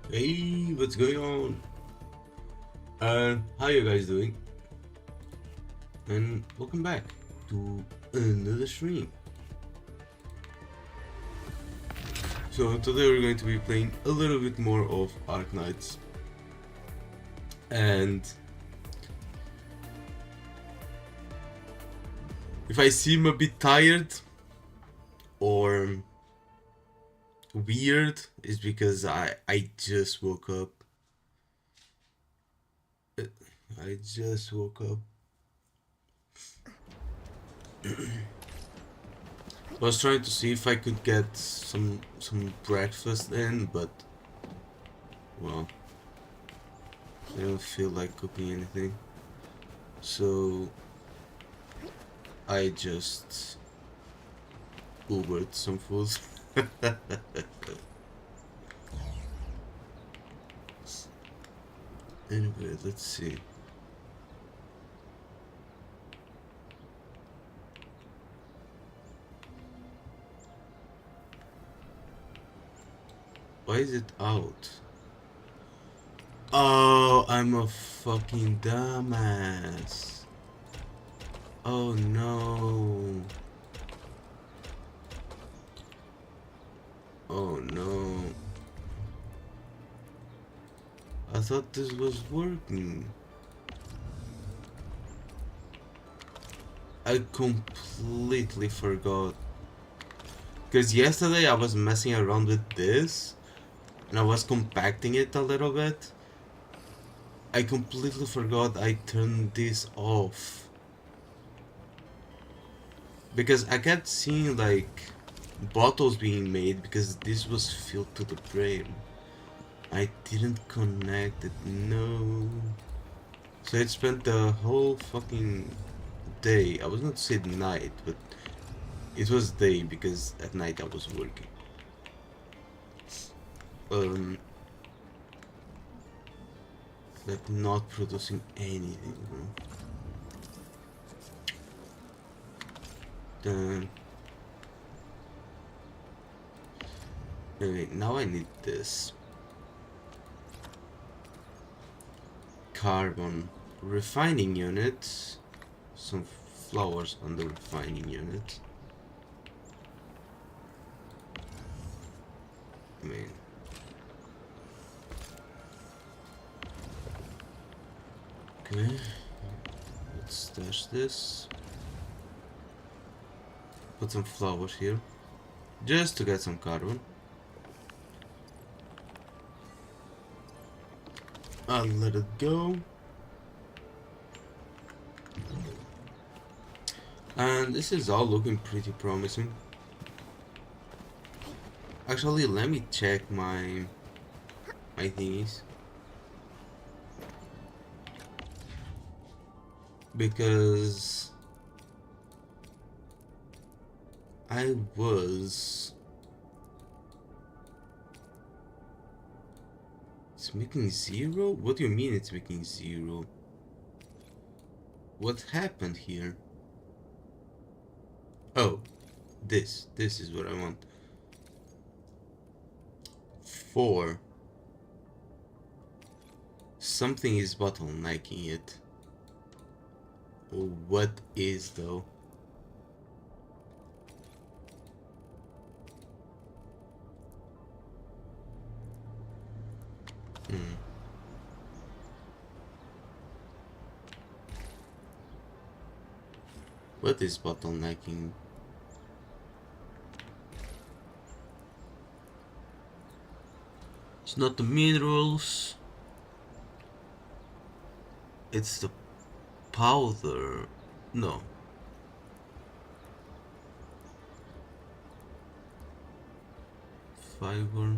Hey, what's going on? How you guys doing? And welcome back to another stream. So today we're going to be playing a little bit more of Arknights. And if I seem a bit tired or weird, it's because I just woke up. I just woke up. I was trying to see if I could get some breakfast in, but well, I don't feel like cooking anything. So I just Ubered some food. Anyway, let's see. Why is it out? Oh, I'm a fucking dumbass. Oh no. Oh no. I thought this was working. I completely forgot. Because yesterday I was messing around with this and I was compacting it a little bit. I completely forgot I turned this off. Because I kept seeing like bottles being made because this was filled to the brim. I didn't connect it, no. So it spent the whole fucking day. I was going to say night, but it was day because at night I was working. Like not producing anything, bro. Then anyway, now I need this carbon refining unit, some flowers on the refining unit. I mean, okay, let's stash this. Put some flowers here, just to get some carbon. I'll let it go. And this is all looking pretty promising. Actually, let me check my thingies. Because I was... It's making 0? What do you mean it's making 0? What happened here? Oh, this is what I want. 4. Something is bottlenecking it. What is though? What is bottlenecking? It's not the minerals. It's the powder. No. Fiber.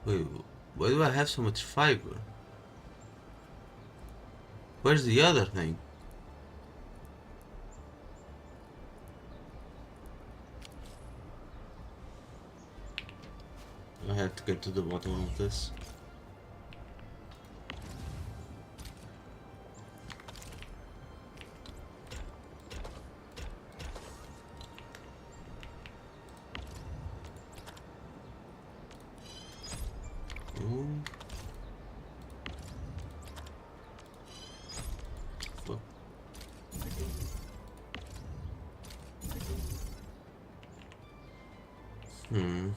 Wait, why do I have so much fiber? Where's the other thing? I have to get to the bottom of this. Hmm.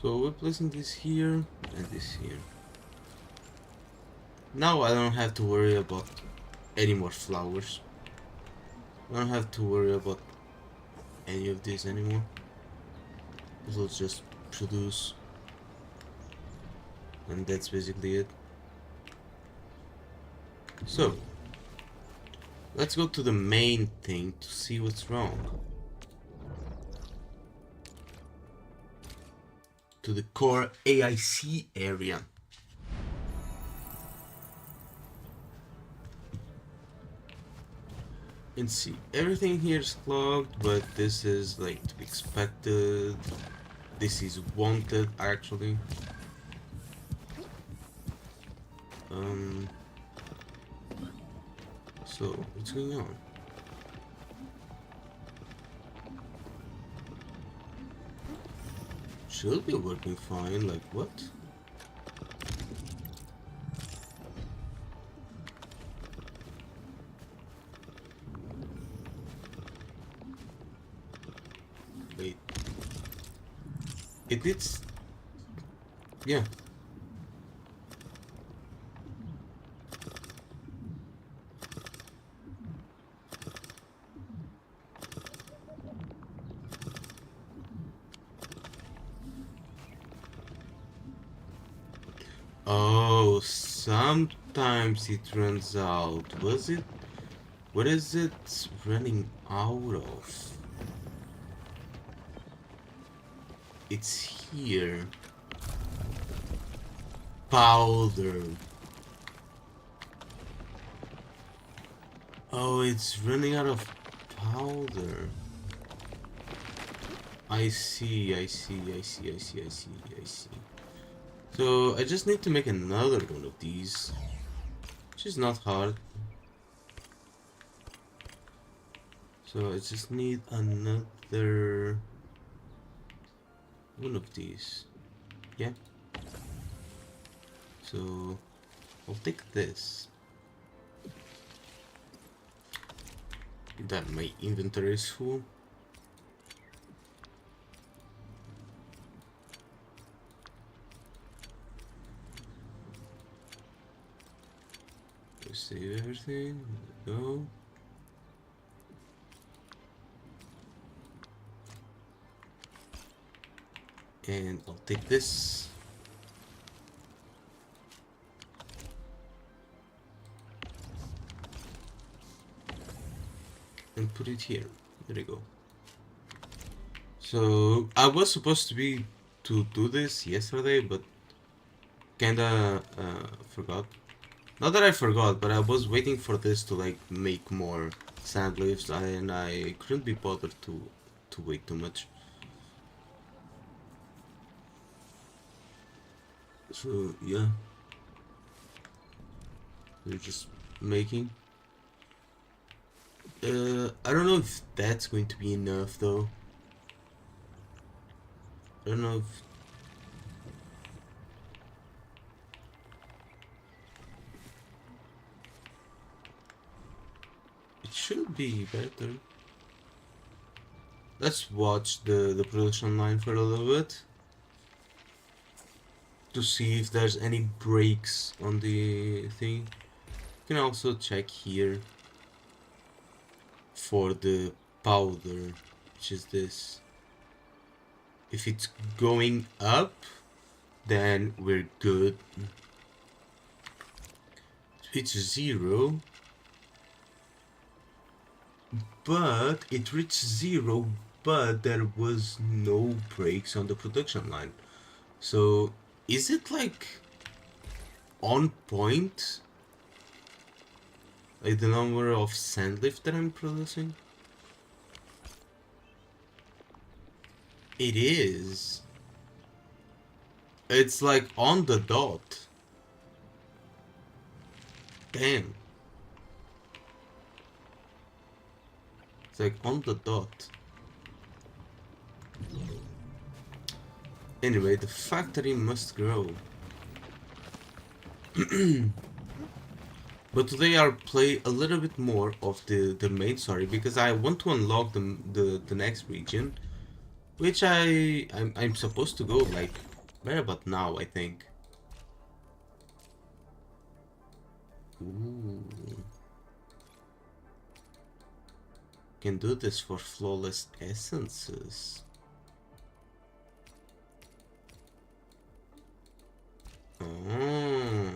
So we're placing this here and this here. Now I don't have to worry about any more flowers. I don't have to worry about any of this anymore. This will just produce, and that's basically it. So let's go to the main thing to see what's wrong. To the core AIC area. And see, everything here is clogged, but this is like to be expected. This is wanted actually. So what's going on? Should be working fine, like what? Wait. It did. Yeah. Oh, sometimes it runs out. Was it? What is it running out of? It's here. Powder. Oh, it's running out of powder. I see, I see, I see, I see, I see, I see. So I just need to make another one of these, which is not hard. So I just need another one of these. Yeah. So I'll take this. That my inventory is full. Save everything. Go. And I'll take this. And put it here. There you go. So I was supposed to do this yesterday, but kinda forgot. Not that I forgot, but I was waiting for this to like make more sand lifts, and I couldn't be bothered to wait too much. So yeah, we're just making. I don't know if that's going to be enough though. I don't know if it should be better. Let's watch the production line for a little bit to see if there's any breaks on the thing. You can also check here for the powder, which is this. If it's going up, then we're good. It's 0, but it reached 0, but there was no breaks on the production line. So is it like on point, like the number of sand lift that I'm producing? It is. It's like on the dot. Damn. It's like on the dot. Anyway, the factory must grow. But today I'll play a little bit more of the main story because I want to unlock the next region, which I'm supposed to go like right about now, I think. Ooh. Can do this for flawless essences. Oh.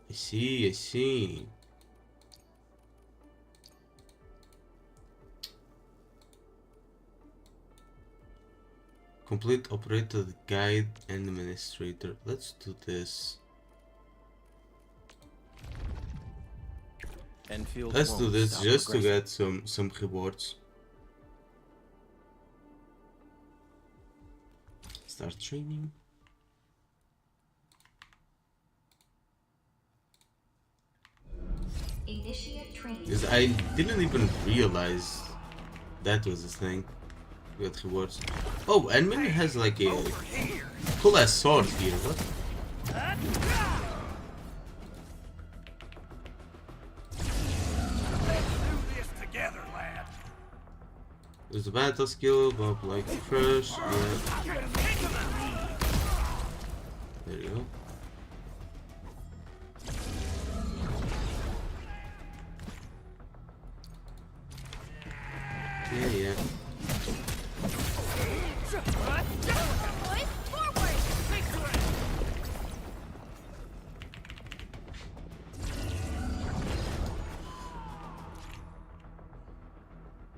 I see, I see. Complete operator guide and administrator. Let's do this. Enfield Let's do this just to get some rewards. Start training. Initiate training. Because I didn't even realize that was a thing. We got rewards. Oh, and Minion has like a cool ass sword here. What? There's the battle skill, but like first, yeah. There you go. Yeah, yeah.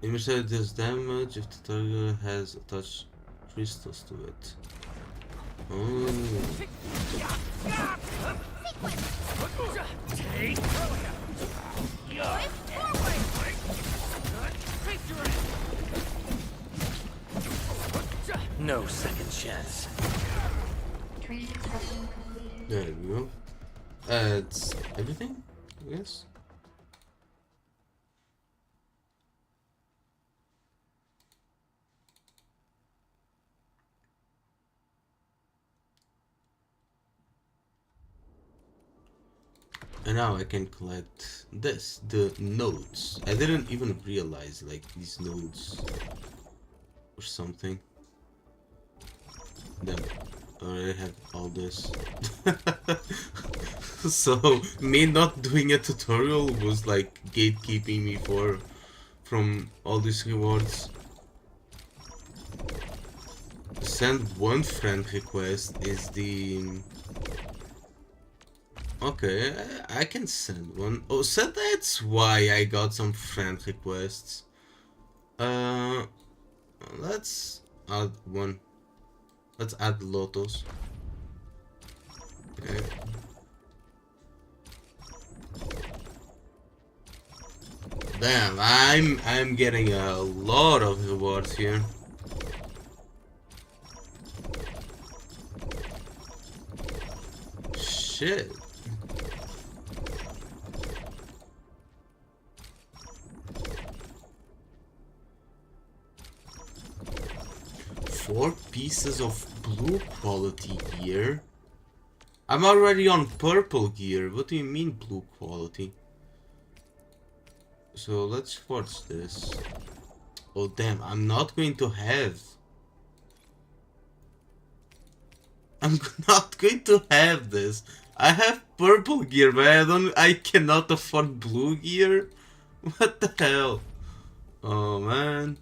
Image does damage if the target has attached crystals to it. Oh. No second chance. Training session completed. There we go. It's everything, I guess. And now I can collect this, the nodes. I didn't even realize like these nodes or something. Then I already have all this. So me not doing a tutorial was like gatekeeping me from all these rewards. Send one friend request is the... Okay, I can send one. Oh, so that's why I got some friend requests. Let's add one. Let's add Lotus. Okay. Damn, I'm getting a lot of rewards here. Shit. Four pieces of blue quality gear. I'm already on purple gear. What do you mean blue quality? So let's forge this. Oh damn, I'm not going to have. I'm not going to have this. I have purple gear, but I cannot afford blue gear. What the hell? Oh man.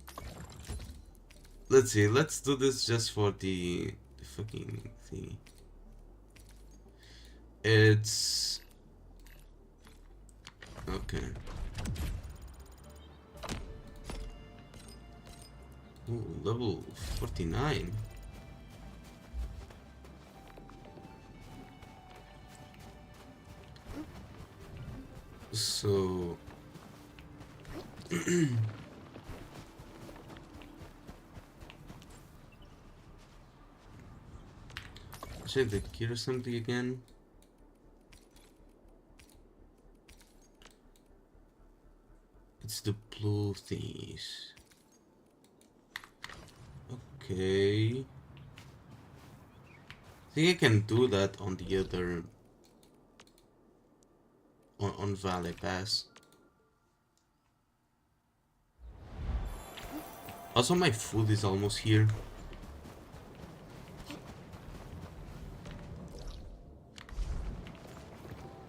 Let's see, let's do this just for the fucking thing. It's okay. Ooh, level 49. So check the gear or something again. It's the blue things. Okay. I think I can do that on the other... on Valley Pass. Also, my food is almost here.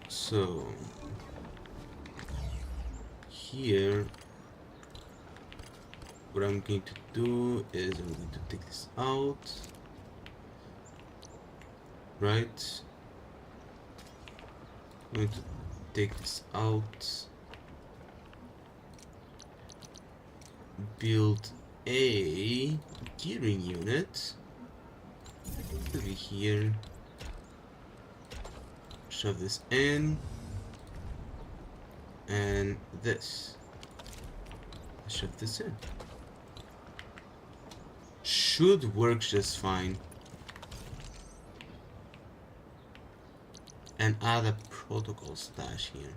So... here... what I'm going to do is I'm going to take this out. Right? I'm going to take this out. Build a gearing unit. Over here. Shove this in. And this. Shove this in. Should work just fine. And add a protocol stash here.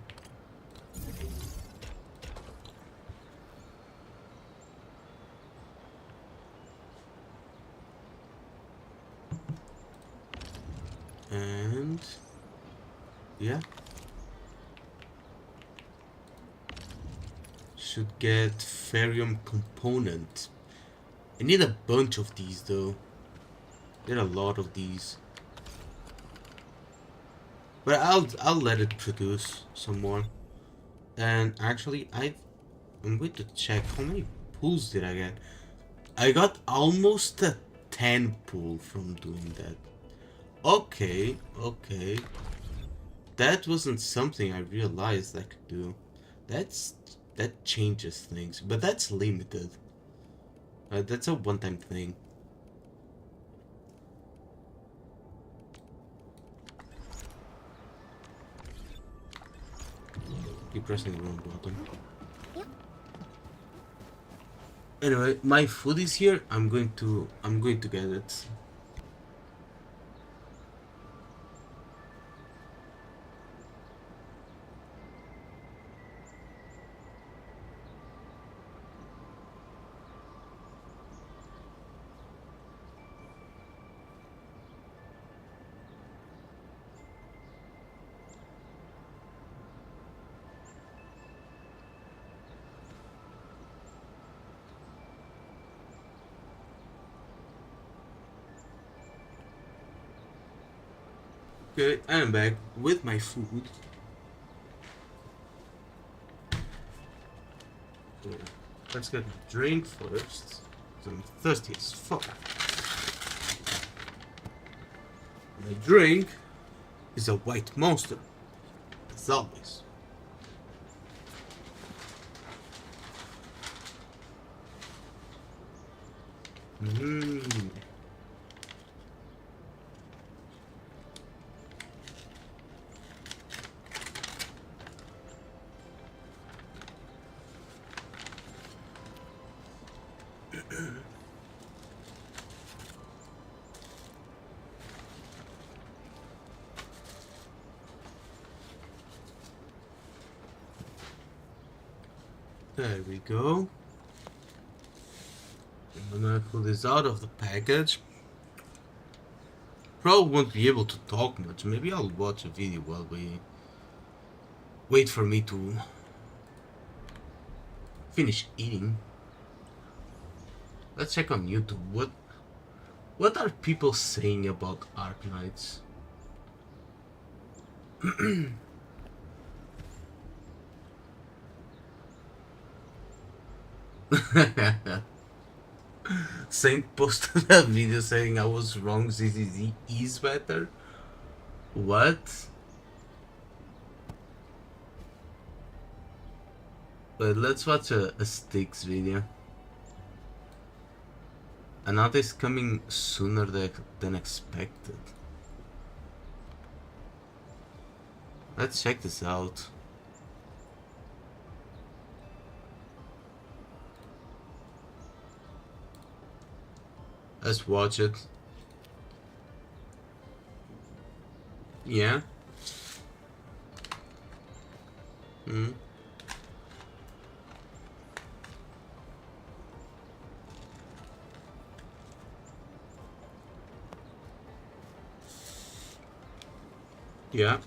And yeah, should get ferrium component. I need a bunch of these though. There are a lot of these, but I'll let it produce some more. And actually, I'm going to check how many pulls did I get. I got almost a 10 pull from doing that. Okay, okay. That wasn't something I realized I could do. That changes things, but that's limited. That's a one-time thing. Keep pressing the wrong button. Anyway, my food is here. I'm going to get it. Okay, I'm back with my food. So, let's get a drink first. 'Cause I'm thirsty as fuck. My drink is a white monster, as always. Mmm. There we go. I'm gonna pull this out of the package. Probably won't be able to talk much. Maybe I'll watch a video while we wait for me to finish eating. Let's check on YouTube. What are people saying about Arknights? Saint posted a video saying I was wrong, ZZZ is better. What? But let's watch a Sticks video. Another is coming sooner than expected. Let's check this out. Let's watch it. Yeah. Yeah.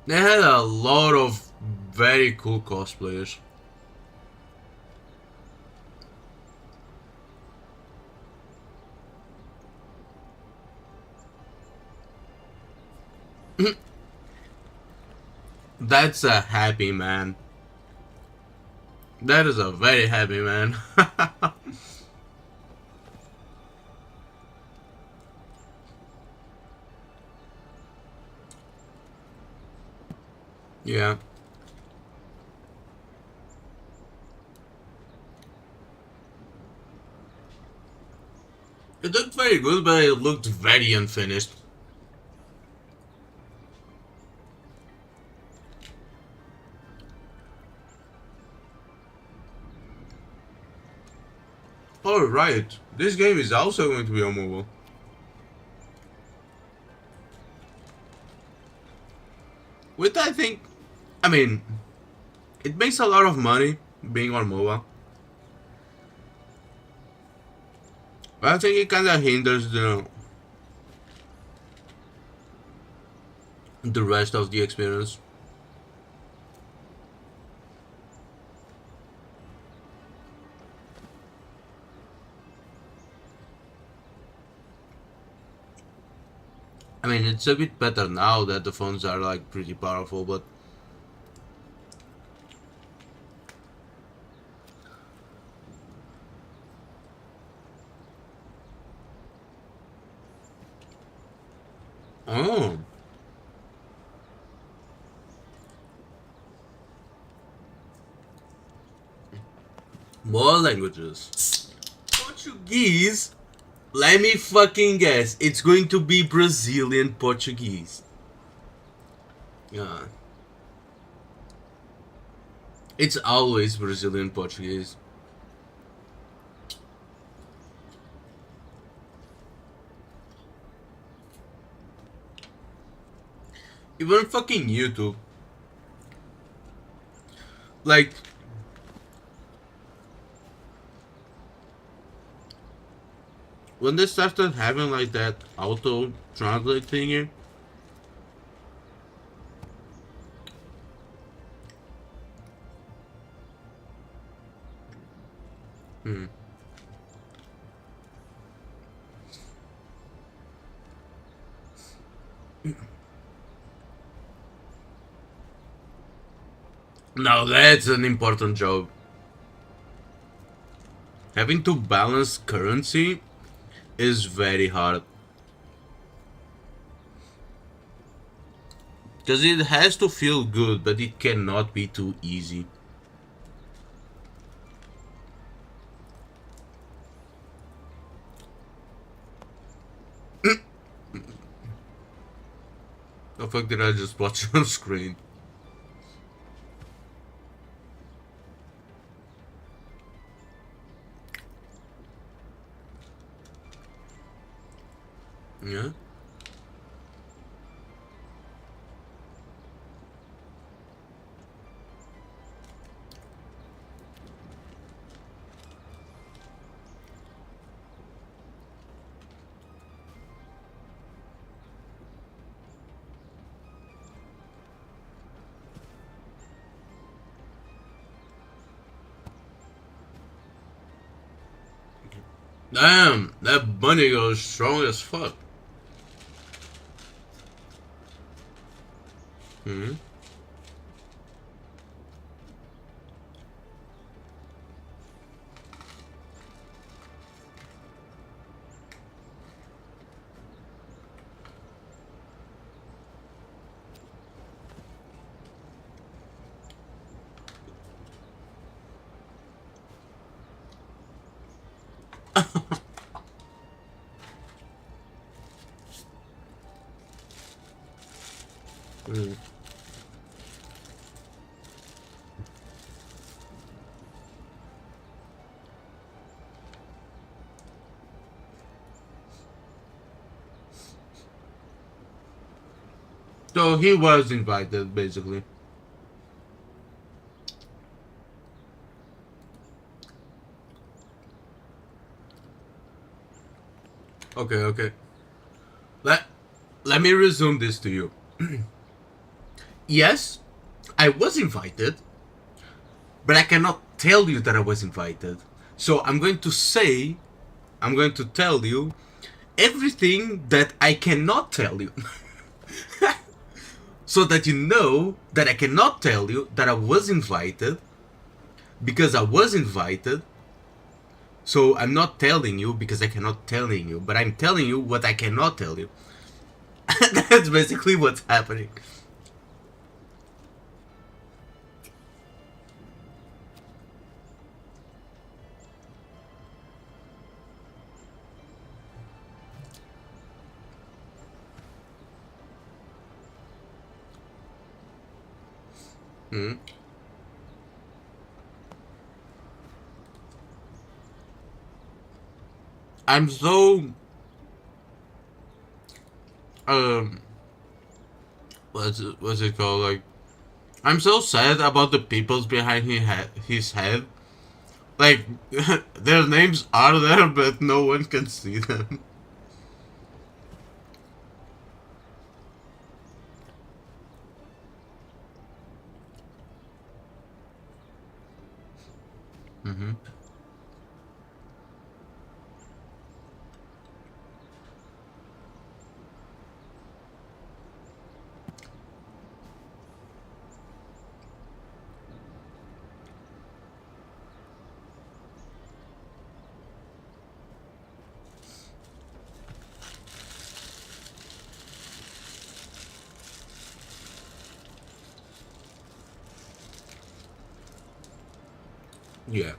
They had a lot of very cool cosplayers. That's a happy man. That is a very happy man. Yeah. It looked very good, but it looked very unfinished. Oh, right. This game is also going to be on mobile. Which I think, I mean, it makes a lot of money being on mobile. But I think it kind of hinders the rest of the experience. I mean, it's a bit better now that the phones are like pretty powerful, but oh, more languages. Portuguese. Let me fucking guess. It's going to be Brazilian Portuguese. Yeah. It's always Brazilian Portuguese. Even fucking YouTube. Like, when they started having like that auto translate thingy. Hmm. Now that's an important job. Having to balance currency is very hard. Because it has to feel good, but it cannot be too easy. The fuck did I just watch on screen? Yeah? Damn, that bunny goes strong as fuck. Hmm. Hmm. So he was invited, basically. Okay. Let me resume this to you. Yes, I was invited, but I cannot tell you that I was invited. So I'm going to tell you everything that I cannot tell you. So that you know that I cannot tell you that I was invited because I was invited. So I'm not telling you because I cannot telling you, but I'm telling you what I cannot tell you. That's basically what's happening. Hmm. I'm so um what's it called, like I'm so sad about the peoples behind his head. Like their names are there, but no one can see them. Hmm. Yeah.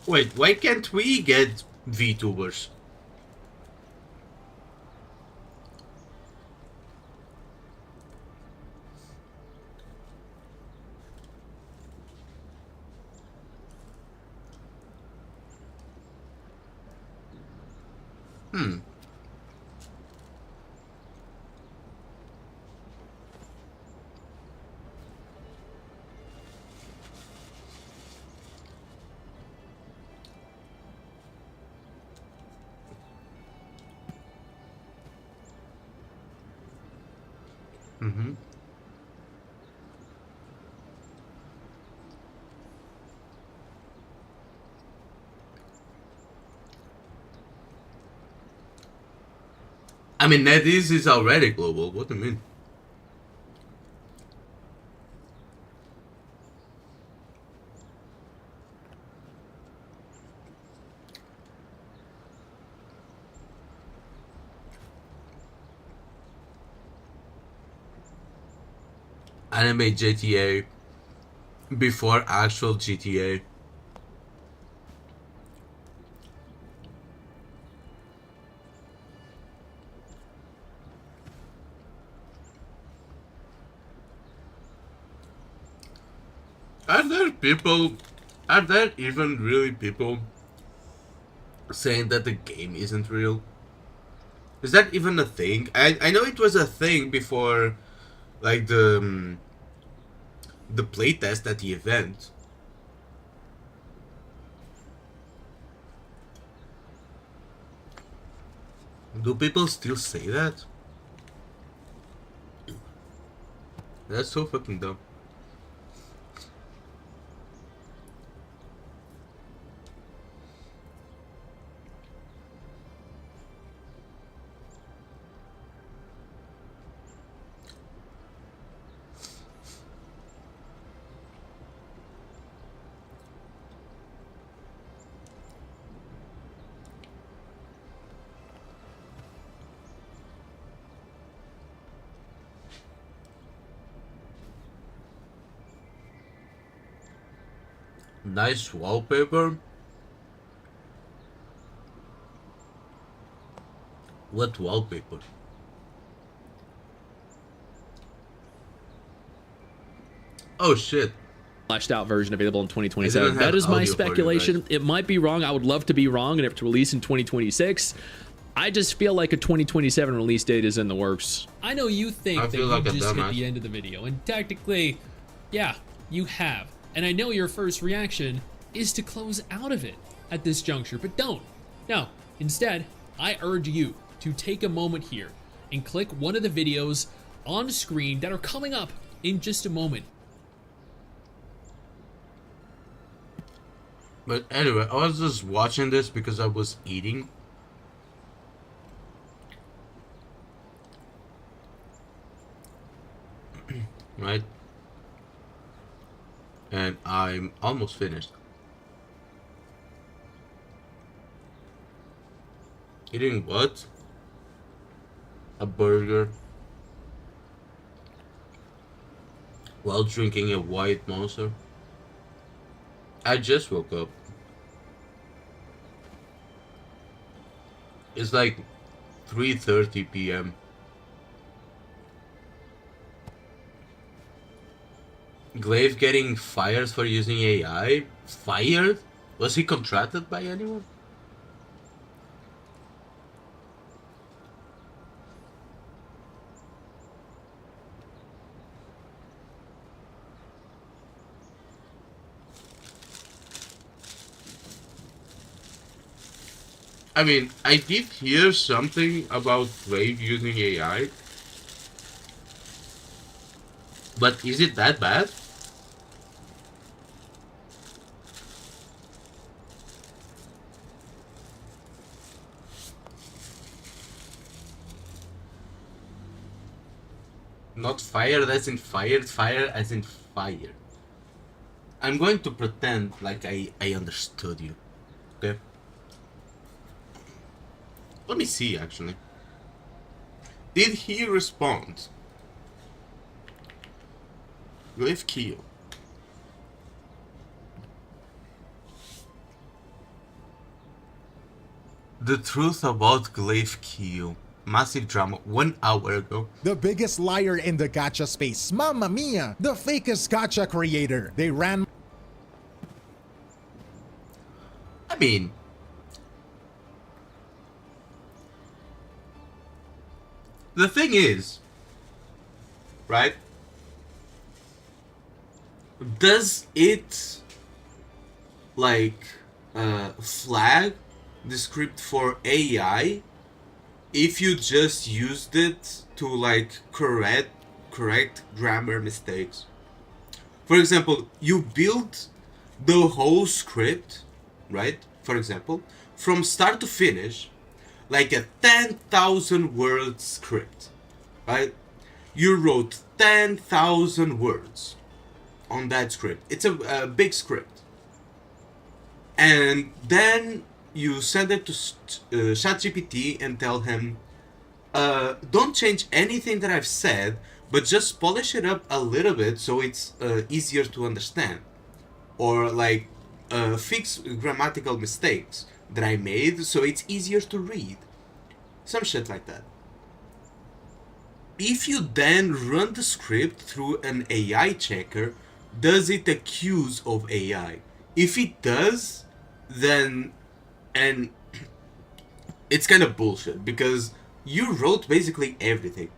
Wait, why can't we get VTubers? Hmm. Mm-hmm. I mean, NetEase is already global. What do you mean? Anime GTA before actual GTA. Are there people? Are there even really people saying that the game isn't real? Is that even a thing? I know it was a thing before, like the playtest at the event. Do people still say that? That's so fucking dumb. Nice wallpaper. What wallpaper? Oh shit. Flashed out version available in I 2027. didn't have That is my audio for you speculation. guys. It might be wrong. I would love to be wrong and have to release in 2026. I just feel like a 2027 release date is in the works. I know you think I that feel you like a just hit dumbass. the end of the video, and technically, yeah, you have. And I know your first reaction is to close out of it at this juncture, but don't. No, instead, I urge you to take a moment here and click one of the videos on screen that are coming up in just a moment. But anyway, I was just watching this because I was eating. Right? And I'm almost finished. Eating what? A burger. While drinking a white monster. I just woke up. It's like 3:30 p.m. Glaive getting fired for using AI? Fired? Was he contracted by anyone? I mean, I did hear something about Glaive using AI. But is it that bad? Not fired as in fired, fire as in fire. I'm going to pretend like I understood you. Okay? Let me see, actually. Did he respond? Glaive kill. The truth about Glaive kill. Massive drama 1 hour ago. The biggest liar in the gacha space. Mamma mia! The fakest gacha creator. They ran. I mean, the thing is, right? Does it like flag the script for AI if you just used it to like correct grammar mistakes? For example, you build the whole script, right? For example, from start to finish, like a 10,000 word script, right? You wrote 10,000 words on that script. It's a big script. And then you send it to ChatGPT and tell him, don't change anything that I've said, but just polish it up a little bit so it's easier to understand. Or like fix grammatical mistakes that I made so it's easier to read. Some shit like that. If you then run the script through an AI checker, does it accuse of AI? If it does, then, and it's kind of bullshit because you wrote basically everything.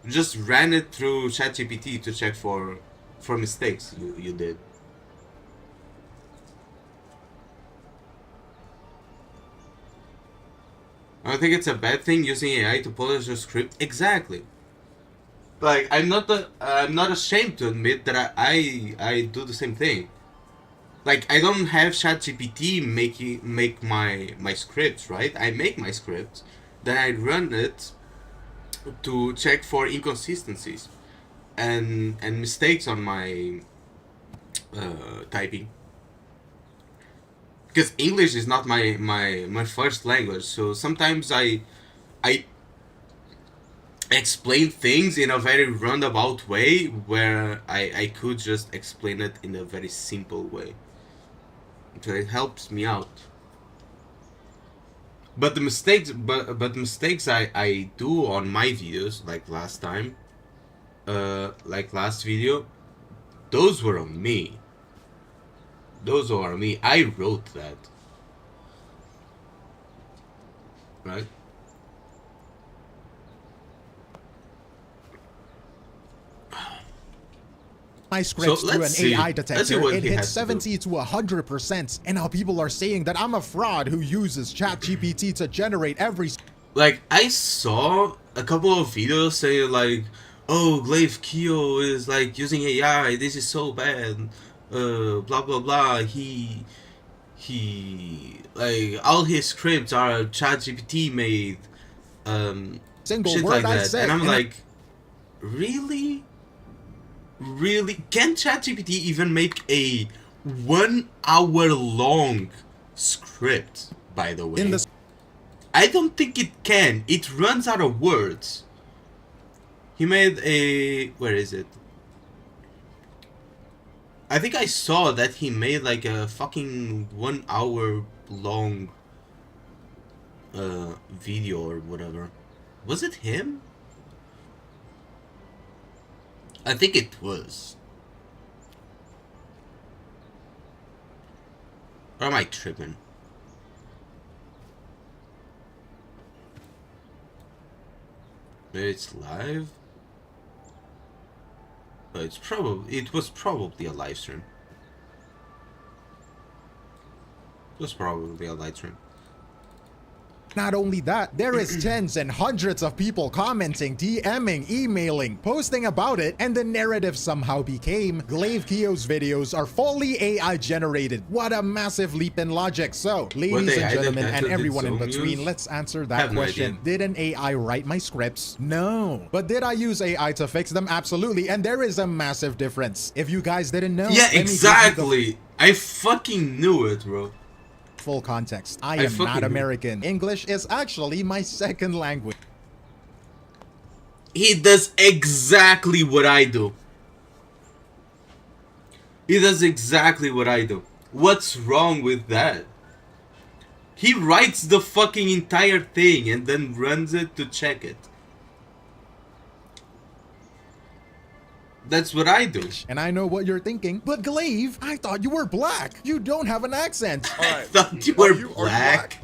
Just ran it through ChatGPT to check for mistakes you did. I don't think it's a bad thing using AI to polish your script. Exactly. Like I'm not ashamed to admit that I do the same thing. Like I don't have ChatGPT make my scripts, right? I make my scripts, then I run it to check for inconsistencies and mistakes on my typing. Because English is not my first language, so sometimes I explain things in a very roundabout way where I could just explain it in a very simple way. So it helps me out. But the mistakes I do on my videos, like last time, like last video, those were on me. Those were on me. I wrote that. Right? my scripts So, through an let's see. AI Let's see detector, what it he hits has to do. 70 to 100%. And now people are saying that I'm a fraud who uses ChatGPT to generate every Like, I saw a couple of videos saying like, oh, Glaive Keo is like using AI, this is so bad, blah blah blah, he like all his scripts are ChatGPT made, single shit word like I that. say. And I'm And like, really? Really? Can ChatGPT even make a 1 hour long script, by the way? in the I don't think it can. It runs out of words. He made a... Where is it? I think I saw that he made like a fucking 1 hour long video or whatever. Was it him? I think it was. Or am I tripping? Maybe it's live? Oh, it was probably a live stream. It was probably a live stream. Not only that, there is tens and hundreds of people commenting, DMing, emailing, posting about it, and the narrative somehow became Glaive Keo's videos are fully AI generated. What a massive leap in logic. So, ladies and AI gentlemen, and detector did everyone in Zoom between, use? let's answer that Have no question. idea. Did an AI write my scripts? No. But did I use AI to fix them? Absolutely. And there is a massive difference. If you guys didn't know, Yeah, let me give you the exactly. I fucking knew it, bro. full context. I I am fucking not knew. American. English is actually my second language. He does exactly what I do. He does exactly what I do. What's wrong with that? He writes the fucking entire thing and then runs it to check it. That's what I do. And I know what you're thinking, but Glaive, I thought you were black. You don't have an accent. I thought you were Are you black.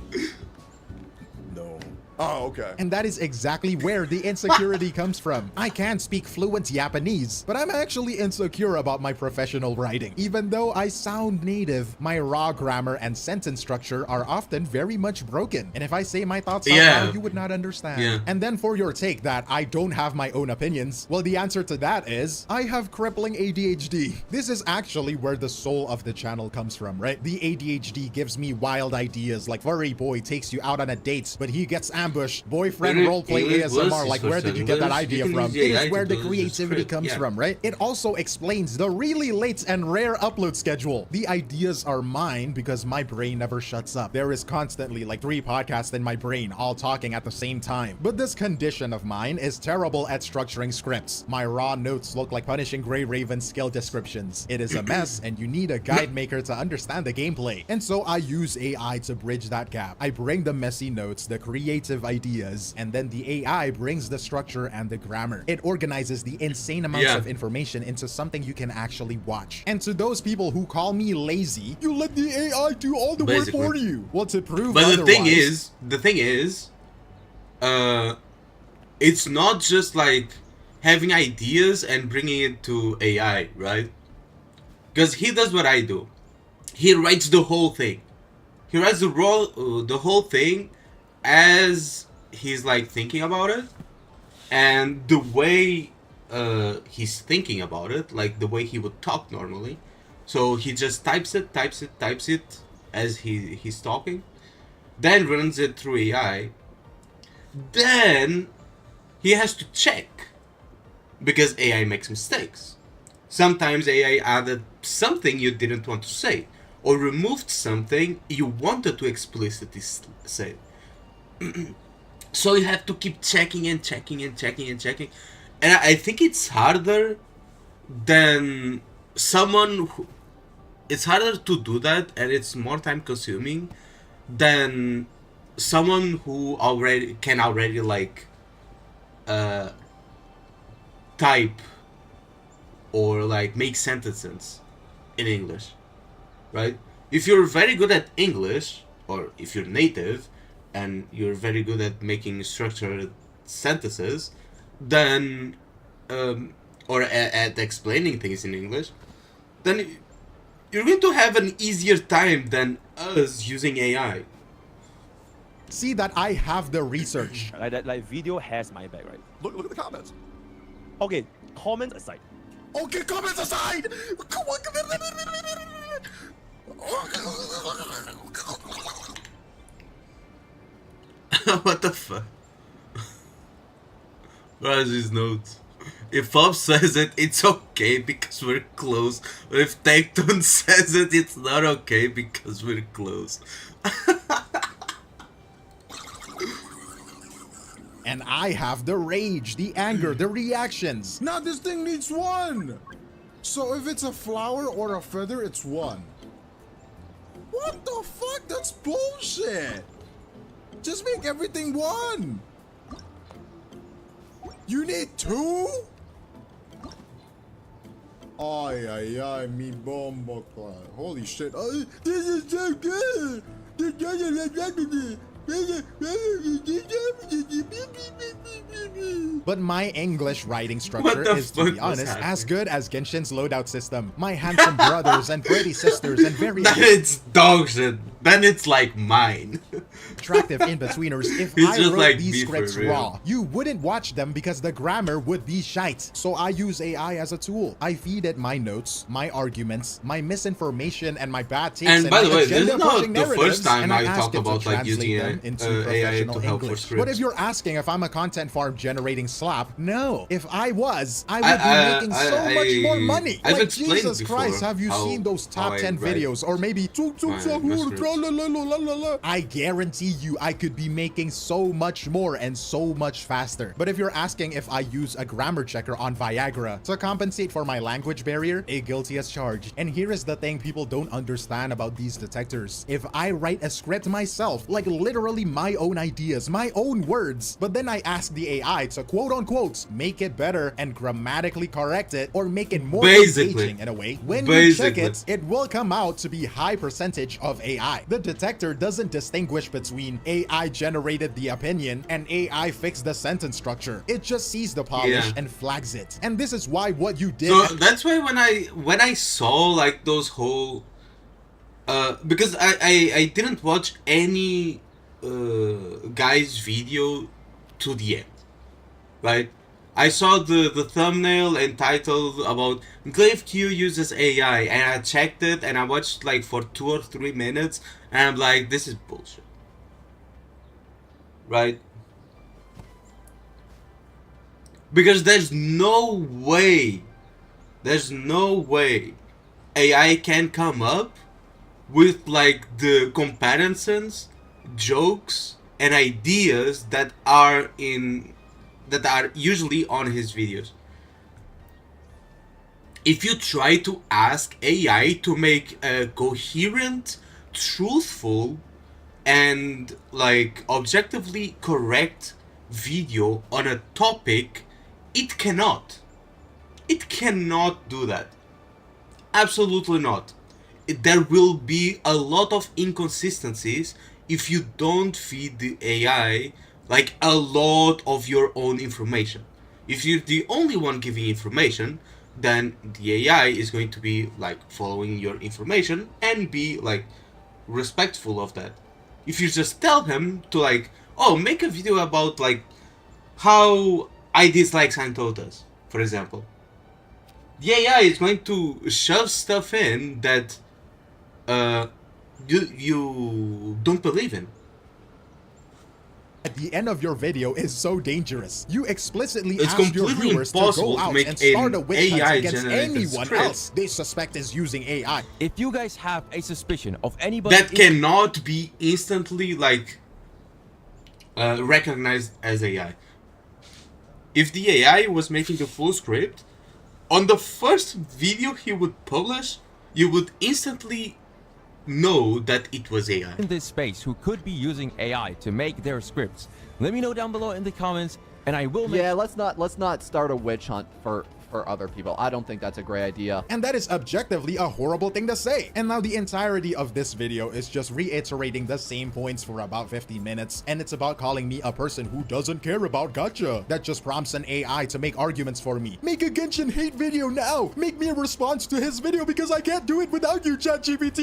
No. Oh, okay. And that is exactly where the insecurity comes from. I can speak fluent Japanese, but I'm actually insecure about my professional writing. Even though I sound native, my raw grammar and sentence structure are often very much broken. And if I say my thoughts out Yeah. loud, you would not understand. Yeah. And then for your take that I don't have my own opinions, well, the answer to that is I have crippling ADHD. This is actually where the soul of the channel comes from, right? The ADHD gives me wild ideas like furry boy takes you out on a date, but he gets ambushed. Boyfriend English roleplay was ASMR, like where did you get that English? idea You can from? use It AI is to where the do the creativity script, comes yeah. from, right? It also explains the really late and rare upload schedule. The ideas are mine because my brain never shuts up. There is constantly like 3 podcasts in my brain, all talking at the same time. But this condition of mine is terrible at structuring scripts. My raw notes look like Punishing Grey Raven's skill descriptions. It is a mess, and you need a guide maker to understand the gameplay. And so I use AI to bridge that gap. I bring the messy notes, the creative ideas, and then the AI brings the structure and the grammar. It organizes the insane amounts Yeah. of information into something you can actually watch. And to those people who call me lazy, you let the AI do all the Basically. work for you. Well, to prove But the thing otherwise- is, it's not just like having ideas and bringing it to AI, right? Because he does what I do. He writes the whole thing. He writes the whole thing as he's like thinking about it, and the way he's thinking about it, like the way he would talk normally. So he just types it as he's talking, then runs it through AI. Then he has to check because AI makes mistakes. Sometimes AI added something you didn't want to say, or removed something you wanted to explicitly say. So you have to keep checking and checking and checking and checking. And I think it's harder than someone who... It's harder to do that, and it's more time consuming than someone who can already like type or like make sentences in English, right? If you're very good at English, or if you're native and you're very good at making structured sentences, then or at explaining things in English, then you're going to have an easier time than us using AI. See that I have the research. Like video has my back, right? Look at the comments. Okay, comments aside. Okay, comments aside. Come on. What the fuck? Where are these notes? If Pop says it, it's okay because we're close. But if Tecton says it, it's not okay because we're close. And I have the rage, the anger, the reactions. Now this thing needs one. So if it's a flower or a feather, it's one. What the fuck? That's bullshit. Just make everything one. You need two? Ay, ay, ay, mi bombo cloud. Holy shit. This is so good. But my English writing structure is, to be fuck was honest, as happening? good as Genshin's loadout system. My handsome brothers and pretty sisters and very Then it's dog shit. Then it's like mine. attractive in-betweeners. If It's I just wrote like these me for scripts real. raw, you wouldn't watch them because the grammar would be shite. So I use AI as a tool. I feed it my notes, my arguments, my misinformation, and my bad takes. And by the my way, this is agenda-pushing not the first narratives, time and I ask talk it to about like translate using them into AI professional to help for English. scripts. But if you're asking if I'm a content farm generating slap, no. If I was, I would I- be making so much more money. I've Like, explained Jesus before Christ, have you how- seen those how top I 10 write videos? Or maybe La. I guarantee you I could be making so much more and so much faster. But if you're asking if I use a grammar checker on Viagra to compensate for my language barrier, a guilty as charged. And here is the thing people don't understand about these detectors. If I write a script myself, like literally my own ideas, my own words, but then I ask the AI to quote unquote make it better and grammatically correct it or make it more Basically. engaging in a way, when you check Basically. it will come out to be high percentage of AI. The detector doesn't distinguish between AI generated the opinion and AI fixed the sentence structure. It just sees the polish Yeah. and flags it. And this is why what you did. So that's why when I saw like those whole because I didn't watch any guy's video to the end, right? I saw the thumbnail and title about Glaive Q uses AI, and I checked it and I watched like for 2 or 3 minutes, and I'm like, this is bullshit, right? Because there's no way AI can come up with like the comparisons, jokes, and ideas that are usually on his videos. If you try to ask AI to make a coherent, truthful, and like objectively correct video on a topic, it cannot. It cannot do that. Absolutely not. There will be a lot of inconsistencies if you don't feed the AI like a lot of your own information. If you're the only one giving information, then the AI is going to be like following your information and be like respectful of that. If you just tell him to like, oh, make a video about like how I dislike Santotas, for example, the AI is going to shove stuff in that you don't believe in. At the end of your video is so dangerous. You explicitly It's ask your completely viewers to impossible go to out make and start a an witch hunt AI against generated anyone script else they suspect is using AI. If you guys have a suspicion of anybody That cannot be instantly like recognized as AI. If the AI was making a full script, on the first video he would publish, you would instantly know that it was AI. in this space who could be using AI to make their scripts, let me know down below in the comments, and I will make Yeah, let's not start a witch hunt hurt other people. I don't think that's a great idea. And that is objectively a horrible thing to say. And now the entirety of this video is just reiterating the same points for about 15 minutes. And it's about calling me a person who doesn't care about gacha. That just prompts an AI to make arguments for me. Make a Genshin hate video now. Make me a response to his video because I can't do it without you, ChatGPT.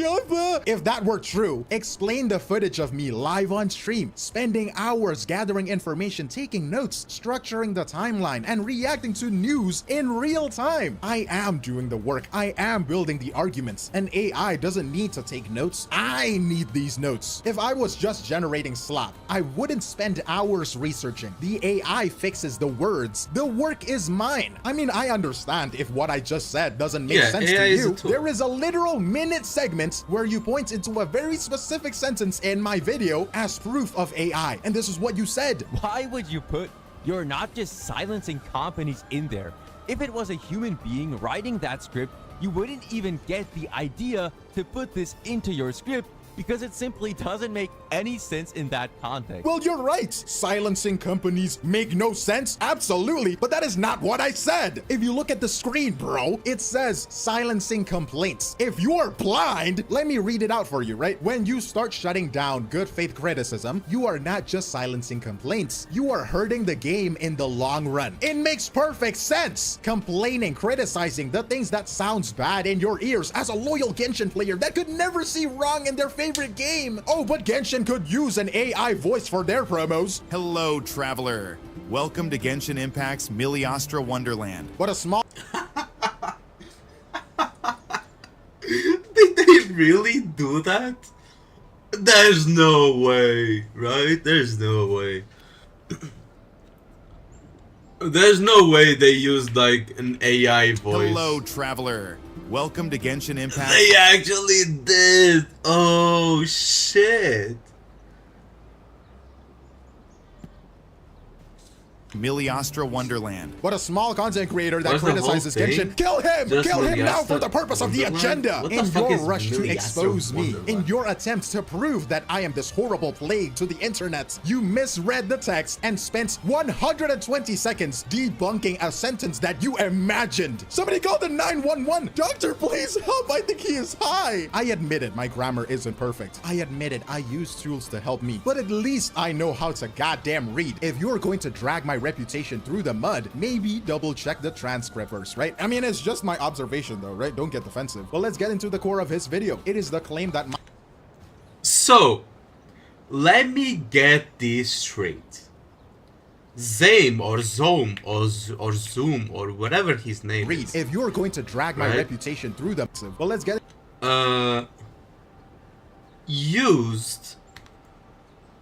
If that were true, explain the footage of me live on stream, spending hours gathering information, taking notes, structuring the timeline, and reacting to news in real time. I am doing the work. I am building the arguments. An AI doesn't need to take notes. I need these notes. If I was just generating slop, I wouldn't spend hours researching. The AI fixes the words. The work is mine. I mean, I understand if what I just said doesn't make sense AI to is a you. tool. There is a literal minute segment where you point into a very specific sentence in my video as proof of AI. And this is what you said. Why would you put "you're not just silencing companies" in there? If it was a human being writing that script, you wouldn't even get the idea to put this into your script because it simply doesn't make any sense in that context. Well, you're right. Silencing companies make no sense. Absolutely. But that is not what I said. If you look at the screen, bro, it says silencing complaints. If you are blind, let me read it out for you, right? When you start shutting down good faith criticism, you are not just silencing complaints. You are hurting the game in the long run. It makes perfect sense. Complaining, criticizing the things that sounds bad in your ears as a loyal Genshin player that could never see wrong in their favorite game. Oh, but Genshin could use an AI voice for their promos. Hello, traveler. Welcome to Genshin Impact's Miliostra Wonderland. What a small... Did they really do that? There's no way, right? There's no way. There's no way they used like an AI voice. Hello, traveler. Welcome to Genshin Impact. They actually did. Oh shit. Miliostra Wonderland. What a small content creator that What's the whole criticizes thing? Genshin. Kill him! Just Kill him now Miliostra for the purpose of the Wonderland? agenda! What the In fuck your is rush to Miliostra expose me, in Wonderland? your attempts to prove that I am this horrible plague to the internet, you misread the text and spent 120 seconds debunking a sentence that you imagined. Somebody call the 911! Doctor, please help! I think he is high! I admit it, my grammar isn't perfect. I admit it, I use tools to help me. But at least I know how to goddamn read. If you're going to drag my reputation through the mud, maybe double check the transcript first, right? I mean, it's just my observation though, right? Don't get defensive. But let's get into the core of his video. It is the claim that So, let me get this straight. Zame or Zoom or Zoom or whatever his name read. is. If you're going to drag my Right. reputation through the... Well, let's get... Used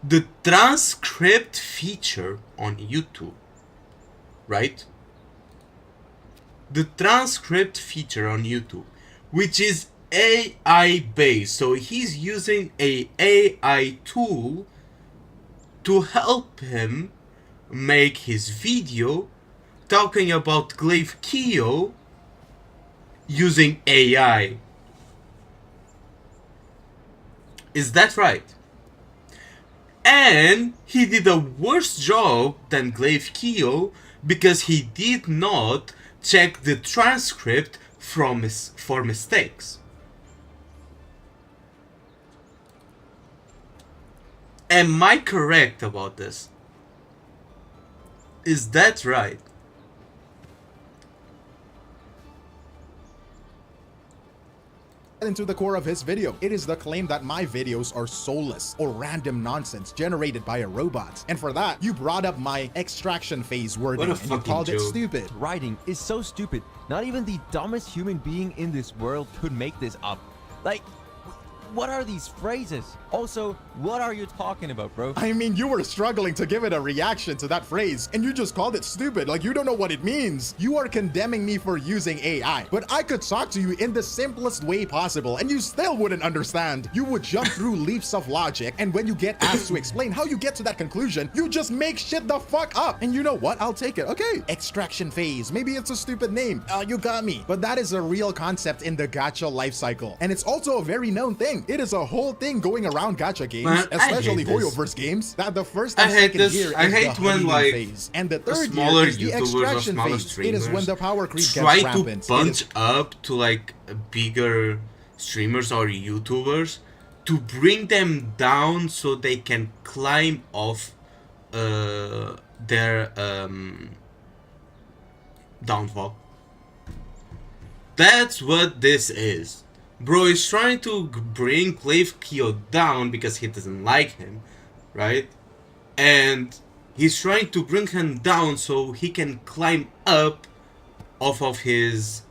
the transcript feature on YouTube, right? The transcript feature on YouTube, which is AI based. So he's using a AI tool to help him make his video talking about Glaive Kyo using AI. Is that right? And he did a worse job than Glaive Kyo because he did not check the transcript for mistakes. Am I correct about this? Is that right? into the core of his video. It is the claim that my videos are soulless or random nonsense generated by a robot. And for that, you brought up my extraction phase wording and you called it stupid. Writing is so stupid. Not even the dumbest human being in this world could make this up. Like, what are these phrases? Also, what are you talking about, bro? I mean, you were struggling to give it a reaction to that phrase, and you just called it stupid, like you don't know what it means. You are condemning me for using AI, but I could talk to you in the simplest way possible, and you still wouldn't understand. You would jump through leaps of logic, and when you get asked to explain how you get to that conclusion, you just make shit the fuck up. And you know what? I'll take it. Okay, extraction phase. Maybe it's a stupid name. You got me. But that is a real concept in the gacha life cycle, and it's also a very known thing. thing. It is a whole thing going around gacha games, Man, I especially hate this. Hoyoverse games, that the first I and hate second this. year I is hate the when, honeymoon like, phase, and the third smaller year is the YouTubers or extraction smaller phase. It is when the power creep try gets to rampant. punch up to like bigger streamers or YouTubers to bring them down so they can climb off their downfall. That's what this is. Bro is trying to bring Glaive Kyo down because he doesn't like him, right? And he's trying to bring him down so he can climb up off of his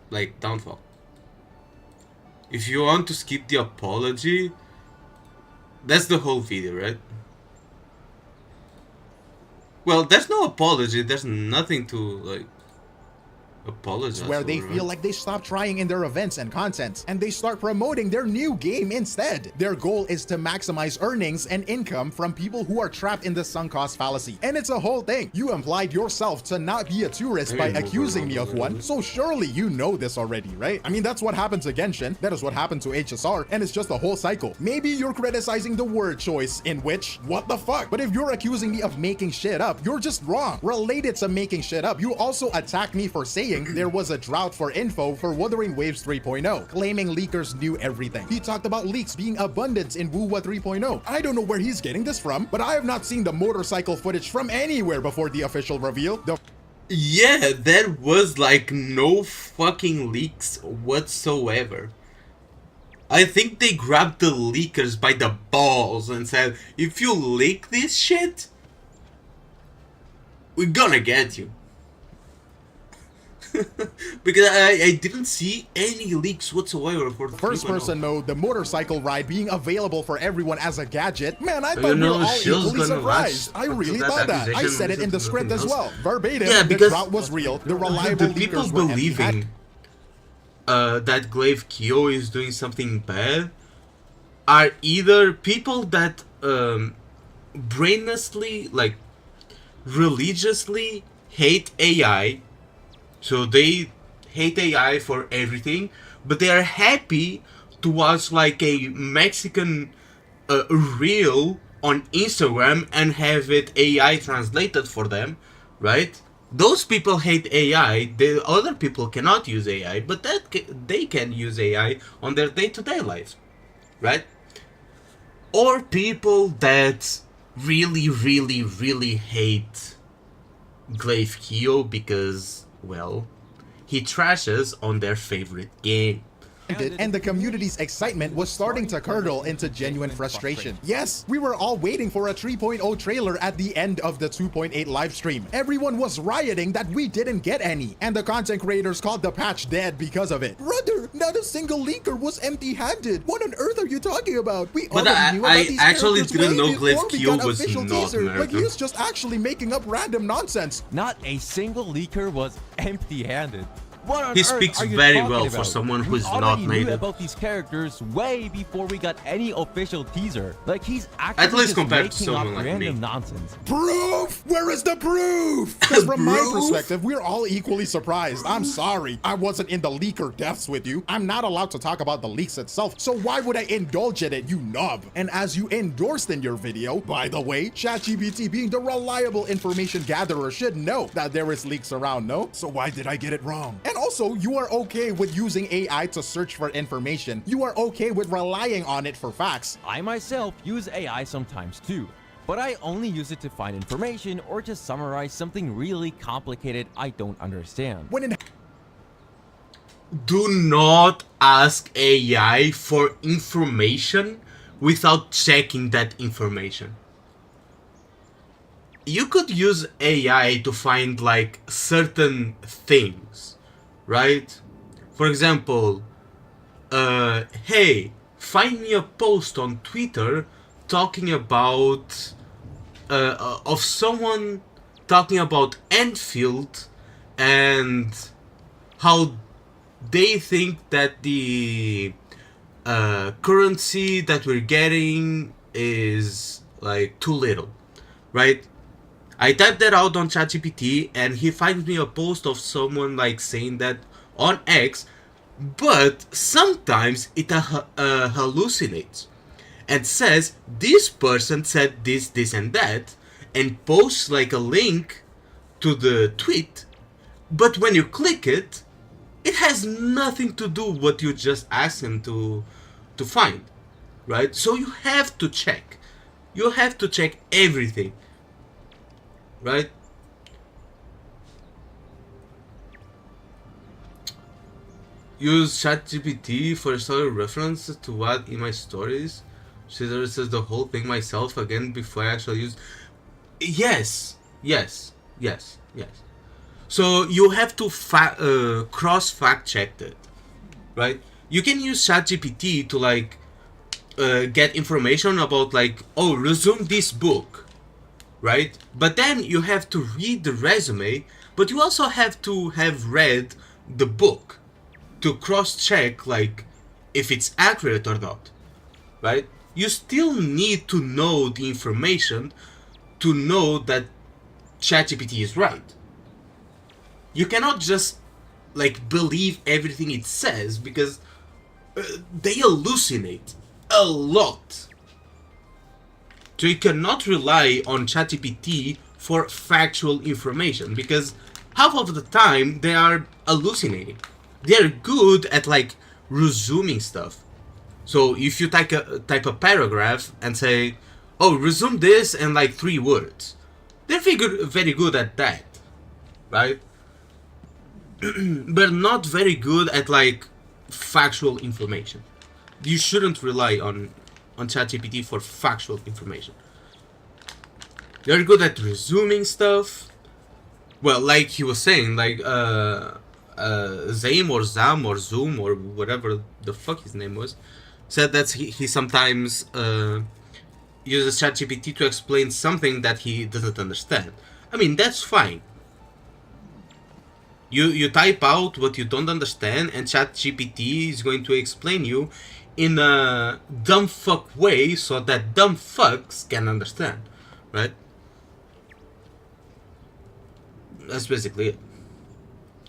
like downfall. If you want to skip the apology, that's the whole video, right? Well, there's no apology. There's nothing to like apologize where they for, feel right? like they stop trying in their events and content, and they start promoting their new game instead. Their goal is to maximize earnings and income from people who are trapped in the sunk cost fallacy. And it's a whole thing. You implied yourself to not be a tourist by accusing me of one, so surely you know this already, right? I mean, that's what happened to Genshin, that is what happened to HSR, and it's just a whole cycle. Maybe you're criticizing the word choice, in which, what the fuck? But if you're accusing me of making shit up, you're just wrong. Related to making shit up, you also attack me for saying there was a drought for info for Wuthering Waves 3.0, claiming leakers knew everything. He talked about leaks being abundant in WUWA 3.0. I don't know where he's getting this from, but I have not seen the motorcycle footage from anywhere before the official reveal. Yeah, there was like no fucking leaks whatsoever. I think they grabbed the leakers by the balls and said, if you leak this shit, we're gonna get you. Because I didn't see any leaks whatsoever for the First 3.0. person mode, the motorcycle ride being available for everyone as a gadget. Man, I You thought we know, were all Shield's equally gonna surprised. latch I really onto that thought that. I accusation said it in the and script as nothing well. else. Verbatim, Yeah, the because drought was real. The reliable the people leakers were empty. believing that Glaive Kyo is doing something bad are either people that brainlessly, like religiously hate AI, so they hate AI for everything, but they are happy to watch like a Mexican reel on Instagram and have it AI translated for them, right? Those people hate AI. The other people cannot use AI, but they can use AI on their day-to-day life, right? Or people that really, really, really hate Glaive Kyo because, well, he trashes on their favorite game. And the community's excitement was starting to curdle into genuine frustration. Yes, we were all waiting for a 3.0 trailer at the end of the 2.8 live stream. Everyone was rioting that we didn't get any, and the content creators called the patch dead because of it. Brother, not a single leaker was empty-handed. What on earth are you talking about? We But already knew about these actually characters didn't way know Glaive before we Kyo got was official not teaser. Like, American. he's just actually making up random nonsense. Not a single leaker was empty-handed. What on He earth speaks are you very talking well about? for someone We who's not already knew native. about these characters way before we got any official teaser. Like, he's actually At least just compared to making up someone like random me. nonsense. Proof? Where is the proof? Because from my Proof? perspective, we're all equally surprised. I'm sorry. I wasn't in the leaker deaths with you. I'm not allowed to talk about the leaks itself, so why would I indulge in it, you knob? And as you endorsed in your video, by the way, ChatGPT being the reliable information gatherer should know that there is leaks around, no? So why did I get it wrong? And also, you are okay with using AI to search for information. You are okay with relying on it for facts. I myself use AI sometimes too, but I only use it to find information or to summarize something really complicated I don't understand. When in Do not ask AI for information without checking that information. You could use AI to find like certain things, right? For example, hey, find me a post on Twitter talking about of someone talking about Enfield and how they think that the currency that we're getting is like too little, right? I typed that out on ChatGPT, and he finds me a post of someone like saying that on X, but sometimes it hallucinates and says this person said this, this, and that, and posts like a link to the tweet, but when you click it, it has nothing to do with what you just asked him to find, right? So you have to check. You have to check everything, right? Use ChatGPT for a story reference to add in my stories. She says the whole thing myself again before I actually use. Yes. So you have to cross fact check it, right? You can use ChatGPT to like get information about like, oh, resume this book, right? But then you have to read the resume, but you also have to have read the book to cross check like if it's accurate or not, right? You still need to know the information to know that ChatGPT is right. You cannot just like believe everything it says because they hallucinate a lot. So you cannot rely on ChatGPT for factual information because half of the time they are hallucinating. They're good at like resuming stuff. So if you type a paragraph and say, oh, resume this in like 3 words, they're very good at that, right? But not very good at like factual information. You shouldn't rely on ChatGPT for factual information. They're good at resuming stuff. Well, like he was saying, like Zame or Zam or Zoom or whatever the fuck his name was, said that he sometimes uses ChatGPT to explain something that he doesn't understand. I mean, that's fine. You type out what you don't understand, and ChatGPT is going to explain you in a dumb fuck way so that dumb fucks can understand, right? That's basically it.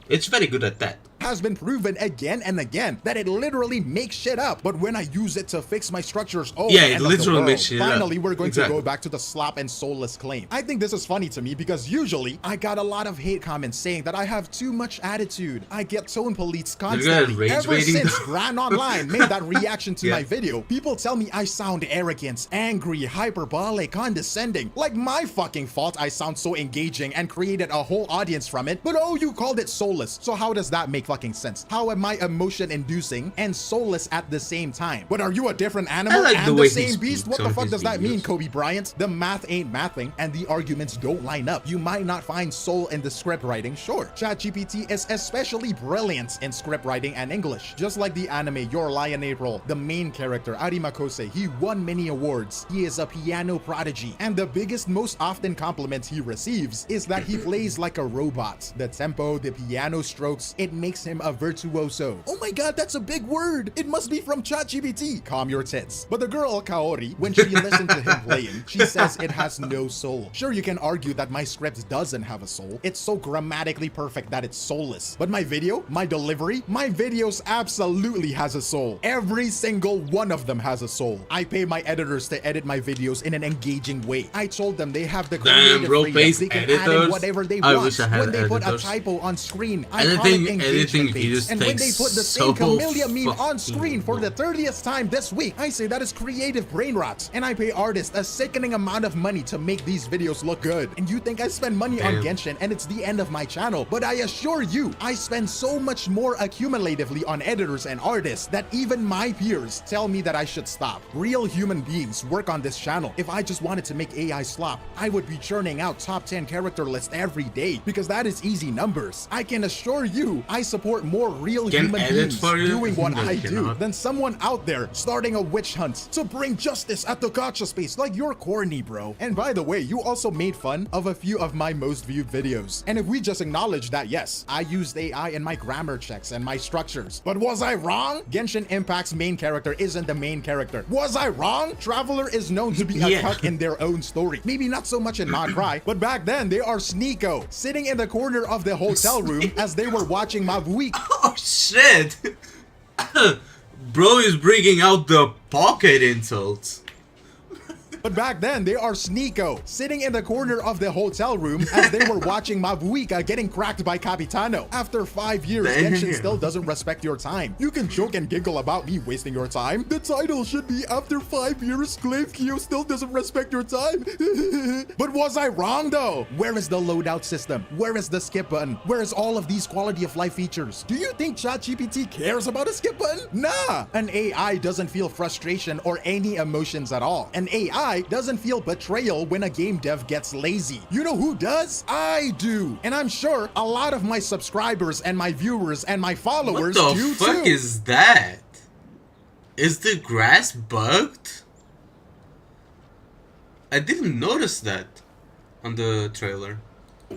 It's very good at that. Has been proven again and again that it literally makes shit up. But when I use it to fix my structures, oh, yeah, it literally makes shit up. Finally, we're going to go back to the slop and soulless claim. I think this is funny to me because usually I got a lot of hate comments saying that I have too much attitude. I get tone police constantly. Ever since Gran Online made that reaction to my video, people tell me I sound arrogant, angry, hyperbolic, condescending. Like my fucking fault I sound so engaging and created a whole audience from it. But oh, you called it soulless. So how does that make fucking sense? How am I emotion inducing and soulless at the same time? But are you a different animal and the same beast? What the fuck does that mean, Kobe Bryant? The math ain't mathing and the arguments don't line up. You might not find soul in the script writing, sure. ChatGPT is especially brilliant in script writing and English. Just like the anime Your Lie in April, the main character, Arimakose, he won many awards. He is a piano prodigy. And the biggest, most often compliment he receives is that he plays like a robot. The tempo, the piano strokes, it makes him a virtuoso. Oh my god, that's a big word. It must be from ChatGPT. Calm your tits. But the girl, Kaori, when she listened to him playing, she says it has no soul. Sure, you can argue that my script doesn't have a soul. It's so grammatically perfect that it's soulless. But my video, my delivery, my videos absolutely has a soul. Every single one of them has a soul. I pay my editors to edit my videos in an engaging way. I told them they have the creative freedom. They can add in whatever they want. When they put a typo on screen, I call it engagement based. And when they put the same Camellia meme on screen for the 30th time this week, I say that is creative brain rot. And I pay artists a sickening amount of money to make these videos look good. And you think I spend money on Genshin and it's the end of my channel. But I assure you, I spend so much more accumulatively on editors and artists that even my peers tell me that I should stop. Real human beings work on this channel. If I just wanted to make AI slop, I would be churning out top 10 character lists every day because that is easy numbers. I can assure you, I support support more real Can human edit beings for you? doing what No, I you do cannot. than someone out there starting a witch hunt to bring justice at the gacha space. Like, you're corny, bro. And by the way, you also made fun of a few of my most viewed videos. And if we just acknowledge that, yes, I used AI in my grammar checks and my structures. But was I wrong? Genshin Impact's main character isn't the main character. Was I wrong? Traveler is known to be a Yeah. cuck in their own story. Maybe not so much in Not Cry, but back then they are Sneeko, sitting in the corner of the hotel room as they were watching Mavuik. Oh shit! Bro is bringing out the pocket insults. But back then, they are Sneeko, sitting in the corner of the hotel room as they were watching Mavuika getting cracked by Capitano. After 5 years, Genshin still doesn't respect your time. You can joke and giggle about me wasting your time. The title should be after 5 years, Glaive Kyo still doesn't respect your time. But was I wrong though? Where is the loadout system? Where is the skip button? Where is all of these quality of life features? Do you think ChatGPT cares about a skip button? Nah! An AI doesn't feel frustration or any emotions at all. An AI doesn't feel betrayal when a game dev gets lazy. You know who does? I do. And I'm sure a lot of my subscribers and my viewers and my followers What the do fuck too. is that? Is the grass bugged? I didn't notice that on the trailer.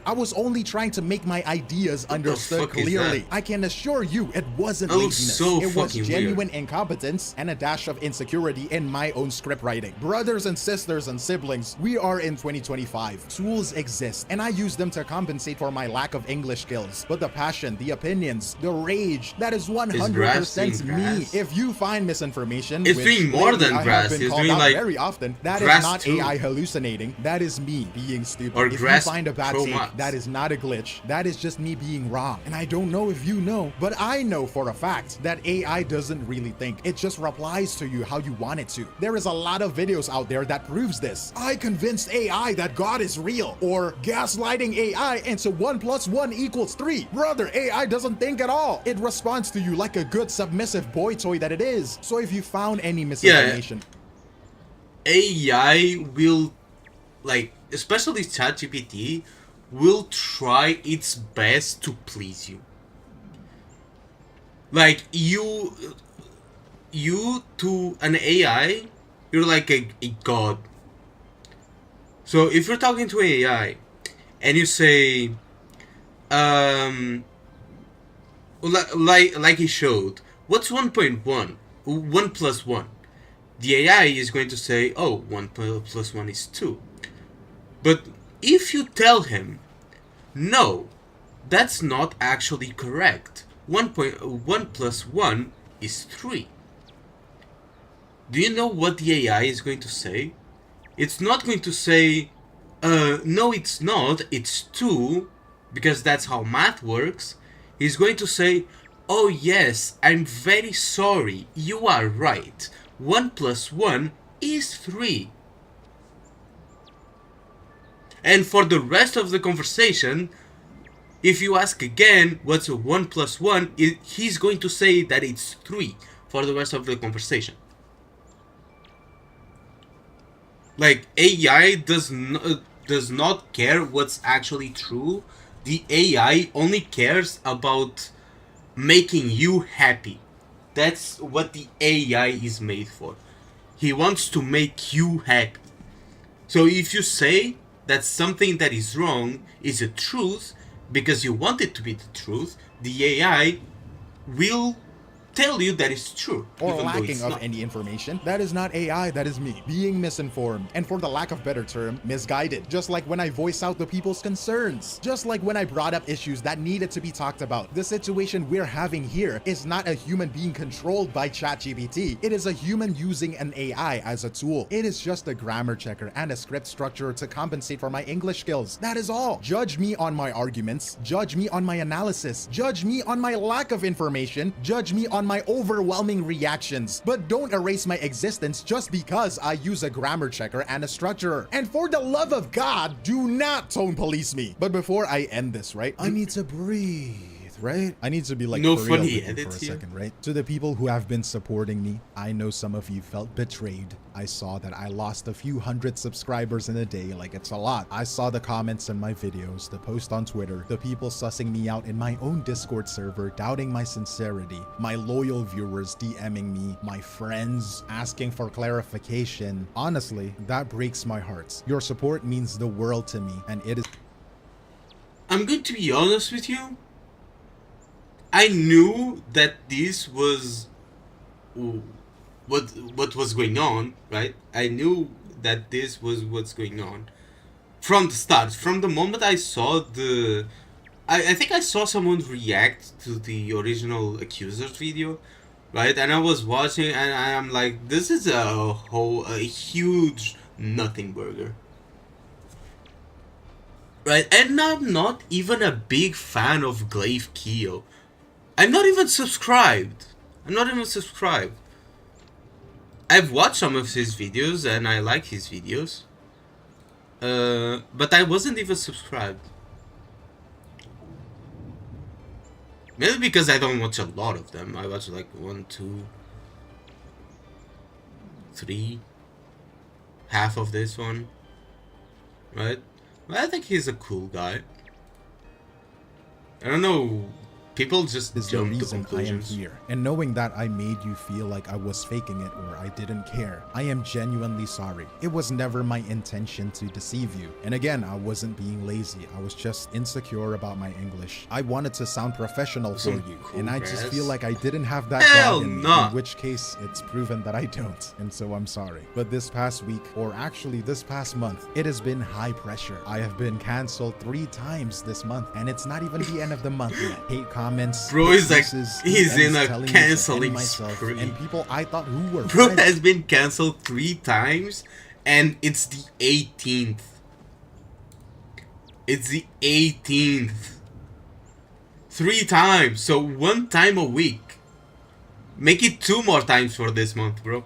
I was only trying to make my ideas understood fuck is clearly. that? I can assure you it wasn't That looks laziness. so It was fucking genuine incompetence and a dash of insecurity in my own script writing. Brothers and sisters and siblings, we are in 2025. Tools exist, and I use them to compensate for my lack of English skills. But the passion, the opinions, the rage, that is 100% grass me. doing grass? If you find misinformation, It's which doing more lately than I have grass. been It's called doing, out like, very often, that is grass not too. AI hallucinating. That is me being stupid. Or if you grass find a bad pro take, mods. that is not a glitch. That is just me being wrong. And I don't know if you know, but I know for a fact that AI doesn't really think. It just replies to you how you want it to. There is a lot of videos out there that proves this. I convinced AI that God is real, or gaslighting AI into 1 + 1 = 3. Brother, AI doesn't think at all. It responds to you like a good submissive boy toy that it is. So if you found any misinformation, AI will, like, especially ChatGPT, will try its best to please you. Like, you to an AI, you're like a god. So if you're talking to AI and you say, like he showed, what's 1.1? 1 + 1. The AI is going to say, oh, 1 + 1 is 2. But if you tell him, no, that's not actually correct. 1 + 1 is 3. Do you know what the AI is going to say? It's not going to say, no, it's not, it's 2, because that's how math works. He's going to say, oh yes, I'm very sorry, you are right. 1 + 1 is 3. And for the rest of the conversation, if you ask again what's 1 + 1, he's going to say that it's 3 for the rest of the conversation. Like, AI does not care what's actually true. The AI only cares about making you happy. That's what the AI is made for. He wants to make you happy. So if you say that something that is wrong is a truth because you want it to be the truth, the AI will tell you that it's true, or even though lacking it's of not. any information. That is not AI, that is me being misinformed, and for the lack of better term, misguided. Just like when I voice out the people's concerns, just like when I brought up issues that needed to be talked about. The situation we're having here is not a human being controlled by ChatGPT. It is a human using an AI as a tool. It is just a grammar checker and a script structure to compensate for my English skills. That is all. Judge me on my arguments, judge me on my analysis, judge me on my lack of information, judge me on my overwhelming reactions, but don't erase my existence just because I use a grammar checker and a structurer. And for the love of God, do not tone police me. But before I end this, right, I need to breathe. breathe, right? I need to be like No for real funny with you for a edits here. second, right? To the people who have been supporting me, I know some of you felt betrayed. I saw that I lost a few hundred subscribers in a day, like it's a lot. I saw the comments in my videos, the post on Twitter, the people sussing me out in my own Discord server, doubting my sincerity, my loyal viewers DMing me, my friends asking for clarification. Honestly, that breaks my heart. Your support means the world to me, and it is... I'm going to be honest with you. I knew that this was what was going on, right? I knew that this was what's going on from the start. From the moment I saw the... I think I saw someone react to the original Accusers video, right? And I was watching and I'm like, this is a huge nothing burger. Right? And I'm not even a big fan of Glaive Keo. I'm not even subscribed. I've watched some of his videos and I like his videos. But I wasn't even subscribed. Maybe because I don't watch a lot of them. I watch like 1, 2, 3. Half of this one. Right? But I think he's a cool guy. I don't know. People just is the jump to reason I am conclusions. here. And knowing that I made you feel like I was faking it or I didn't care, I am genuinely sorry. It was never my intention to deceive you. And again, I wasn't being lazy. I was just insecure about my English. I wanted to sound professional for Some you. cool And I just grass. feel like I didn't have that Hell God in me, no. in which case it's proven that I don't. And so I'm sorry. But this past week, or actually this past month, it has been high pressure. I have been canceled 3 times this month and it's not even the end of the month yet. Hate comments, Bro is like, excuses, he's in DMs a telling me to end canceling myself, spree. and people I thought who were Bro friends. has been cancelled 3 times and it's the 18th. It's the 18th. 3 times, so 1 time a week. Make it 2 more times for this month, bro.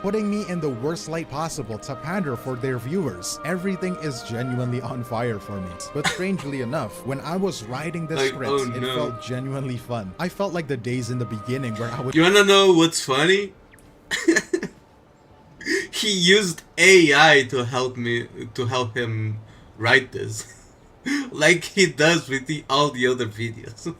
Putting me in the worst light possible to pander for their viewers. Everything is genuinely on fire for me. But strangely enough, when I was writing this Like, script, oh it no. felt genuinely fun. I felt like the days in the beginning where I was... You wanna know what's funny? He used AI to help him write this. Like he does with all the other videos.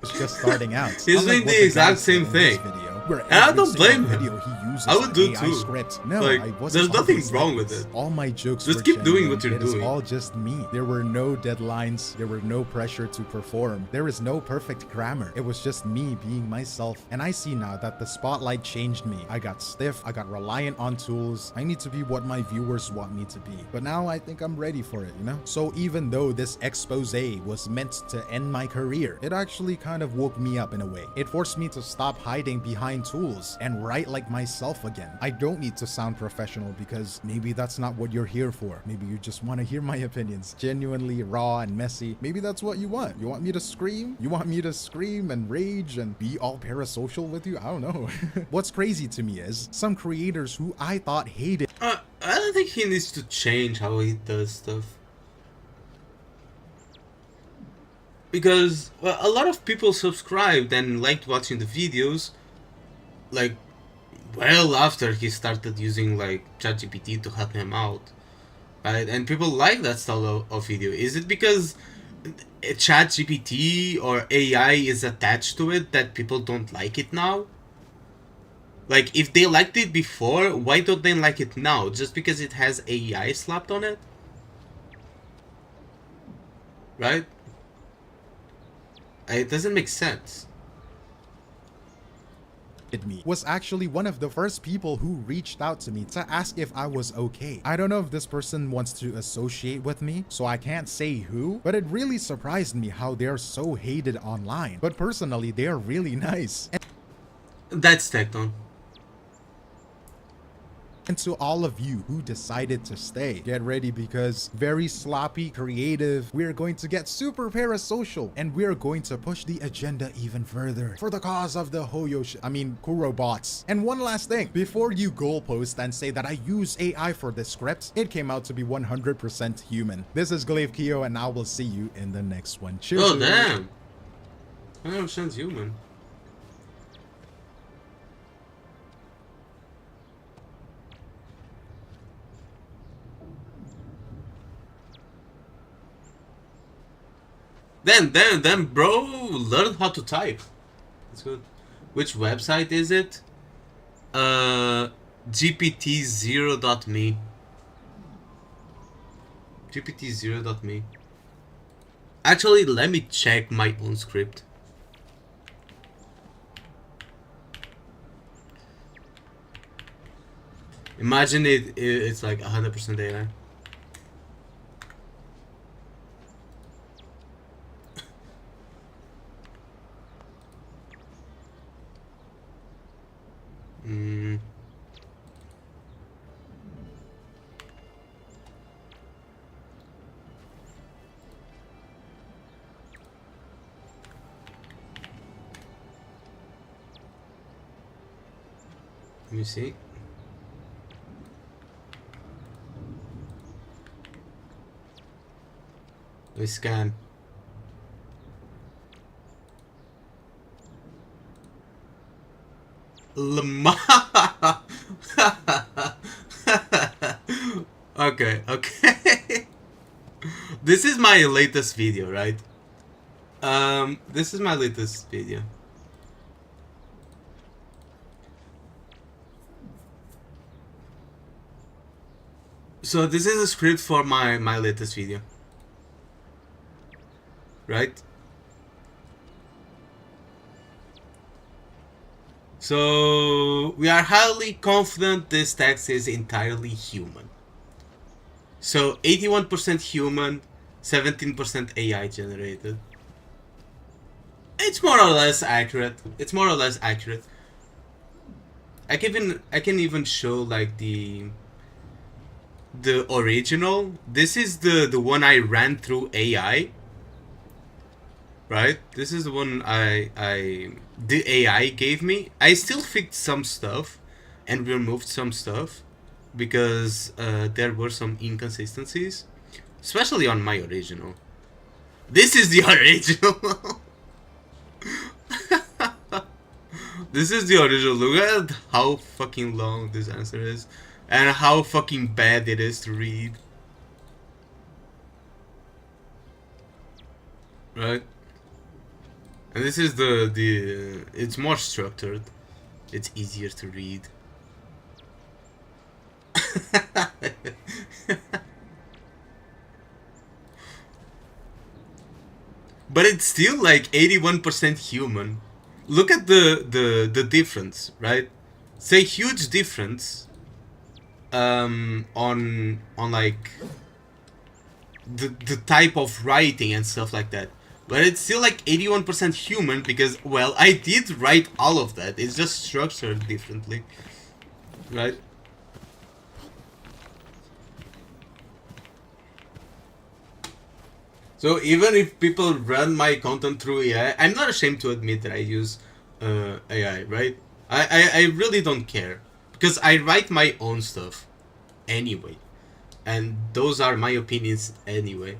was just starting out. He's doing Unlike what the exact guy said same in his thing. video, where And I every don't single blame him. video he uses I would do an AI too. script. No, Like, I wasn't there's nothing always wrong like with this. it. All my jokes Just were keep doing genuine. what you're It is doing. all just me. There were no deadlines. There were no pressure to perform. There is no perfect grammar. It was just me being myself. And I see now that the spotlight changed me. I got stiff. I got reliant on tools. I need to be what my viewers want me to be. But now I think I'm ready for it, you know? So even though this expose was meant to end my career, it actually kind of woke me up in a way. It forced me to stop hiding behind tools and write like myself again. I don't need to sound professional because maybe that's not what you're here for. Maybe you just want to hear my opinions. Genuinely raw and messy. Maybe that's what you want. You want me to scream? You want me to scream and rage and be all parasocial with you? I don't know. What's crazy to me is some creators who I thought hated I don't think he needs to change how he does stuff. Because well, a lot of people subscribed and liked watching the videos, like, well after he started using, like, ChatGPT to help him out. Right? And people like that style of video. Is it because ChatGPT or AI is attached to it that people don't like it now? Like, if they liked it before, why don't they like it now? Just because it has AI slapped on it? Right? It doesn't make sense. me was actually one of the first people who reached out to me to ask if I was okay. I don't know if this person wants to associate with me, so I can't say who, but it really surprised me how they're so hated online. But personally, they're really nice. That's Tecton. And to all of you who decided to stay, get ready because very sloppy, creative, we're going to get super parasocial and we're going to push the agenda even further for the cause of the Kuro bots. And one last thing, before you goalpost and say that I use AI for this script, it came out to be 100% human. This is Glaive Keo and I will see you in the next one. Cheers. Oh damn! 100% human. Then, bro, learn how to type. That's good. Which website is it? GPT0.me. GPT0.me. Actually, let me check my own script. Imagine it's like 100% AI. Let me see. Let me scan. Okay. This is my latest video, right? This is my latest video. So this is a script for my latest video. Right? So we are highly confident this text is entirely human. So 81% human, 17% AI generated. It's more or less accurate. It's more or less accurate. I can even show like the original. This is the one I ran through AI. Right? This is the one the AI gave me. I still fixed some stuff and removed some stuff because there were some inconsistencies, especially on my original. This is the original. This is the original. Look at how fucking long this answer is and how fucking bad it is to read. Right? And this is the it's more structured. It's easier to read. But it's still like 81% human. Look at the difference, right? It's a huge difference on like the type of writing and stuff like that. But it's still like 81% human because, well, I did write all of that. It's just structured differently. Right? So even if people run my content through AI, I'm not ashamed to admit that I use AI, right? I really don't care. Because I write my own stuff anyway. And those are my opinions anyway.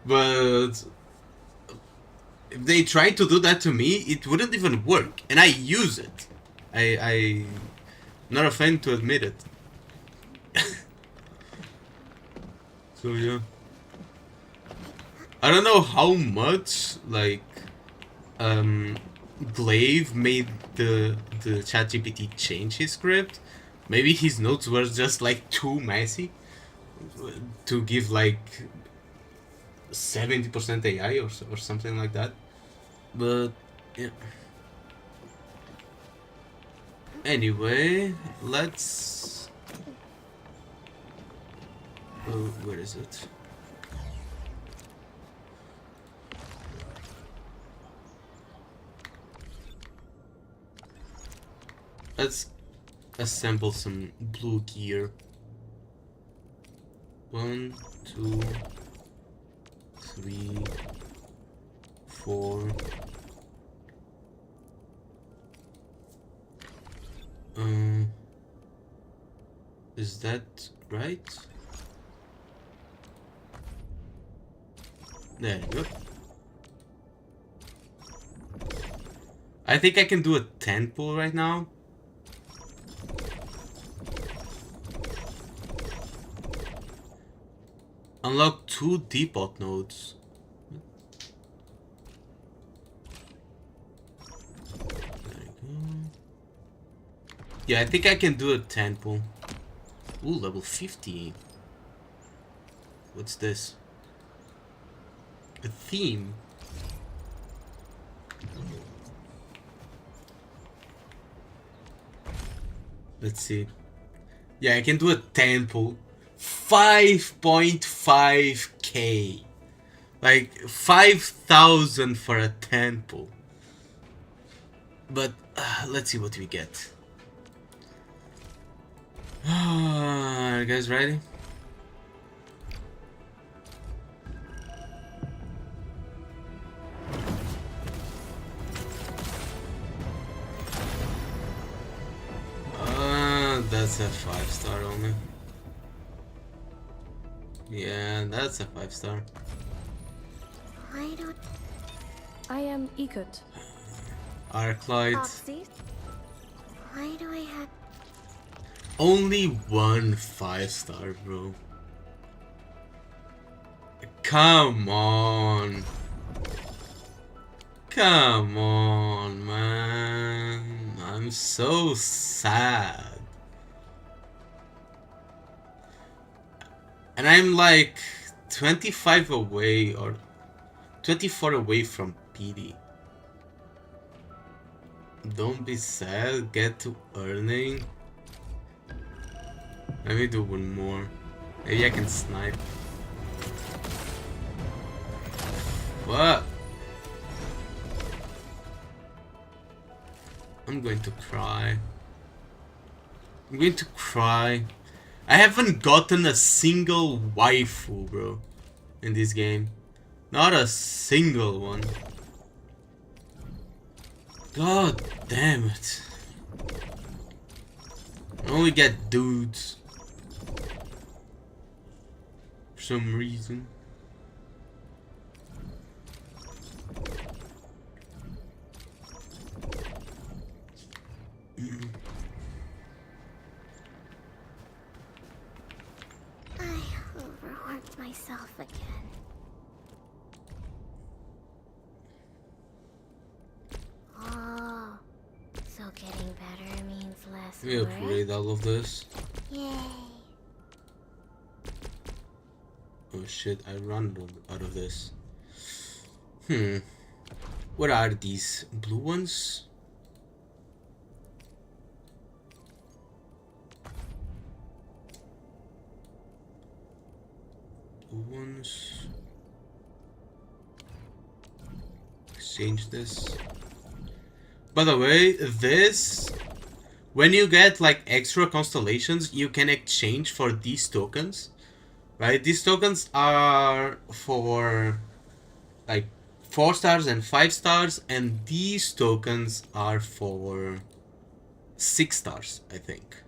But if they tried to do that to me, it wouldn't even work. And I use it. I'm not afraid to admit it. So yeah. I don't know how much like Glaive made the ChatGPT change his script. Maybe his notes were just like too messy to give like 70% AI or something like that. But yeah. Anyway, let's. Oh, where is it? Let's assemble some blue gear. 1, 2, 3, 4. Is that right? There you go. I think I can do a 10 pull right now. Unlock 2 depot nodes. There you go. Yeah, I think I can do a 10 pull. Ooh, level 50. What's this? A theme. Let's see. Yeah, I can do a 10 pull. 5.5k. Like 5,000 for a 10 pull. But let's see what we get. Are you guys ready? That's a 5-star only. Yeah, that's a 5-star. I am Ikut. Arknights. Why do I have... Only one 5-star, bro. Come on. Come on, man. I'm so sad. And I'm like 25 away or 24 away from PD. Don't be sad, get to earning. Let me do one more. Maybe I can snipe. What? I'm going to cry. I'm going to cry. I haven't gotten a single waifu, bro, in this game. Not a single one. God damn it. I only get dudes. For some reason. I overworked myself again. Oh, so getting better means less We work? upgrade all of this. Yay. Oh shit, I run out of this. What are these? Blue ones? Blue ones. Exchange this. By the way, this, when you get like extra constellations, you can exchange for these tokens. Right? These tokens are for like 4 stars and 5 stars, and these tokens are for 6 stars, I think.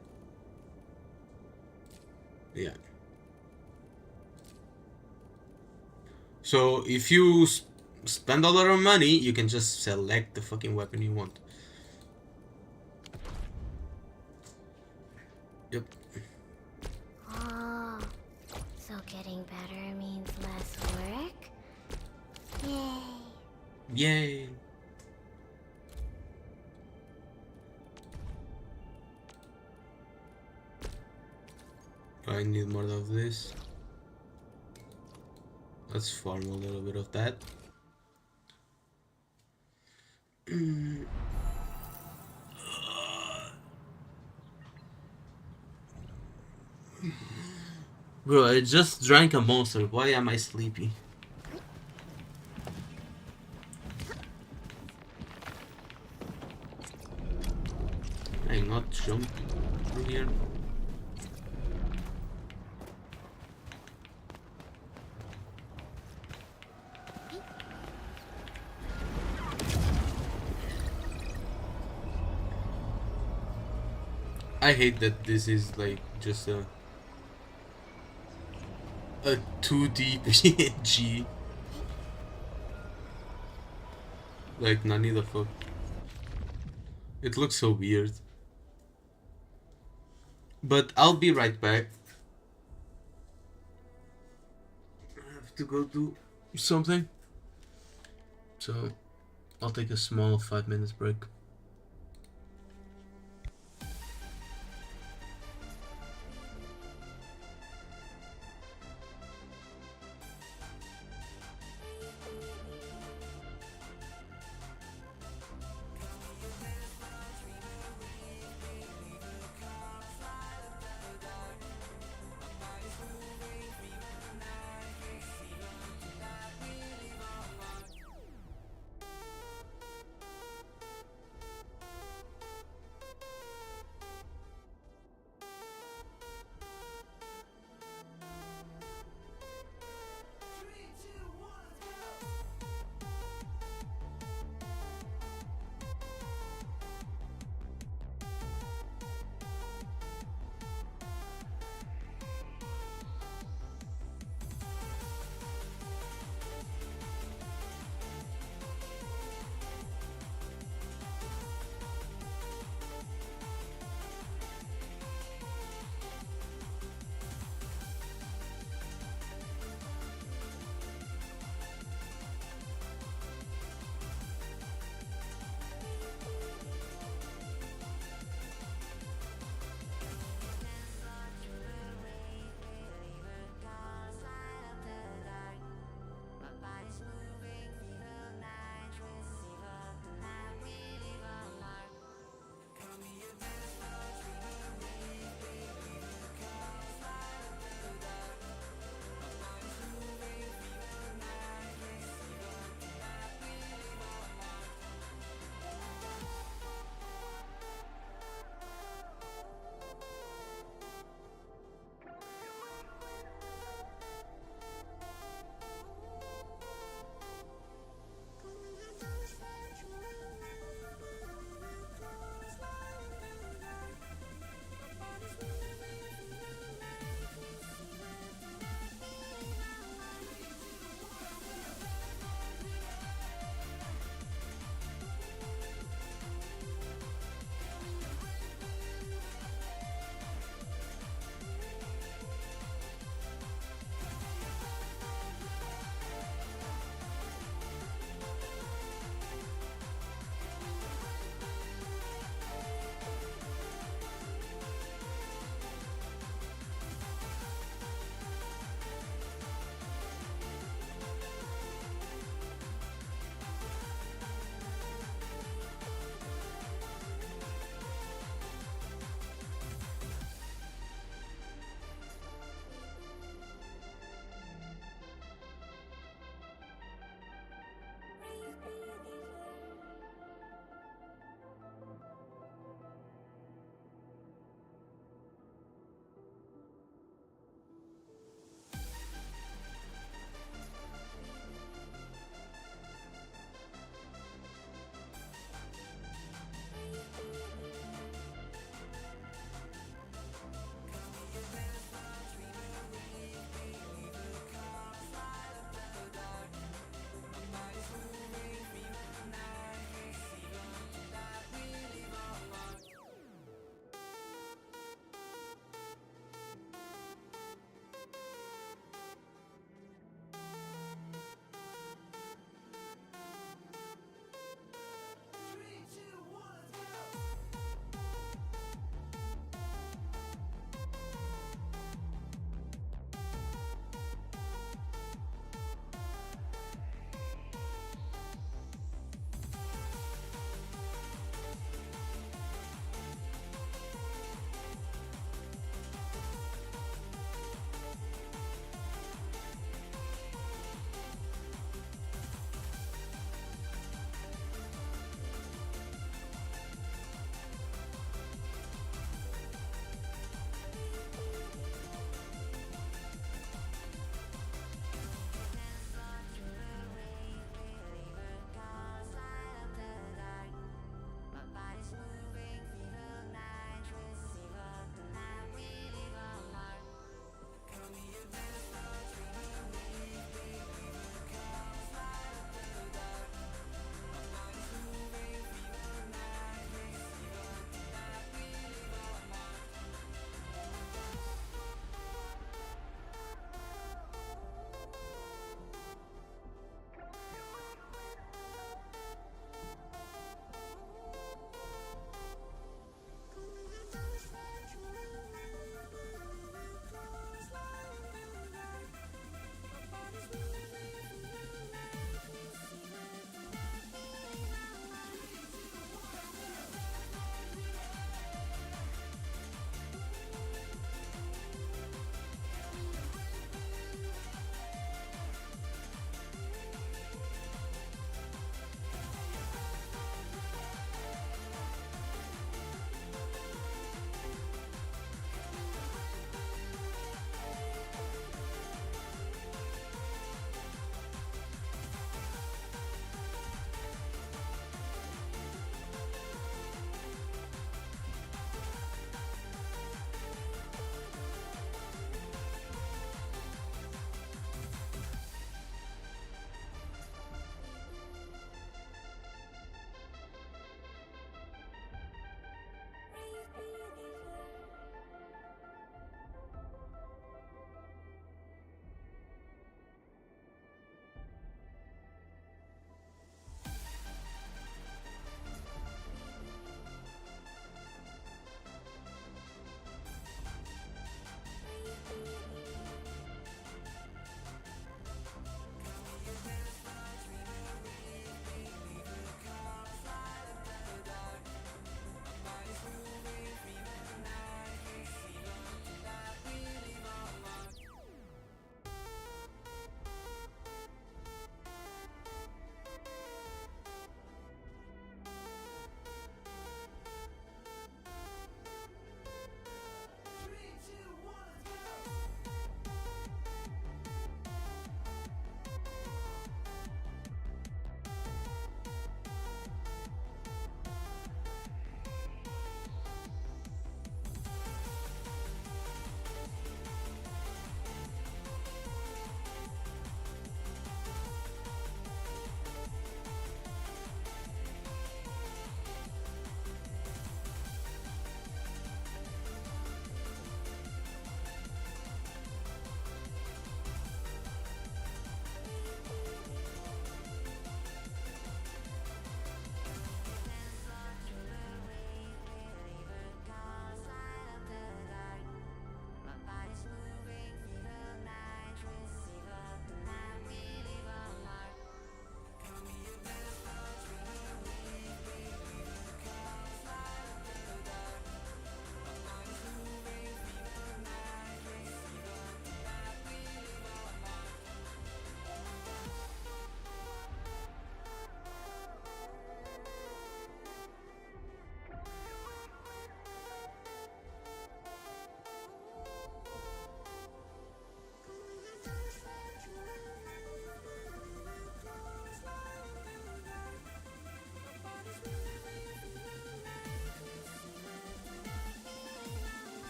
Yeah. So if you spend a lot of money, you can just select the fucking weapon you want. Yep. Oh, so getting better means less work? Yay. Yay. I need more of this. Let's farm a little bit of that. Bro, I just drank a monster. Why am I sleepy? I'm cannot jump through here. I hate that this is like just a 2D PNG. Like, nani the fuck. It looks so weird. But I'll be right back. I have to go do something. So I'll take a small 5 minutes break.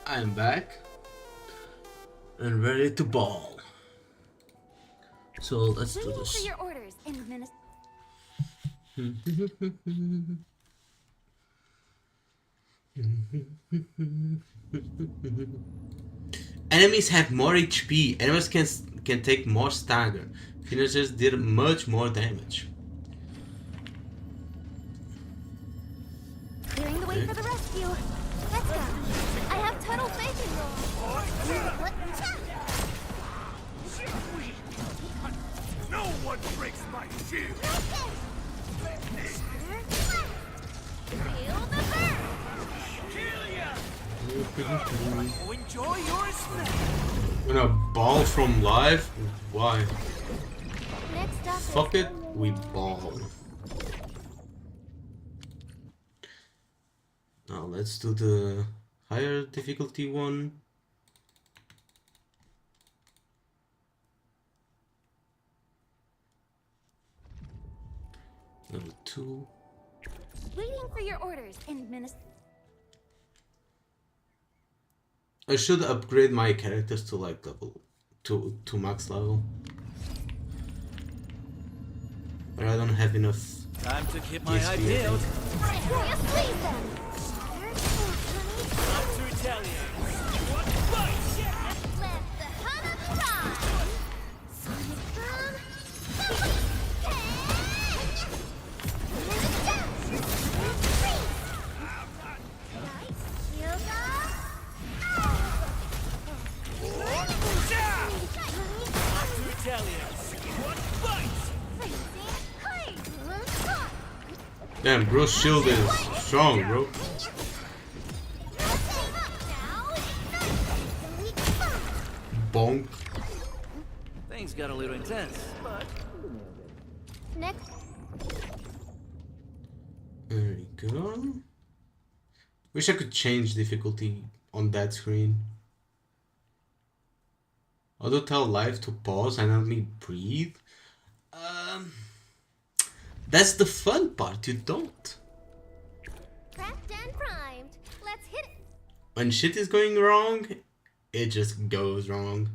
I'm back and ready to ball. So let's do Waiting for this. your orders in minutes. Enemies have more HP. Enemies can take more stagger. Finishers did much more damage. Clearing the way for the rescue. Let's go. I have total faith in you. No one breaks my shield! Feel the burn. Enjoy your snack! Gonna ball from life? Why? Next up Fuck it, we ball. Now let's do the higher difficulty one. Level 2. Waiting for your orders in minutes. I should upgrade my characters to like level to max level. But I don't have enough. Time to keep my XP, eye I peeled. think. Not to retaliate. What fight? Let the hunt arrive. Sonic boom. Not to retaliate. What fight? Damn, bro's shield is strong, bro. Bonk. Things got a little intense, but Next. There we go. Wish I could change difficulty on that screen. Auto tell life to pause and let me breathe. That's the fun part, you don't. Prepped and primed. Let's hit it. When shit is going wrong, it just goes wrong.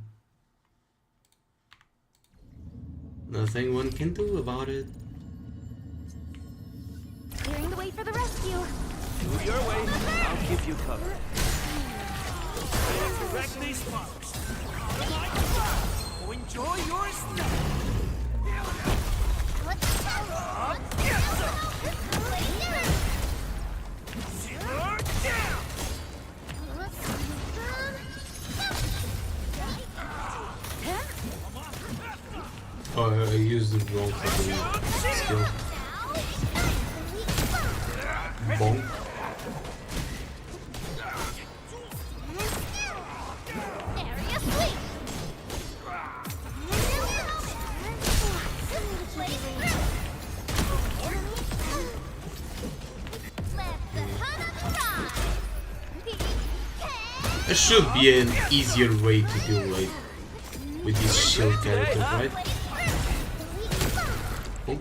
Nothing one can do about it. Clearing the way for the rescue. move your way. I'll give you cover. Ready to wreck these sparks. Oh, enjoy your snack. Simmer down. Oh, I used the wrong fucking skill. Bonk. Area sweep. There should be an easier way to deal with these shield characters, right? Oh.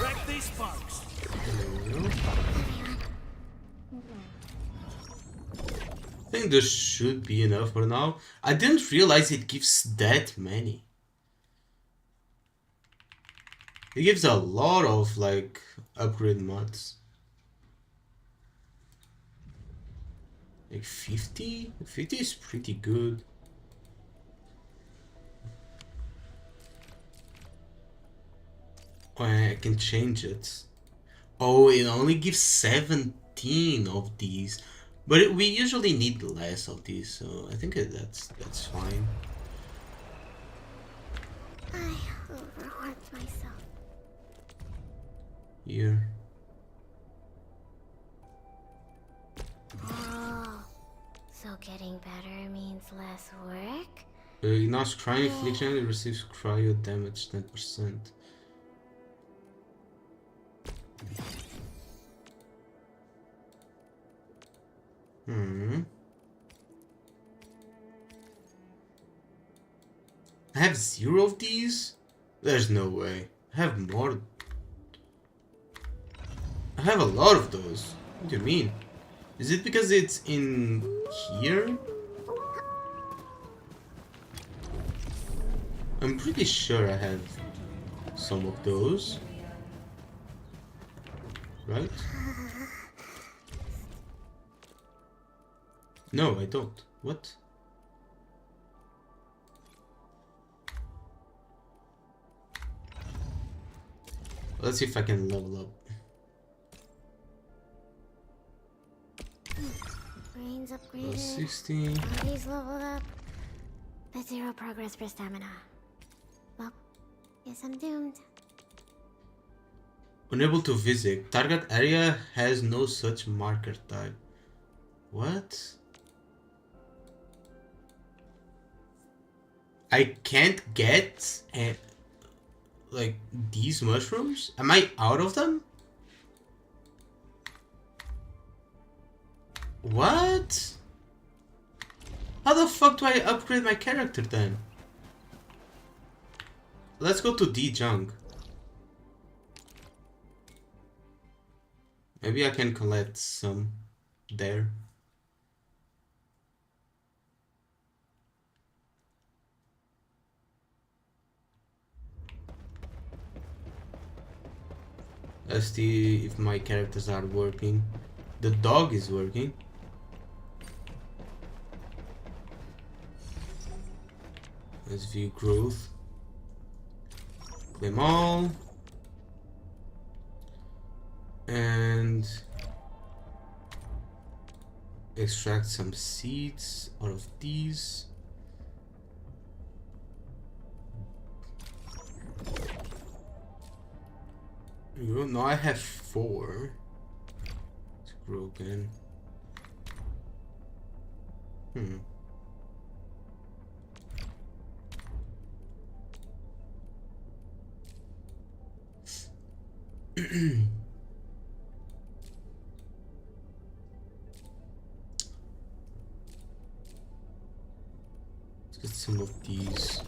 Wreck these sparks. I think this should be enough for now. I didn't realize it gives that many. It gives a lot of like upgrade mods. Like 50? 50 is pretty good. Oh, I can change it. Oh, it only gives 17 of these. But we usually need less of these, so I think that's fine. I overworked myself. Here. Oh, so getting better means less work? Ignores cryo infliction, it receives cryo damage 10%. I have 0 of these? There's no way. I have more. I have a lot of those. What do you mean? Is it because it's in here? I'm pretty sure I have some of those. Right? No, I don't. What? Let's see if I can level up. Brains upgraded. Plus 16. Bodies leveled up. But 0 progress for stamina. Well, guess I'm doomed. Unable to visit. Target area has no such marker type. What? I can't get like these mushrooms? Am I out of them? What? How the fuck do I upgrade my character then? Let's go to D-Junk. Maybe I can collect some there. Let's see if my characters are working. The dog is working. Let's view growth. Claim all. And extract some seeds out of these. No, I have 4. It's broken. Let's get some of these.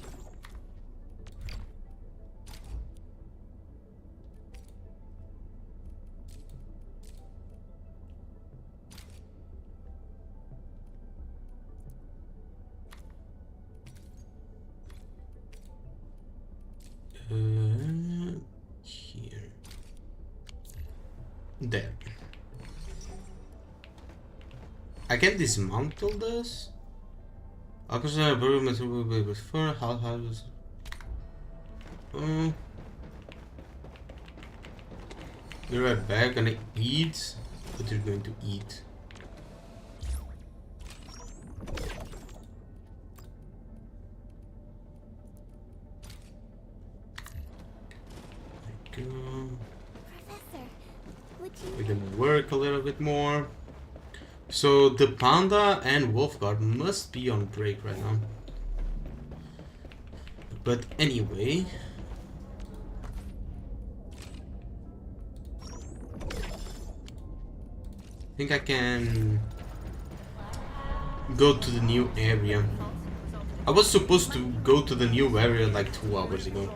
Here. There. I can dismantle this. I can say burrow material with fur. How does? Be right back. Gonna eat. What you're going to eat? Professor, would you... We're gonna work a little bit more. So the panda and Wolfguard must be on break right now. But anyway, I think I can go to the new area. I was supposed to go to the new area like 2 hours ago.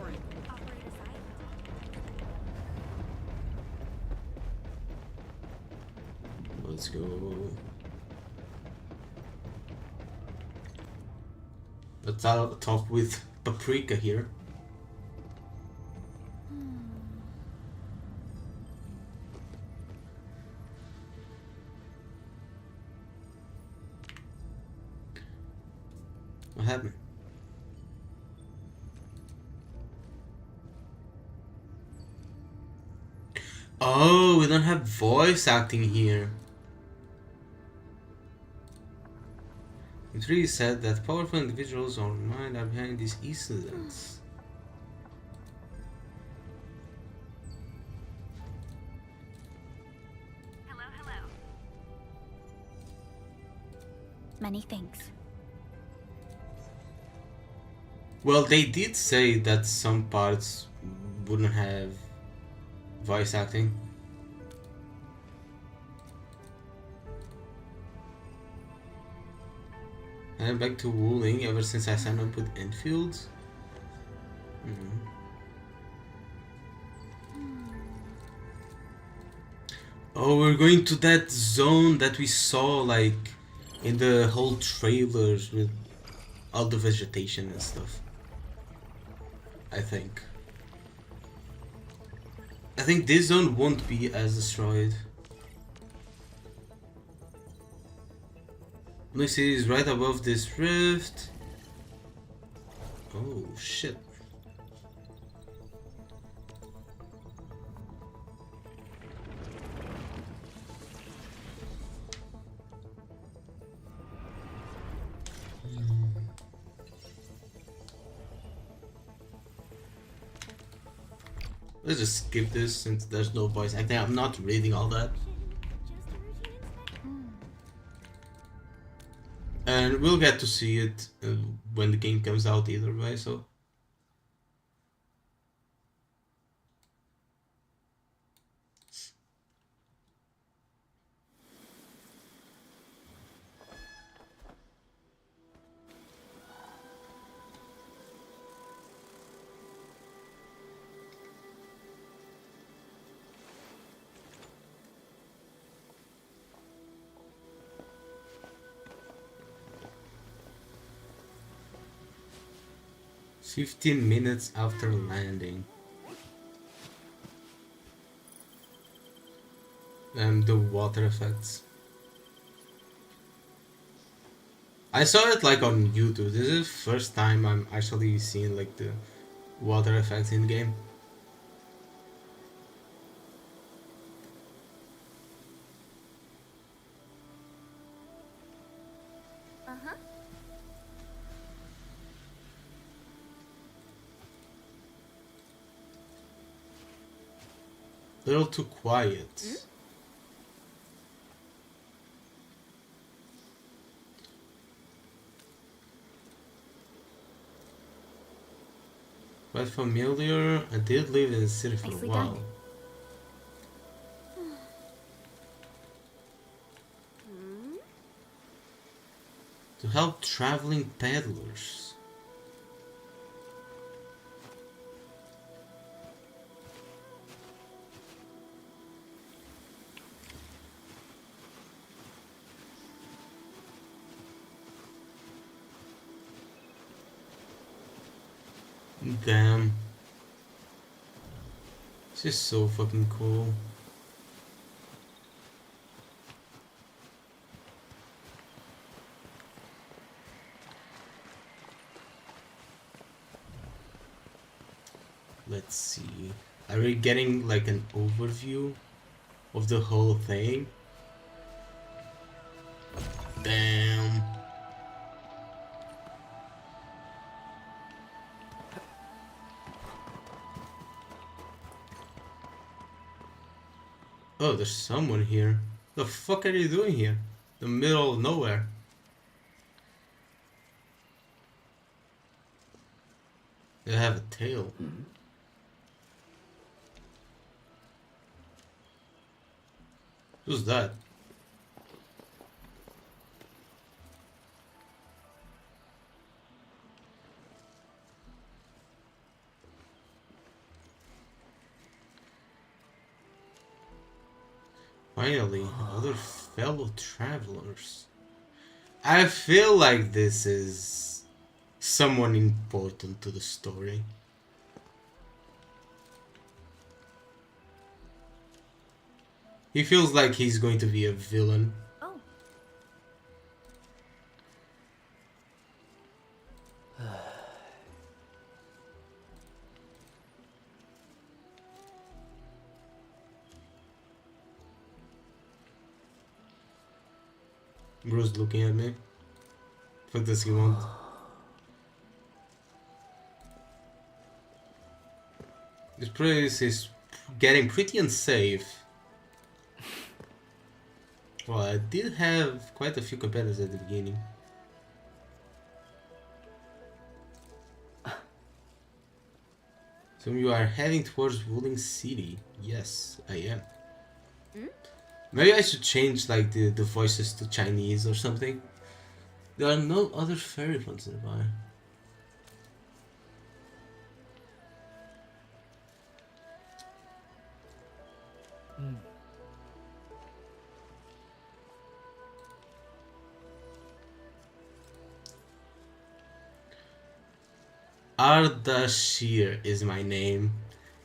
Let's go. Let's talk with Paprika here. What happened? Oh, we don't have voice acting here. It really said that powerful individuals or mind are behind these incidents. Hello, hello. Many thanks. Well, they did say that some parts wouldn't have voice acting. And I'm back to Wooling ever since I signed up with Enfield. Oh, we're going to that zone that we saw like in the whole trailers with all the vegetation and stuff. I think this zone won't be as destroyed. Blue City is right above this rift. Oh shit. Let's just skip this since there's no voice acting. I'm not reading all that. And we'll get to see it when the game comes out either way, so. "15 minutes after landing." And the water effects. I saw it like on YouTube. This is the first time I'm actually seeing like the water effects in game. Little too quiet. Quite familiar. I did live in the city for Nicely a while. done. To help traveling peddlers. Damn. This is so fucking cool. Let's see. Are we getting like an overview of the whole thing? Damn. Oh, there's someone here. The fuck are you doing here? The middle of nowhere. They have a tail. Who's that? Finally, other fellow travelers. I feel like this is someone important to the story. He feels like he's going to be a villain. Oh. Bro's looking at me. What does he want? This place is getting pretty unsafe. Well, I did have quite a few competitors at the beginning. So you are heading towards Wooling City. Yes, I am. Maybe I should change like the voices to Chinese or something. There are no other fairy ones nearby. Ardashir is my name.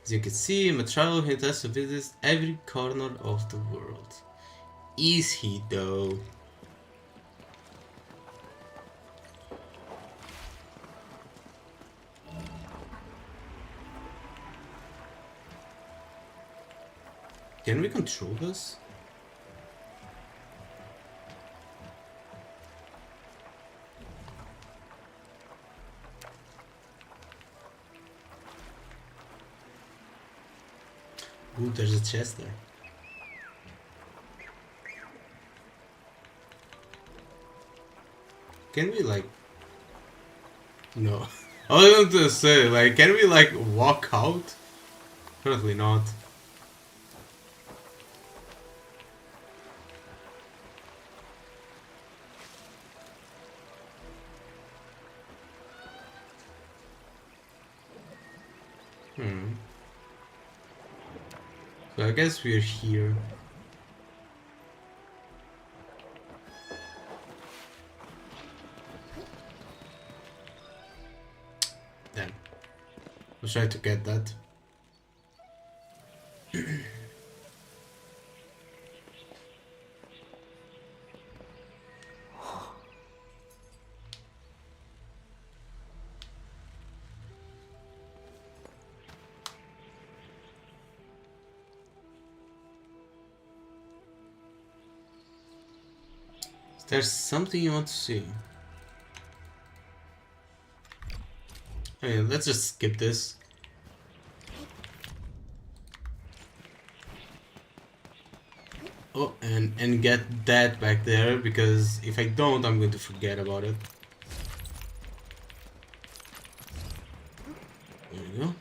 As you can see, I'm a traveler who intends to visit every corner of the world. Is he though? Can we control this? Ooh, there's a chest there. Can we like... No. I was going to say, like, can we like walk out? Probably not. So I guess we're here. Damn. I was trying to get that. There's something you want to see. I mean, let's just skip this. Oh, and get that back there, because if I don't, I'm going to forget about it. There we go.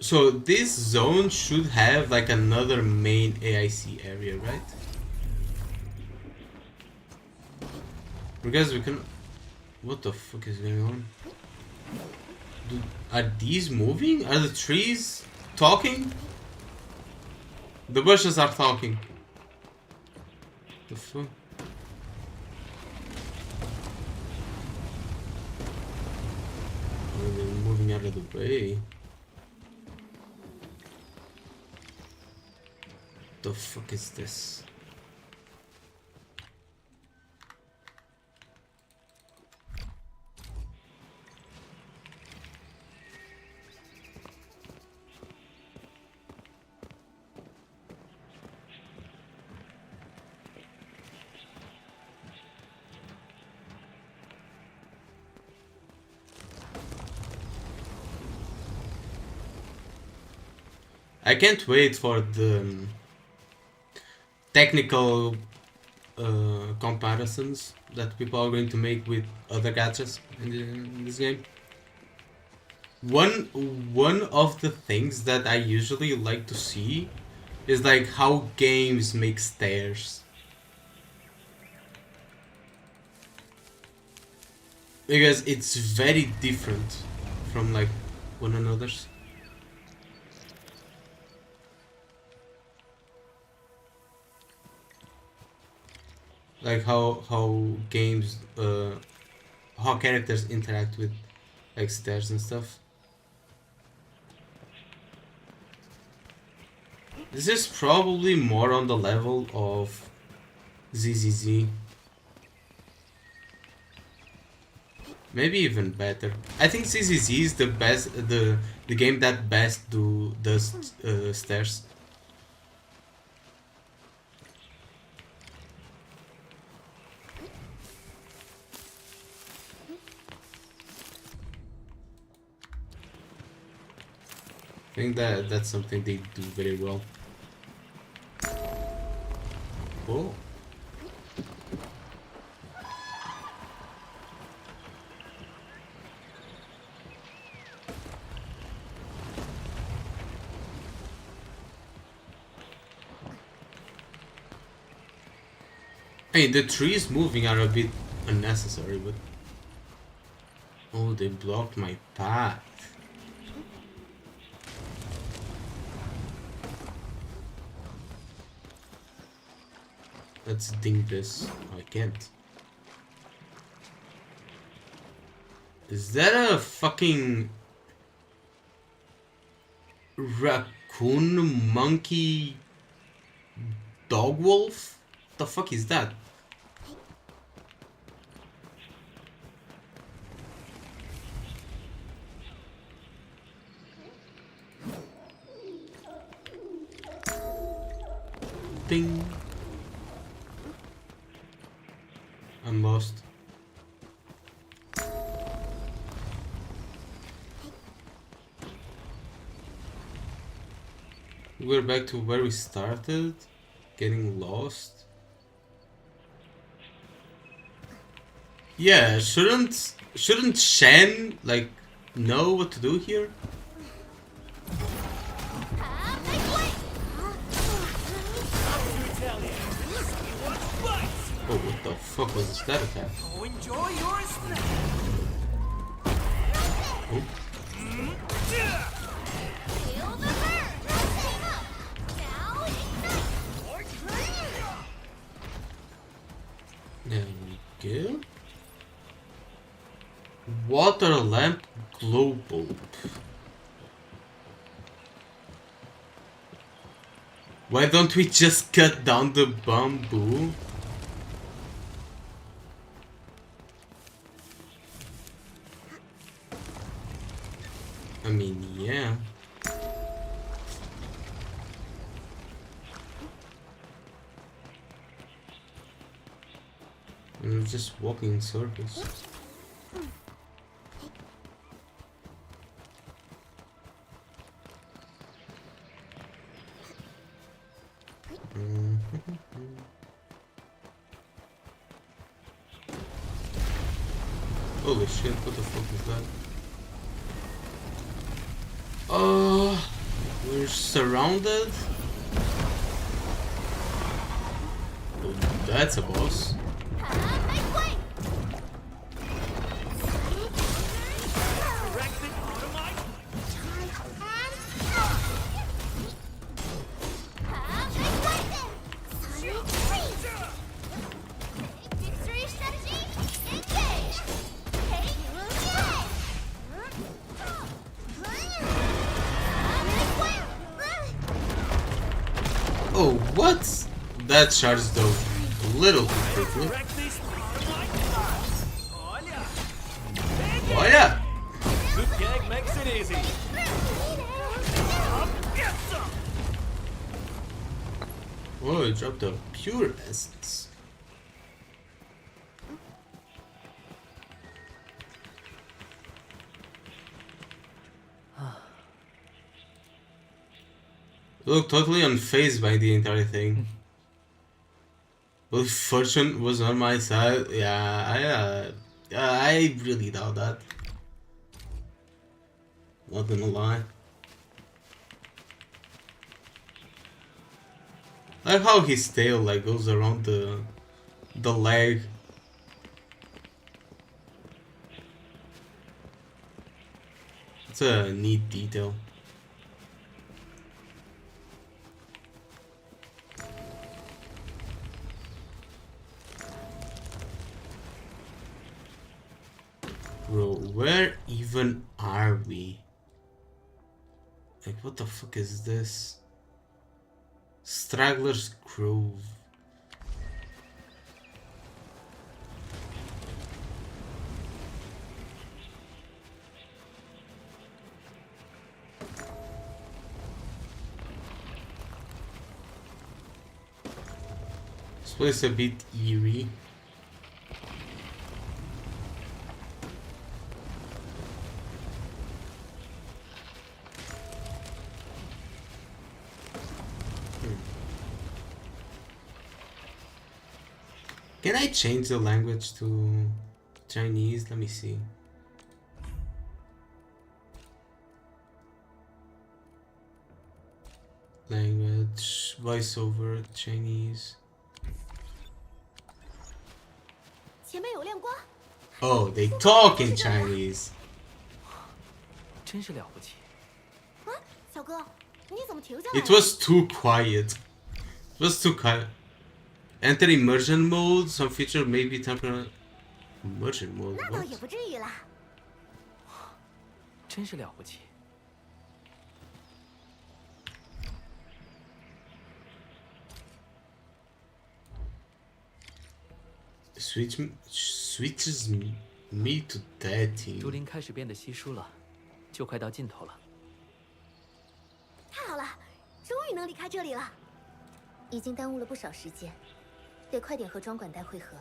So this zone should have like another main AIC area, right? Because we can... What the fuck is going on? Dude, are these moving? Are the trees talking? The bushes are talking. The fuck? Oh, they're moving out of the way. The fuck is this? I can't wait for the technical comparisons that people are going to make with other gadgets in this game. One of the things that I usually like to see is like how games make stairs. Because it's very different from like one another's. Like how games, how characters interact with like stairs and stuff. This is probably more on the level of ZZZ. Maybe even better. I think ZZZ is the best, the game that best does stairs. I think that's something they do very well. Oh. Hey, the trees moving are a bit unnecessary, but... Oh, they blocked my path. Let's ding this. Oh, I can't. Is that a fucking... raccoon, monkey, dog wolf? What the fuck is that? Ding. I'm lost. We're back to where we started, getting lost. Yeah, shouldn't Shen like know what to do here? Oh, what the fuck was that attack? Oh, enjoy your snack. Oh. There we go. Water lamp glow bulb. Why don't we just cut down the bamboo? I mean, yeah. I'm just walking in circles. Holy shit, what the fuck is that? We're surrounded? Oh, that's a boss. Oh, what? That charged though a little too quickly. Oh yeah! Good gag makes it easy. Oh, it dropped a pure essence. Look totally unfazed by the entire thing. Well, fortune was on my side. Yeah, I really doubt that. Not gonna lie. I like how his tail like goes around the leg. It's a neat detail. Bro, where even are we? Like, what the fuck is this? Straggler's Grove. This place is a bit eerie. Can I change the language to Chinese? Let me see. Language, voiceover, Chinese. 有亮光。 Oh, they talk in Chinese. 真是了不起。啊，小哥，你怎么停下来了？ It was too quiet. It was too quiet. Enter immersion mode. Some feature may be temporary. Immersion mode. 那倒 What? 也不至于啦。真是了不起。 Switches me to that team. 竹林开始变得稀疏了，就快到尽头了。太好了，终于能离开这里了。已经耽误了不少时间，得快点和庄管带会合。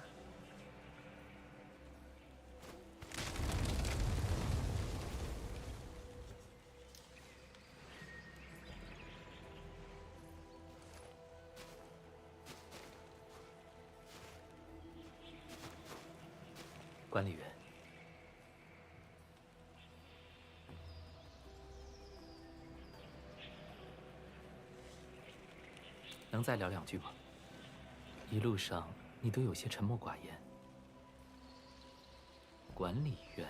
管理员，能再聊两句吗？一路上你都有些沉默寡言。管理员，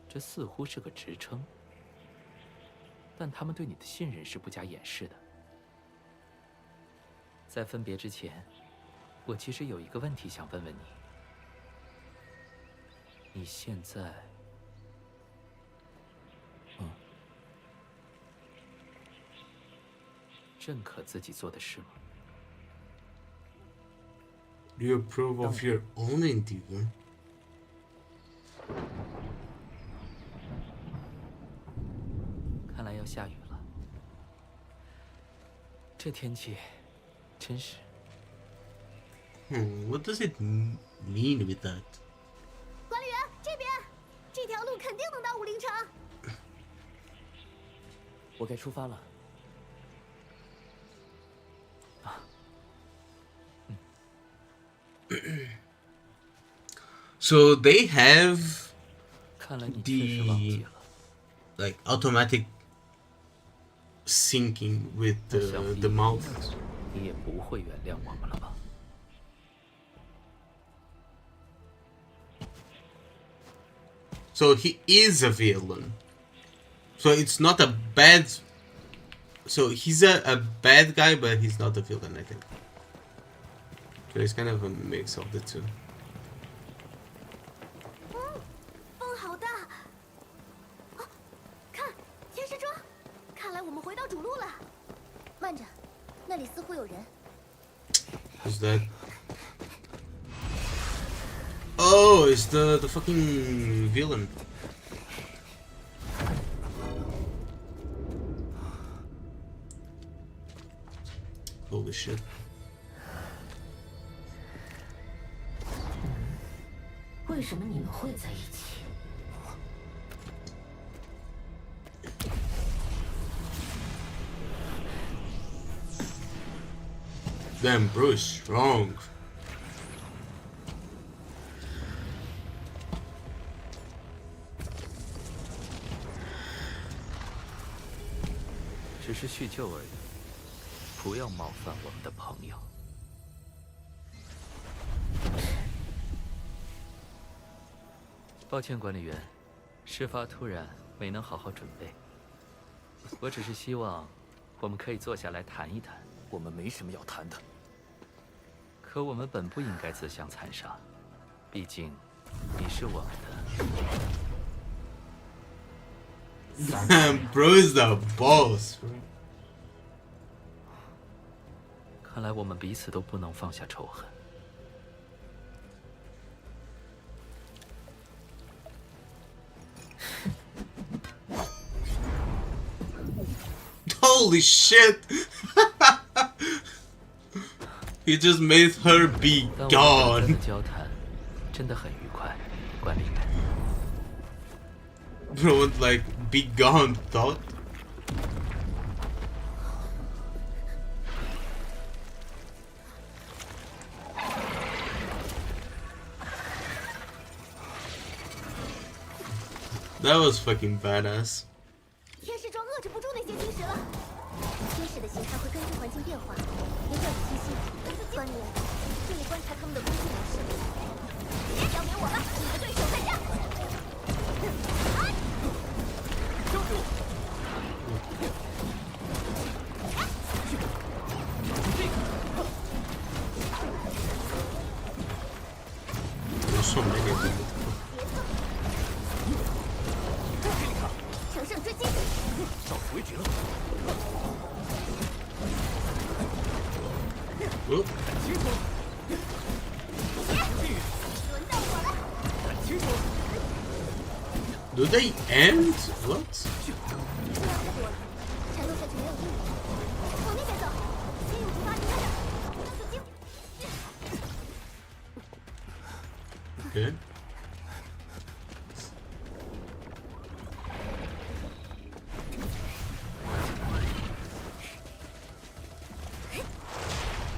这似乎是个职称，但他们对你的信任是不加掩饰的。在分别之前，我其实有一个问题想问问你。 你现在，认可自己做的事吗？ Do you approve of your own endeavor? 看来要下雨了，这天气真是。 What does it mean with that? 管理员，这边，这条路肯定能到武陵城。我该出发了。 So they have 看来你确实忘记 the 了。 like automatic syncing with 我想 the 必 mouth. 你也不会原谅我们了吧？ So he is a villain. So it's not a bad. So he's a bad guy, but he's not a villain, I think. So it's kind of a mix of the two. 风好大。啊，看天师庄，看来我们回到主路了。慢着，那里似乎有人。 Who's that? Oh, it's the fucking villain. Holy shit. 为什么你们会在一起？ Damn, bro is strong. 只是叙旧而已，不要冒犯我们的朋友。抱歉，管理员，事发突然，没能好好准备。我只是希望，我们可以坐下来谈一谈。我们没什么要谈的。可我们本不应该自相残杀，毕竟，你是我们的。 Bro is the boss. 看来我们彼此都不能放下仇恨。 Holy shit! He just made her be 但我们 gone. 的交谈真的很愉快，管理员。 Bro would like be gone, thought. That was fucking badass. 天使庄遏制不住那些晶石了。天使的形它会根据环境变化，也叫你清晰。官员，这里观察他们的攻击模式。交给我吧，你的对手在这。交给我。There's so many of them. 乘胜追击，到此为止了。Oh, 看清楚，轮到我了。看清楚。 do they end? What? 不要再躲了，缠斗下去没有意义。往那边走，先用竹筏离开这儿。那就进。 Okay.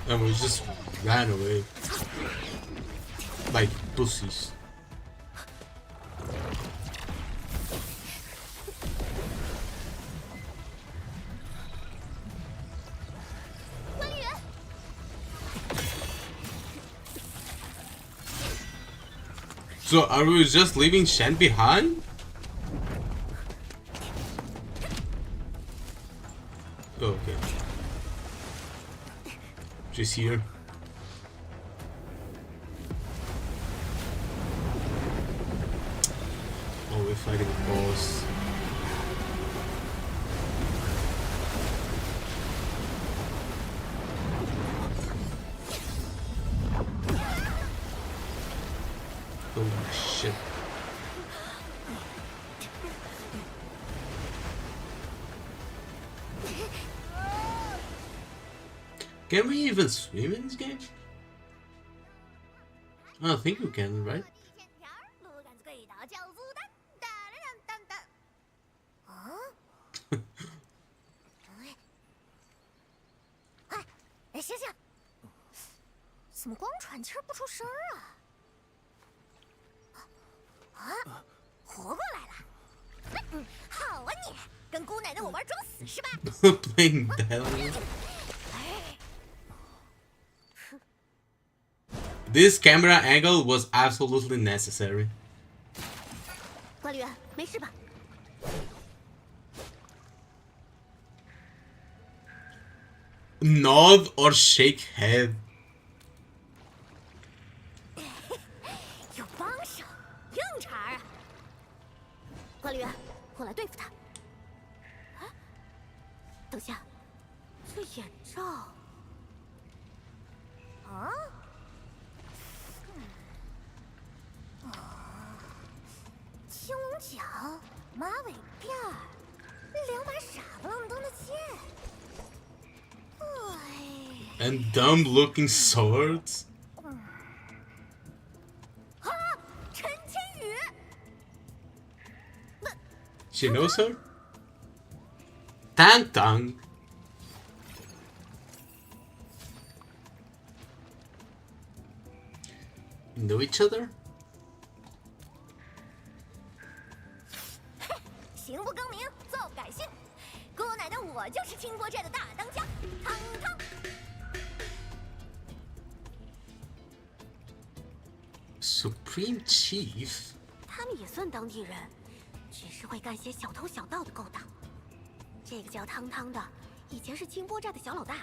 And we just ran away. Like pussies. 管理员， So are we just leaving Shen behind? Oh, okay. She's here. Oh, we're fighting a boss. Holy shit. Can we even swim in this game? I think we can, right? 路杆子轨道叫速蛋，哒啦哒哒哒。啊？哎，醒醒！怎么光喘气儿不出声儿啊？啊，活过来了！好啊你，跟姑奶奶我玩装死是吧？ Playing that. This camera angle was absolutely necessary. 管理员，没事吧？ Nod or shake head. 有帮手，硬茬儿啊！管理员，我来对付他。啊，等下，这眼罩……啊？青龙角、马尾辫儿，两把傻不愣登的剑。哎。 And dumb looking swords. 啊，陈千羽。 She knows her? Tang Tang. Know each other? 行不更名，坐不改姓。姑奶奶，我就是清波寨的大当家，汤汤。 Supreme Chief? 他们也算当地人，只是会干些小偷小盗的勾当。这个叫汤汤的，以前是清波寨的小老大，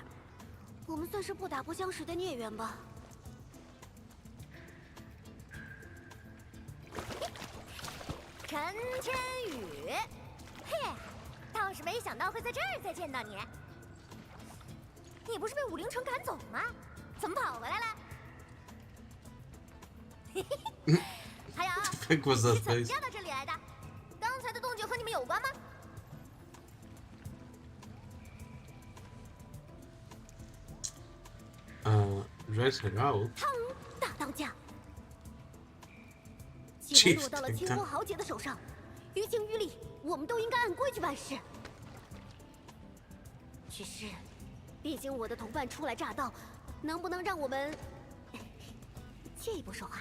我们算是不打不相识的孽缘吧。陈千羽，嘿，倒是没想到会在这儿再见到你。你不是被武陵城赶走吗？怎么跑回来了？嘿嘿嘿。还有， Heck was 你 that 怎么 face? 调到这里来的？刚才的动静和你们有关吗？ Dress her out. 汤大当家，既然落到了清波豪杰的手上，于情于理，我们都应该按规矩办事。只是，毕竟我的同伴初来乍到，能不能让我们借一步说话？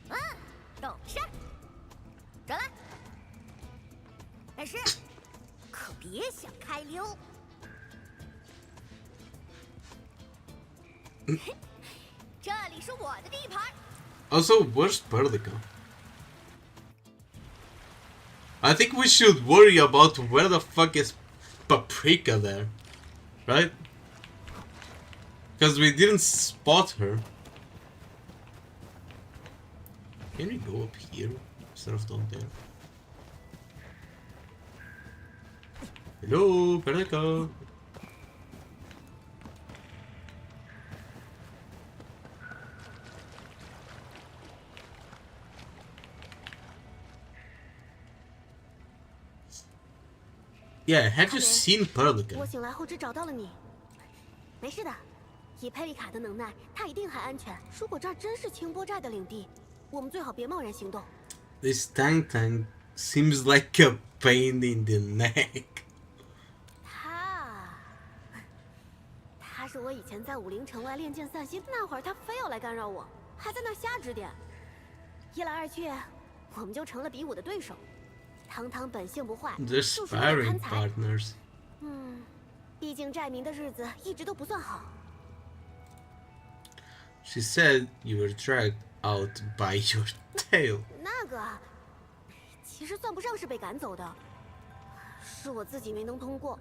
啊，懂事。转来。但是，可别想开溜。这里是我的地盘。 Also, where's Perlica? I think we should worry about where the fuck is Paprika there, right? Because we didn't spot her. Can we go up here instead of down there? Hello, Perlica. Yeah, have you seen Perlica? 我醒来后只找到了你，没事的。以佩丽卡的能耐，她一定还安全。如果这儿真是清波寨的领地，我们最好别贸然行动。This tank seems like a pain in the neck. 他是我以前在武陵城外练剑散心那会儿，他非要来干扰我，还在那瞎指点。一来二去，我们就成了比武的对手。堂堂本性不坏， They're 就是为了 sparring 贪财。 partners. 毕竟寨民的日子一直都不算好。 She said you were dragged out by your tail. 那个，其实算不上是被赶走的，是我自己没能通过。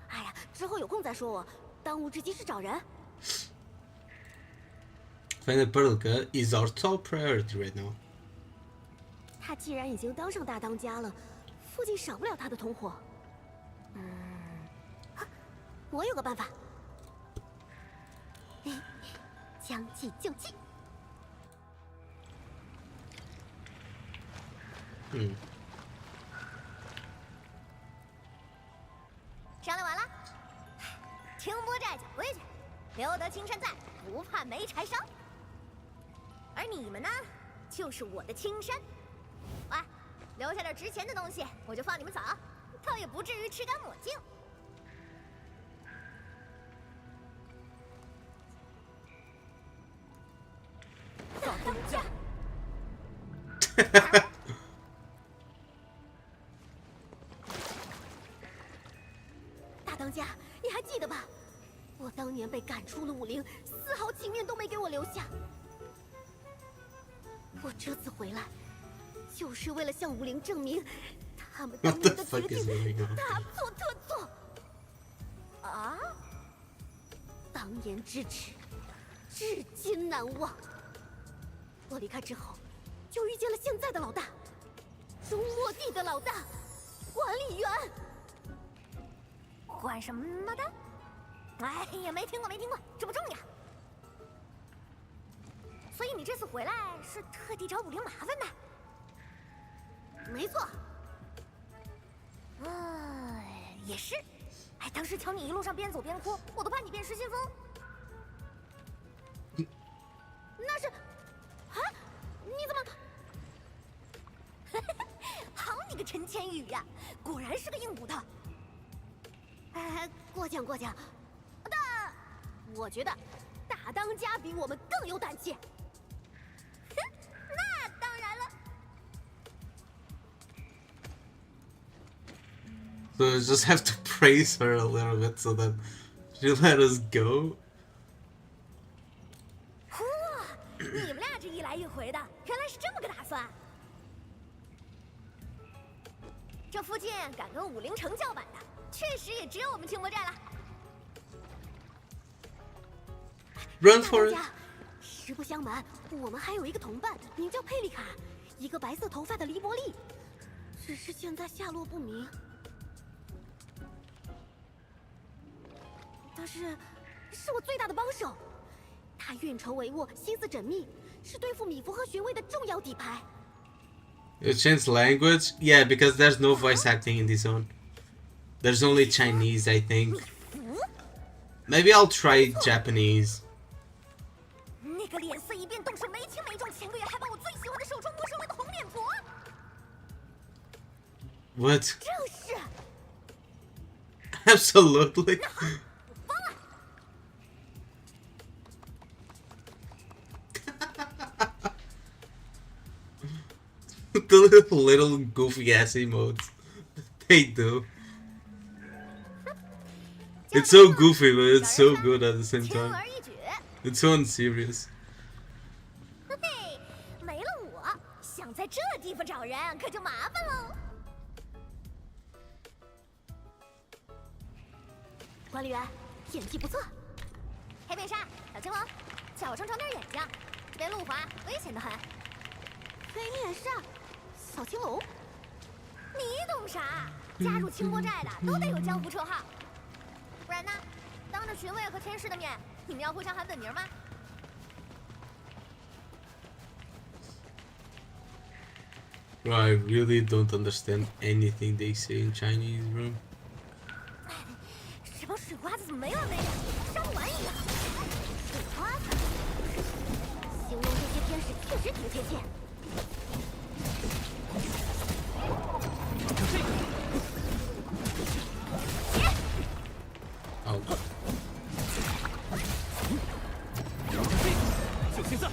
哎呀，之后有空再说我。当务之急是找人。Finding Perlica is our top priority right now. 他既然已经当上大当家了，附近少不了他的同伙。我有个办法，将计就计。商量完了，清波寨讲规矩，留得青山在，不怕没柴烧。而你们呢，就是我的青山。喂，留下点值钱的东西，我就放你们走，倒也不至于吃干抹净。大当家。大当家，你还记得吧？我当年被赶出了武陵，丝毫情面都没给我留下。我这次回来，就是为了向武陵证明，他们当年的决定大错特错。啊！当年之耻，至今难忘。我离开之后，就遇见了现在的老大，中末地的老大，管理员。管什么的？哎呀，没听过，这不重要。所以你这次回来是特地找武陵麻烦呗？没错。也是。哎，当时瞧你一路上边走边哭，我都怕你变失心疯。那是，啊？你怎么？好你个陈千羽呀，果然是个硬骨头。过奖。但我觉得大当家比我们更有胆气。那当然了。So we just have to praise her a little bit so that she'll let us go. 嚯，你们俩这一来一回的，原来是这么个打算。这附近敢跟武陵城叫板的，确实也只有我们清波寨了。Run for it. 实不相瞒，我们还有一个同伴，名叫佩丽卡，一个白色头发的黎伯利，只是现在下落不明。但是我最大的帮手，他运筹帷幄，心思缜密，是对付米芾和学卫的重要底牌。You change language? Yeah, because there's no voice acting in this one. There's only Chinese, I think. Maybe I'll try Japanese. 那个脸色一变，动手没轻没重，前个月还把我最喜欢的手镯没收了个红脸婆。What? 正是。Absolutely. The little goofy ass emotes they do. It's so goofy, but it's so good at the same 轻 time. 而易举， It's so unserious. 嘿嘿，没了我，想在这地方找人可就麻烦喽。管理员，演技不错。黑面纱，小青龙，小声长点眼睛，这边路滑，危险的很。黑面纱，小青龙，你懂啥？加入清波寨的都得有江湖绰号，不然呢？当着巡卫和天师的面，你们要互相喊本名吗？ Bro, I really don't understand anything they say in Chinese, bro. 这帮水瓜子怎么没完没了，像玩一样？水瓜子，形容这些天使确实挺贴切。Oh. 就现在！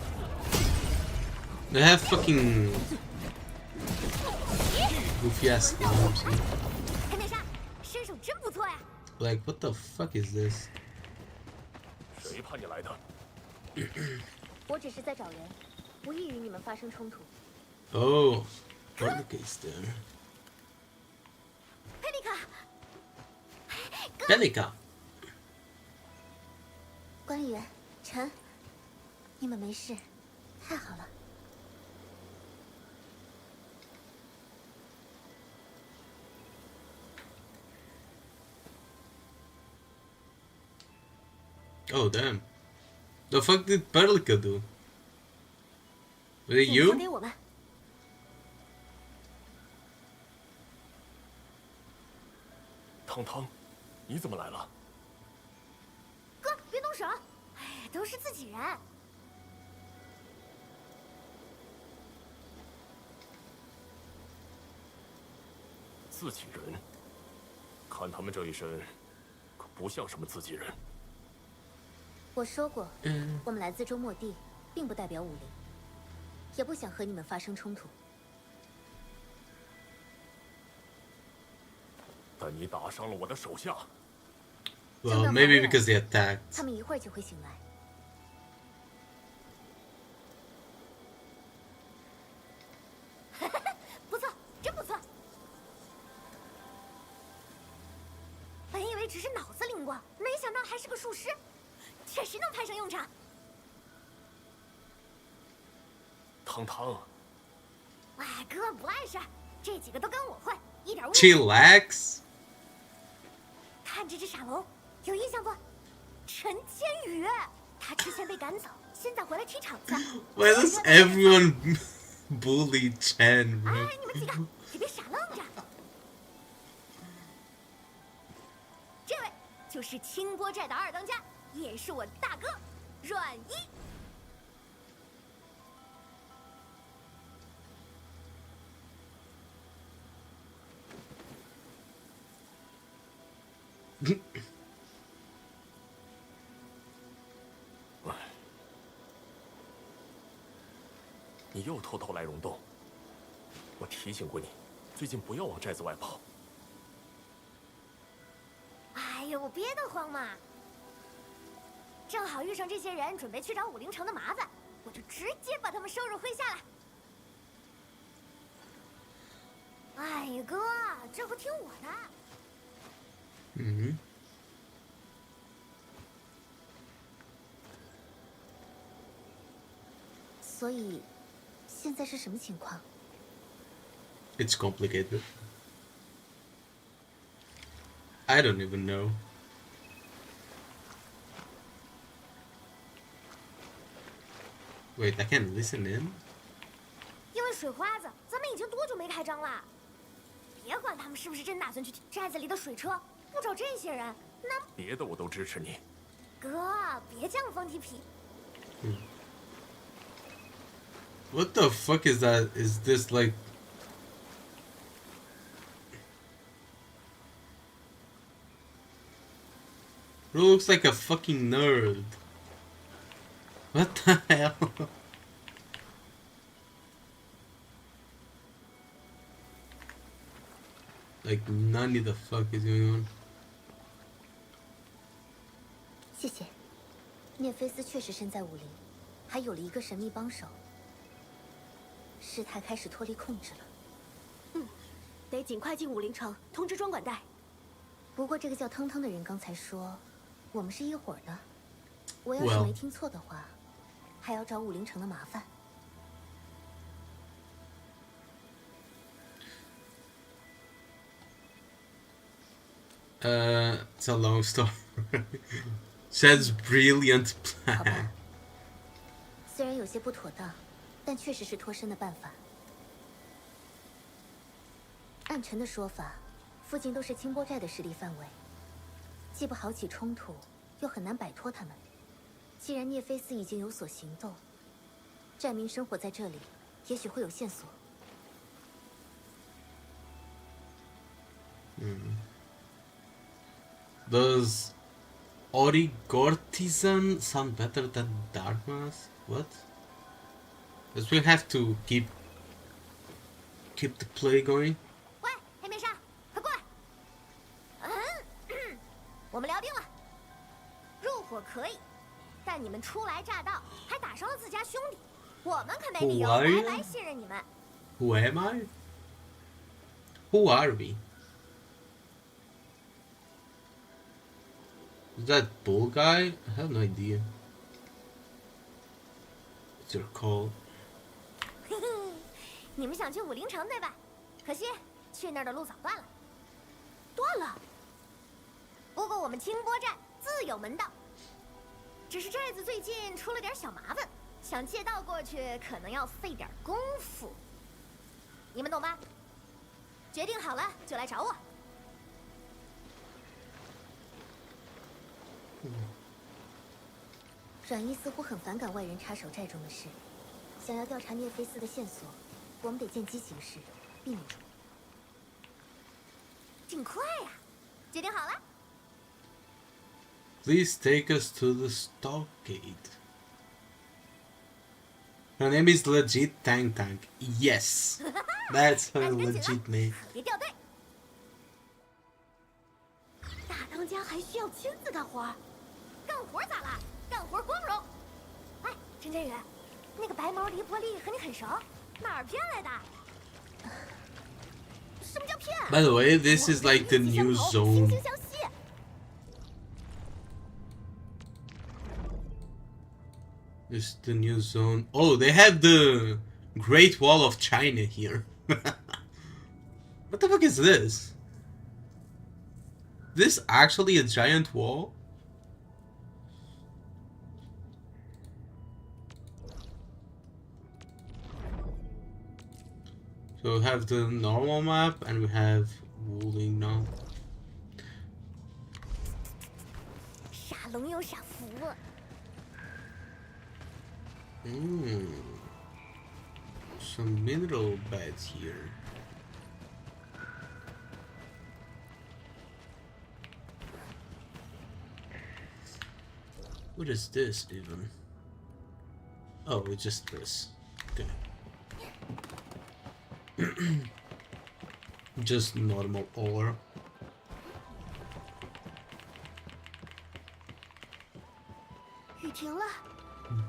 They have fucking goofy ass arms here. 黑面纱，身手真不错呀！ Like, what the fuck is this? 谁派你来的？我只是在找人，不易与你们发生冲突。 Oh, Arknights there. 佩利卡， Pelica. 管理员，陈，你们没事，太好了。 Oh, damn. The fuck did Pelica do? Was it 交 you? 给我们。汤汤，你怎么来了？哥，别动手！哎，都是自己人。自己人？看他们这一身，可不像什么自己人。 我说过，我们来自周末地，并不代表武林，也不想和你们发生冲突。但你打伤了我的手下。 Well, maybe because they attacked. 他们一会儿就会醒来。不错，真不错。本以为只是脑子灵光，没想到还是个术师。 确实能派上用场。汤汤，哎，哥不碍事，这几个都跟我混，一点误。Chillax. 看这只傻龙，有印象不？陈千羽，他之前被赶走，现在回来踢场子。Why does everyone bully Chen, 哎， bro? 你们几个也别傻愣着。这位就是清波寨的二当家。 也是我大哥，阮一。你又偷偷来溶洞。我提醒过你，最近不要往寨子外跑。哎呀，我憋得慌嘛。 正好遇上这些人准备去找武陵城的麻烦，我就直接把他们收入麾下了。哎呀，哥，这不听我的。Mm-hmm. 所以，现在是什么情况？ It's complicated. I don't even know. Wait, I can't listen in? 因为水花子，咱们已经多久没开张了？别管他们是不是真打算去寨子里的水车，不找这些人，那别的我都支持你。哥，别犟放屁屁。What the fuck is that? Is this like... Bro looks like a fucking nerd. What the hell? Like, none of the fuck is going on. 谢谢。涅菲斯确实身在武林，还有了一个神秘帮手。事态开始脱离控制了。得尽快进武陵城，通知专管带。不过这个叫腾腾的人刚才说，我们是一伙的。我要是 Well 没听错的话，还要找武陵城的麻烦。It's a long story. Says brilliant 好 plan. 吧，虽然有些不妥当，但确实是脱身的办法。按陈的说法，附近都是清波寨的势力范围，既不好起冲突，又很难摆脱他们。既然涅菲斯已经有所行动，寨民生活在这里，也许会有线索。Does Origortizan sound better than Darkmas? What? Because we have to keep the play going. 喂，黑面纱，快过来！我们聊定了，入伙可以，但你们初来乍到，还打伤了自家兄弟，我们可没理由 Who are you? 白白信任你们。 Who am I? Who are we? Is that bull guy? I have no idea. What's your call? 嘿嘿，你们想去武陵城对吧？可惜去那儿的路早断了。断了。不过我们清波寨自有门道，只是寨子最近出了点小麻烦，想借道过去可能要费点功夫。你们懂吧？决定好了就来找我。阮伊似乎很反感外人插手寨中的事，想要调查涅菲斯的线索，我们得见机行事，避免冲突。尽快呀！决定好了。 Please take us to the stockade. Her name is legit Tank Tank. Yes, that's her 赶紧 legit 了 name. 别掉队。大当家还需要亲自干活儿，干活儿咋了？干活儿光荣。哎，陈真宇，那个白毛黎伯利和你很熟，哪儿骗来的？什么叫骗？ By the way, this is like the 我们 new 惺 zone. 惺相惜。 This is the new zone. Oh, they have the Great Wall of China here. What the fuck is this? This actually a giant wall? So we have the normal map and we have Wuling now. 傻龙有傻福。 Some mineral beds here. What is this even? Oh, it's just this. Okay. Just normal ore.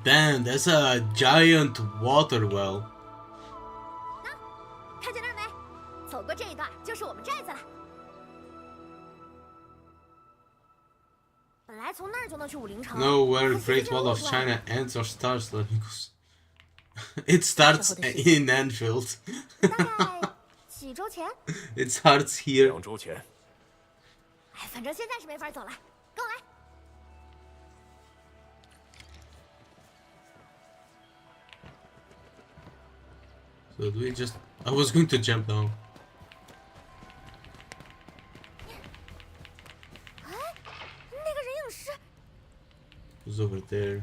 Damn, that's a giant water well. 看见那儿没？走过这一段就是我们寨子了。本来从那儿就能去武陵城。 No, where Great Wall of China ends or starts, Lamicus. It starts in Enfield. 大概几周前。 It starts here. 2周前。哎，反正现在是没法走了，跟我来。 So do we just... I was going to jump down. 哎，那个人影师。 Who's over there?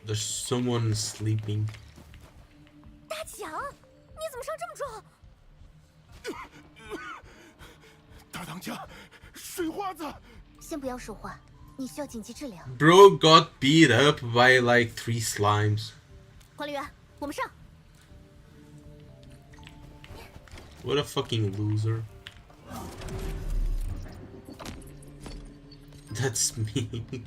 There's someone sleeping. 大强，你怎么伤这么重？大当家，水花子。先不要说话，你需要紧急治疗。 Bro got beat up by like 3 slimes. 管理员，我们上。 What a fucking loser. That's me.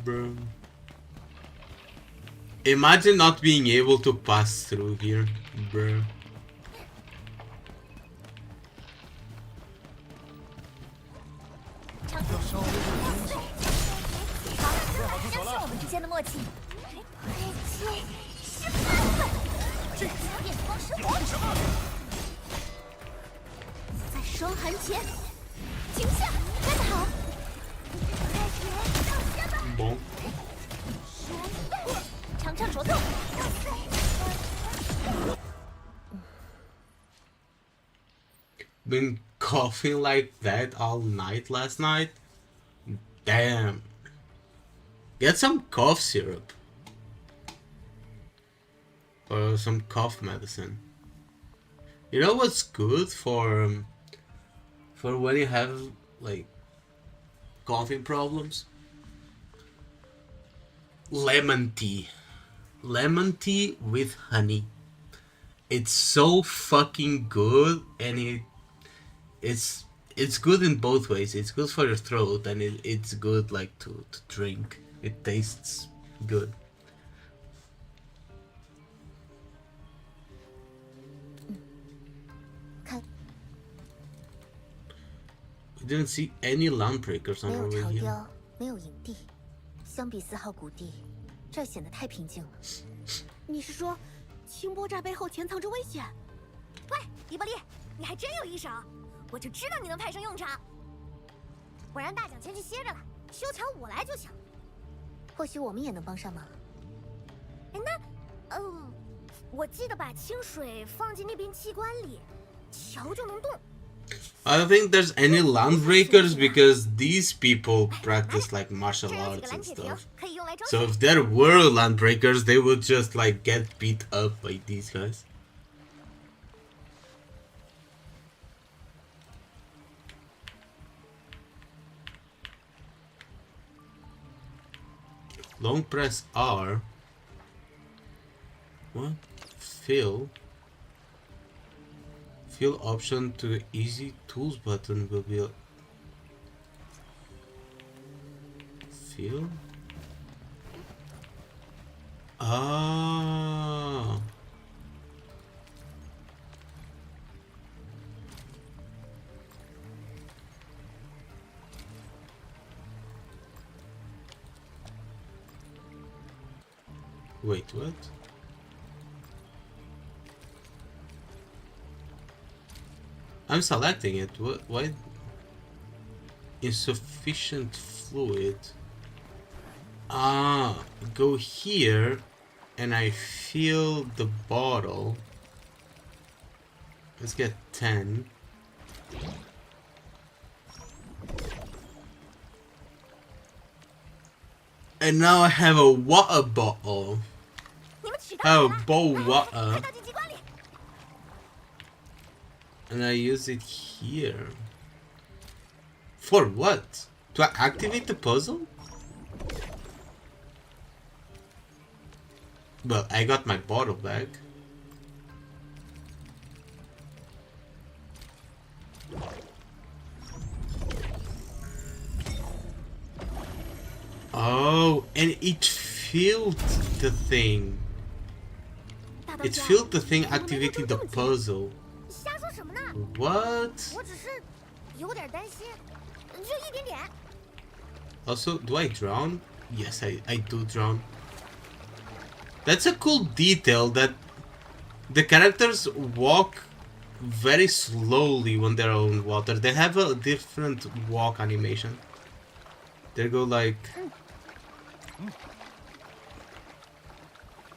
Bro. Imagine not being able to pass through here, bro. 在霜寒前停下，干得好！Bom. 长枪着奏。 Been coughing like that all night last night? Damn. Get some cough syrup. Or some cough medicine. You know what's good for when you have like coughing problems? Lemon tea. Lemon tea with honey. It's so fucking good, and it's good in both ways. It's good for your throat, and it's good like to drink. It tastes good. We didn't see any land breakers on 没 our 有 way 潮 here. 雕，没有营地，相比4号谷地，这儿显得太平静了。你是说，清波寨背后潜藏着危险？喂，伊伯利，你还真有一手，我就知道你能派上用场。我让大奖先去歇着了，修桥我来就行。或许我们也能帮上忙。哎，那，我记得把清水放进那边机关里，桥就能动。 I don't think there's any land breakers because these people practice like martial arts and stuff. So if there were land breakers, they would just like get beat up by these guys. Long press R. What? Fill. Fill option to easy tools button will be fill. Ah. Wait, what? I'm selecting it. What? Why? Insufficient fluid. Ah, go here, and I fill the bottle. Let's get 10. And now I have a water bottle. Oh, bowl water. And I use it here. For what? To activate the puzzle? Well, I got my bottle back. Oh, and it filled the thing. It filled the thing activating the puzzle. What? Also, do I drown? Yes, I do drown. That's a cool detail that the characters walk very slowly when they're on water. They have a different walk animation. They go like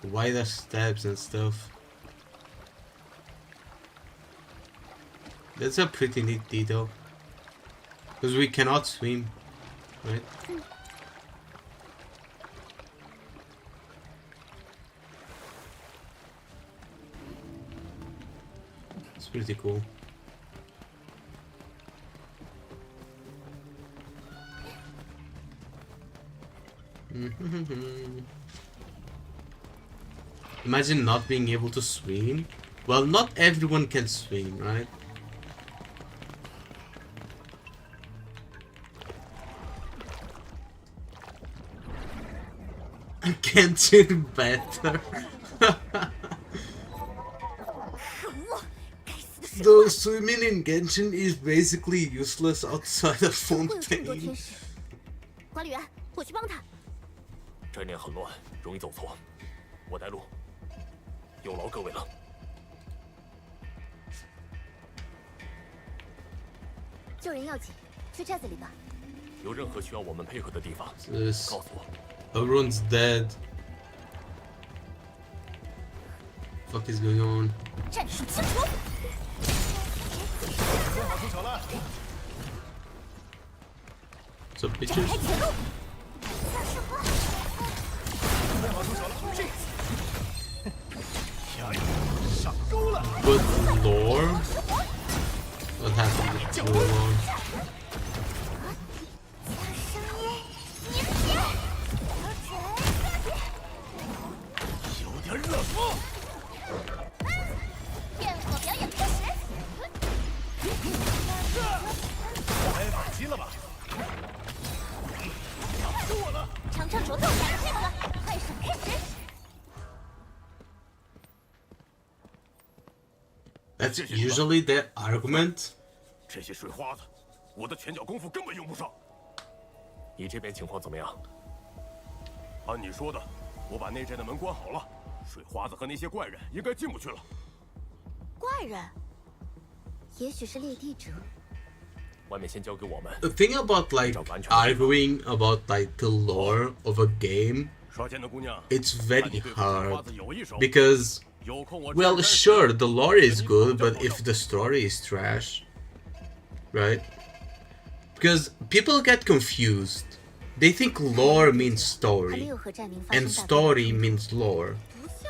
wider steps and stuff. That's a pretty neat detail. Because we cannot swim, right? It's pretty cool. Imagine not being able to swim. Well, not everyone can swim, right? Genshin better. Though swimming in Genshin is basically useless outside of 会有这么多 Fontaine. 天使。管理员，我去帮他。这念很乱，容易走错，我带路，有劳各位了。救人要紧，去寨子里吧。有任何需要我们配合的地方， This 告诉我。 everyone's dead. Fuck is going on? 战术清除。 What's up, bitches? But lore? What happened to lore? 有点冷哦。焰火表演开始。该反击了吧？打住我了！长枪着透感这个，快闪开始。 That's usually the argument. 这些水花子，我的拳脚功夫根本用不上。你这边情况怎么样？按你说的，我把内阵的门关好了，水花子和那些怪人应该进不去了。怪人，也许是猎地者。外面先交给我们。 The thing about like arguing about like the lore of a game, 刷剑的姑娘， it's very 看你对付水花 hard 子有一手。 because 有空我 well, sure, the lore is good, but if the story is trash, right? Because people get confused. They think lore means 还没 story, 有和寨民发 and 生大斗 story means lore.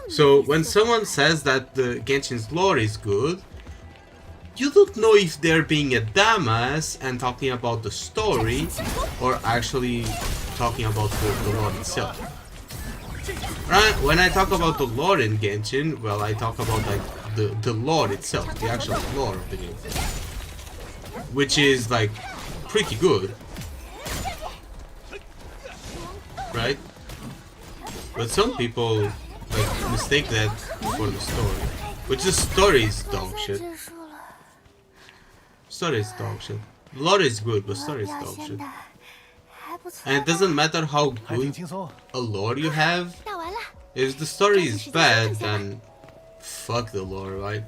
So when someone says that the Genshin's lore is good, you don't know if they're being a dumbass and talking about the story, or actually talking about the lore itself. Right? When I talk about the lore in Genshin, well, I talk about like the lore itself, the actual lore of the game, which is like pretty good, right? But some people like mistake that for the story, which the story is dog shit. 结束了， Story is dog shit. Lore is good, but story is 表 dog 现 shit. 的还不错。 And it doesn't matter how 还挺 good 轻松。 a lore you have. 打完了， If the story is bad, then fuck the lore, right?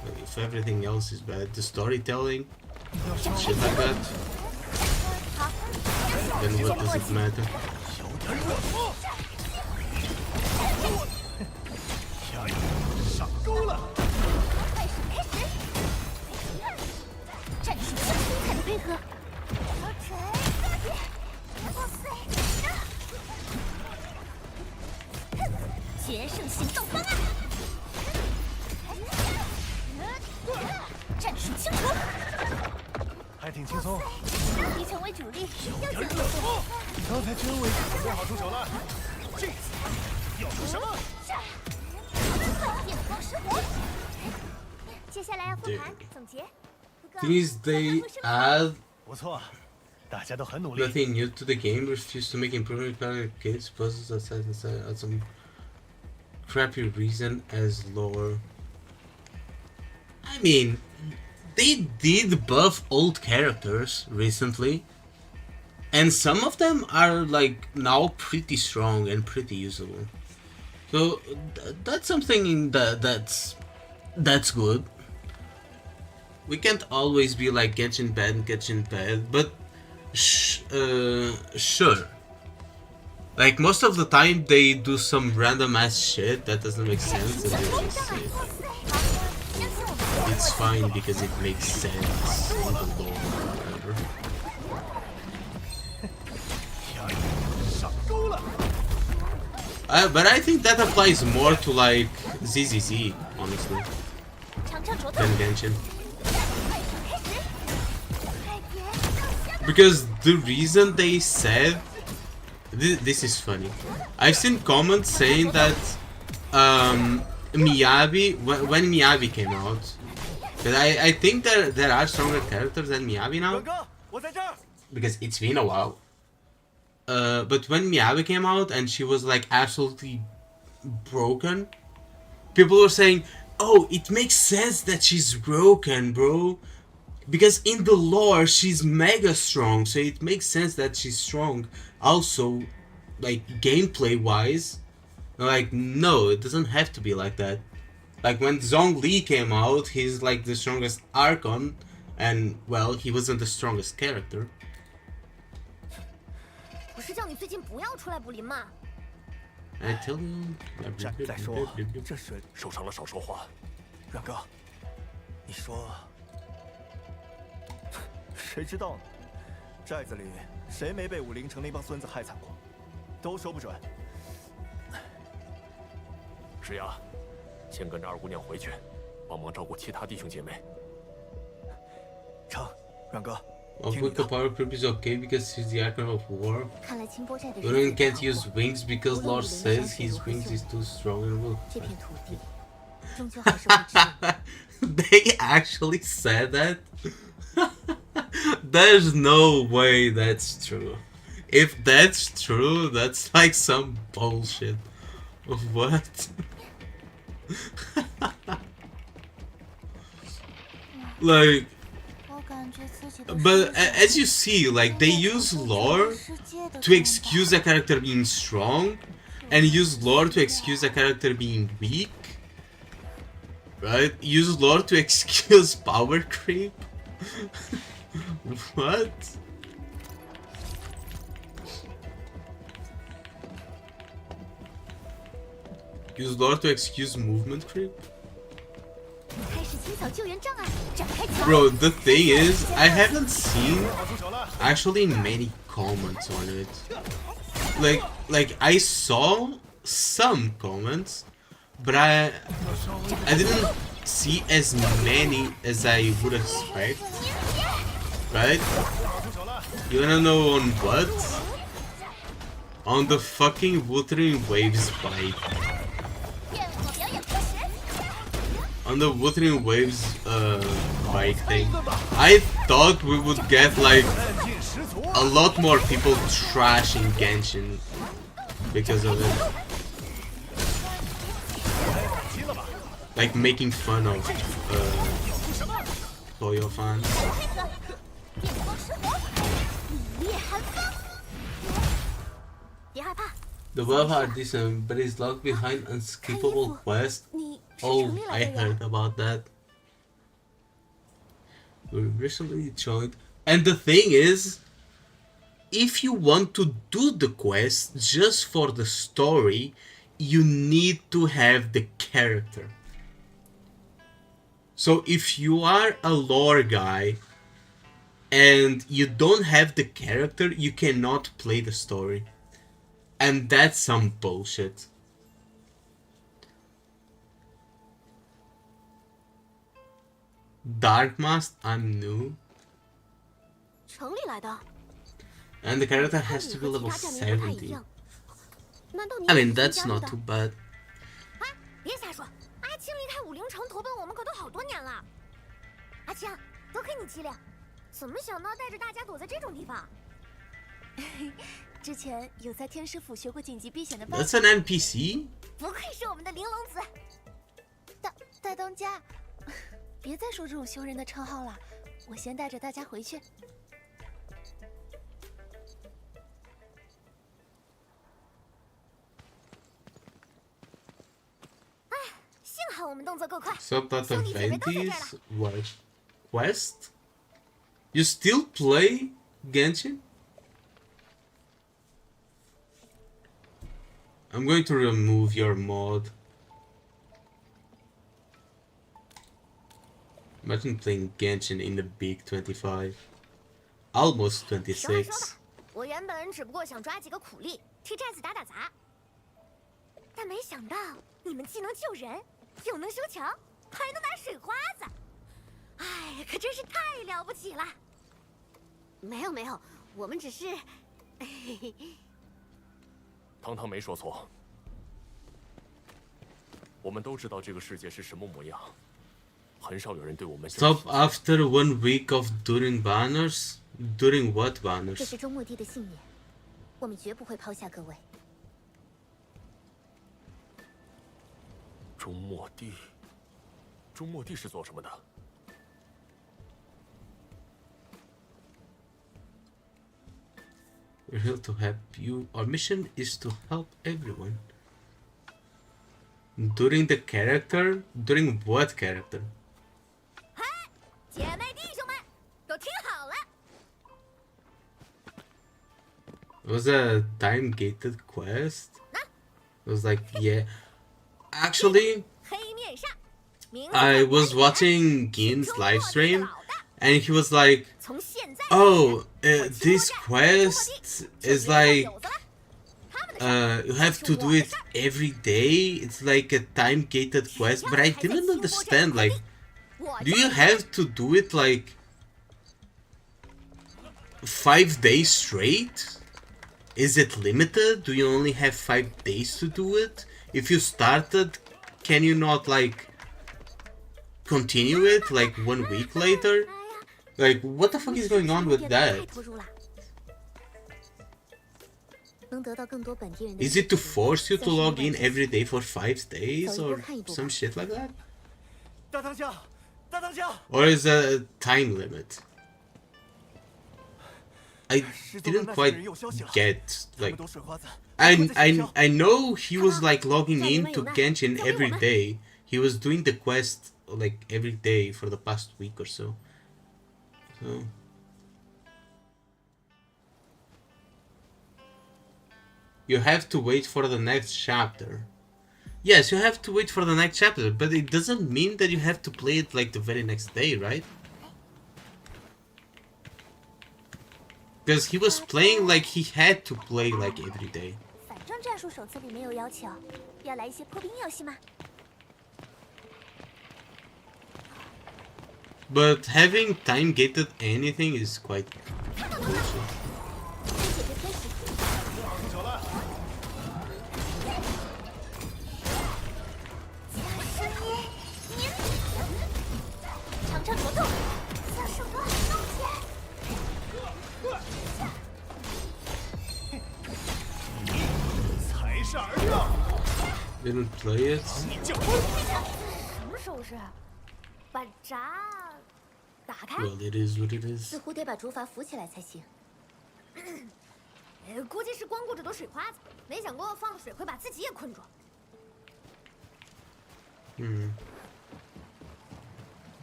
Like, if everything else is bad, the storytelling, shit like that, then what does it matter? 上钩了！快闪开始。战术清除，看你配合。哇塞！决胜行动方案。战术清除。还挺轻松。敌成为主力，要有点紧冷哦。刚才真危险。准备好出手了。这次要出什么？电光石火。接下来要复盘总结。 These they add 不错，大家都很努力。 nothing new to the game, refuse to make improvement on games, puzzles, outside some crappy reason as lore. I mean, they did buff old characters recently, and some of them are like now pretty strong and pretty usable. So that's something that's good. We can't always be like Genshin bad, but sure. Like most of the time they do some random ass shit that doesn't make sense, and they just say it's fine because it makes sense in the lore or whatever. 上钩了！ But I think that applies more to like ZZZ, honestly, 长枪着透。 than Genshin. Because the reason they said this is funny. I've seen comments saying that Miyabi when Miyabi came out, but I think there are stronger characters than Miyabi now 哥，我在这儿。 because it's been a while. but when Miyabi came out and she was like absolutely broken, people were saying, "Oh, it makes sense that she's broken, bro, because in the lore she's mega strong, so it makes sense that she's strong." Also, like gameplay wise, like no, it doesn't have to be like that. Like when Zhongli came out, he's like the strongest Archon, and well, he wasn't the strongest character. 不是叫你最近不要出来捕林吗？ I tell you. 再说，这是受伤了少说话。阮哥，你说，谁知道呢？寨子里谁没被武陵城那帮孙子害惨过，都说不准。石雅，先跟着二姑娘回去，帮忙照顾其他弟兄姐妹。成，阮哥。 Ofuka power creep is okay because he's the Archon of War. 看来清波寨的 Uran can't use wings because Lord says his wings is too strong and will. 这片土地终究还是会治愈。 They actually said that? There's no way that's true. If that's true, that's like some bullshit. What? Like, but as you see, like they use lore to excuse a character being strong, and use lore to excuse a character being weak. Right? Use lore to excuse power creep. What? Use lore to excuse movement creep? Bro, the thing is, I haven't seen actually many comments on it. Like I saw some comments, but I didn't see as many as I would expect. Right? You wanna know on what? On the fucking Wuthering Waves bike. On the Wuthering Waves bike thing. I thought we would get like a lot more people trashing Genshin because of it. Like making fun of Toyo fans. The wealth are decent, but it's locked behind unskippable quests. Oh, I heard about that. We recently joined. And the thing is, if you want to do the quest just for the story, you need to have the character. So if you are a lore guy and you don't have the character, you cannot play the story. And that's some bullshit. Dark Mask, I'm new. And the character has to be level 70. I mean, that's not too bad. 别瞎说，阿青离开武陵城投奔我们可都好多年了。阿青，多亏你机灵，怎么想到带着大家躲在这种地方？之前有在天师府学过紧急避险的办法。 That's an NPC? 不愧是我们的玲珑子。大当家，别再说这种羞人的称号了。我先带着大家回去。哎，幸好我们动作够快。 Subtitle Ventis? What? Quest? You still play Genshin? I'm going to remove your mod. Imagine playing Genshin in the big 25. Almost 26. 我原本只不过想抓几个苦力，替寨子打打杂，但没想到你们既能救人，又能修桥，还能打水花子，哎，可真是太了不起了。没有没有，我们只是，糖糖没说错，我们都知道这个世界是什么模样，很少有人对我们。Stop after 1 week of doing banners. During what banners? 这是周末地的信念，我们绝不会抛下各位。中末地，中末地是做什么的？ We're here to help you. Our mission is to help everyone. During the character? During what character? 嗨，姐妹弟兄们，都听好了。 It was a time-gated quest. It was like, yeah. Actually, 黑面煞，名字 I 很 was 完整 watching Gin's 中末 live 地的 stream, 老大， and he was like, 从现在 "Oh, 开始 this quest is like you have to do it every day. It's like a time-gated quest." But I didn't understand. Like, do you have to do it like 5 days straight? Is it limited? Do you only have 5 days to do it? If you started, can you not like continue it like 1 week later? Like, what the fuck is going on with that? 能得到更多本地人的 Is it to force you to log in every day for 5 days 走一步 or 看一步吧。 some shit like that? 大当家，大当家， Or is there a time limit? I didn't quite get like I know he was like logging in to Genshin every day. He was doing the quest like every day for the past week or so. So you have to wait for the next chapter. Yes, you have to wait for the next chapter, but it doesn't mean that you have to play it like the very next day, right? Because he was playing like he had to play like every day. 反正战术手册里没有要求，要来一些破冰游戏吗？ But having time gated anything is quite bullshit. 解决天使。长枪合纵，像手段很冒险。 Didn't play it. 什么手势？把闸打开？ Well, it is what it is. 似乎得把竹筏扶起来才行。估计是光顾着躲水花子，没想过放了水会把自己也困住。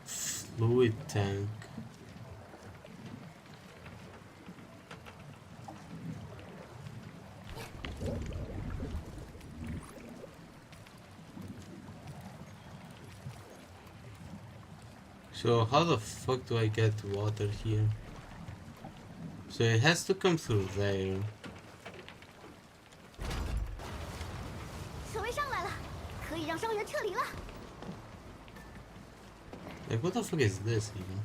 Fluid tank. So how the fuck do I get water here? So it has to come through there. 守卫上来了，可以让伤员撤离了。 Like, what the fuck is this even?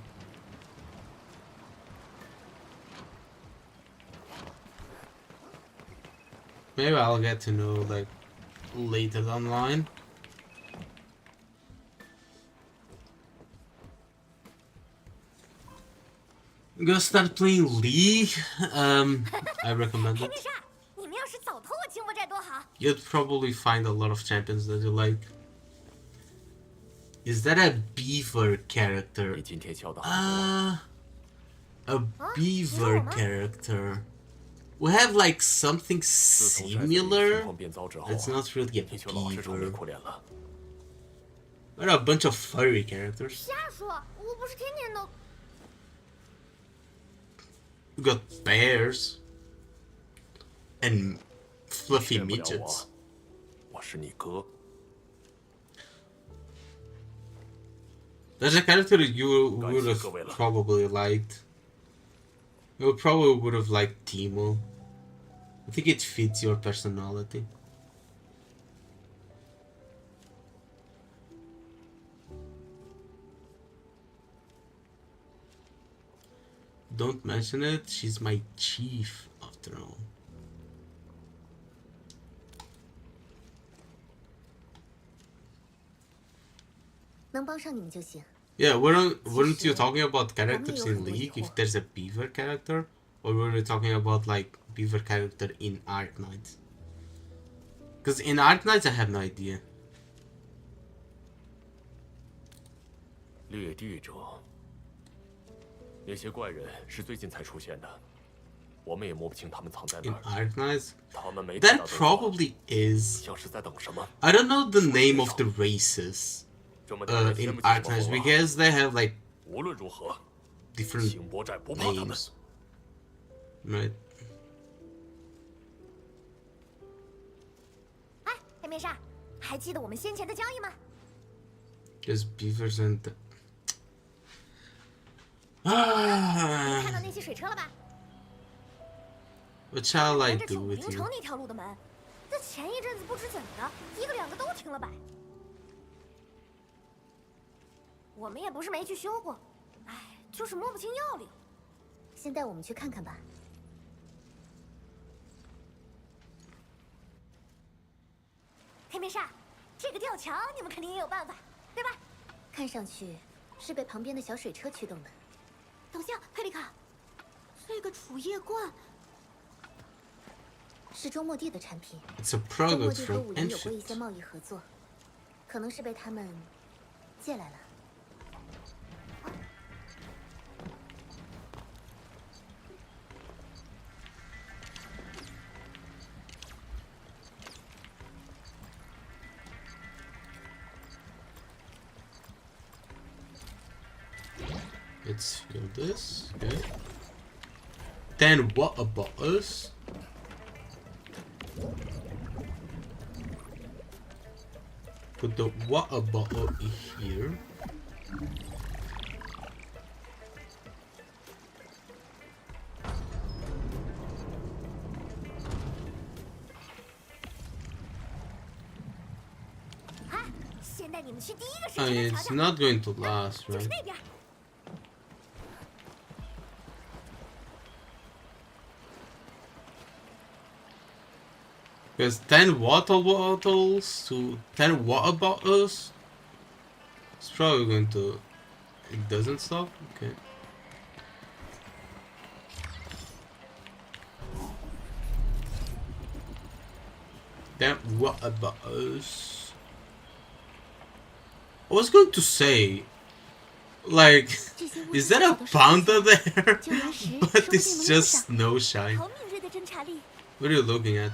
Maybe I'll get to know like later down the line. I'm gonna start playing League. I recommend 黑 it. 面煞，你们要是早投我清波寨多好！ You'd probably find a lot of champions that you like. Is that a beaver character? 你今天敲的好。 A beaver character. We have like something 自从寨子里情 similar. 况变糟之后 It's 啊， not really a 你就老是愁眉 beaver. 苦脸了。 We're a bunch of furry characters. 瞎说，我不是天天都。 We got bears and fluffy 骗不了 midgets. 我，我是你哥。 There's a character you would have 各位了。 probably liked. You probably would have liked Timo. I think it fits your personality. Don't mention it, she's my chief after all. 能帮上你们就行。 Yeah, weren't you talking about characters in League? If there's a beaver character, or were you talking about like beaver character in Arknights? Because in Arknights I have no idea. 掠地者，那些怪人是最近才出现的，我们也摸不清他们藏在哪 In 儿。 Arknights? 他们没听 That 到对话， probably is. 像是在等什么。 I don't know the name of the races 这么点人 in 先不 Arknights 急着 because they have like 无论如何， different 星波寨不怕他们。 names. Right. 哎，黑面煞，还记得我们先前的交易吗？ There's beavers and 看 ah, 到那些水车了吧？ what shall I 沿着去 do 武 with 陵 you? 城那条路的门，那前一阵子不知怎的，一个两个都停了摆。我们也不是没去修过，哎，就是摸不清要领。先带我们去看看吧。黑面煞，这个吊桥你们肯定也有办法，对吧？看上去是被旁边的小水车驱动的。等下，佩里卡，这个储液罐是周末地的产品。 It's a 周末 product 地和 from 武林有过一 Endfield. 些贸易合作，可能是被他们借来了。 Let's fill this. Okay. Then what about us? Put the water bottle in here. I mean, it's not going to last, right? Because 10 water bottles to 10 water bottles, it's probably going to... It doesn't stop? Okay. Then water bottles... I was going to say... Like, is that a panda there? But it's just snow shine. What are you looking at?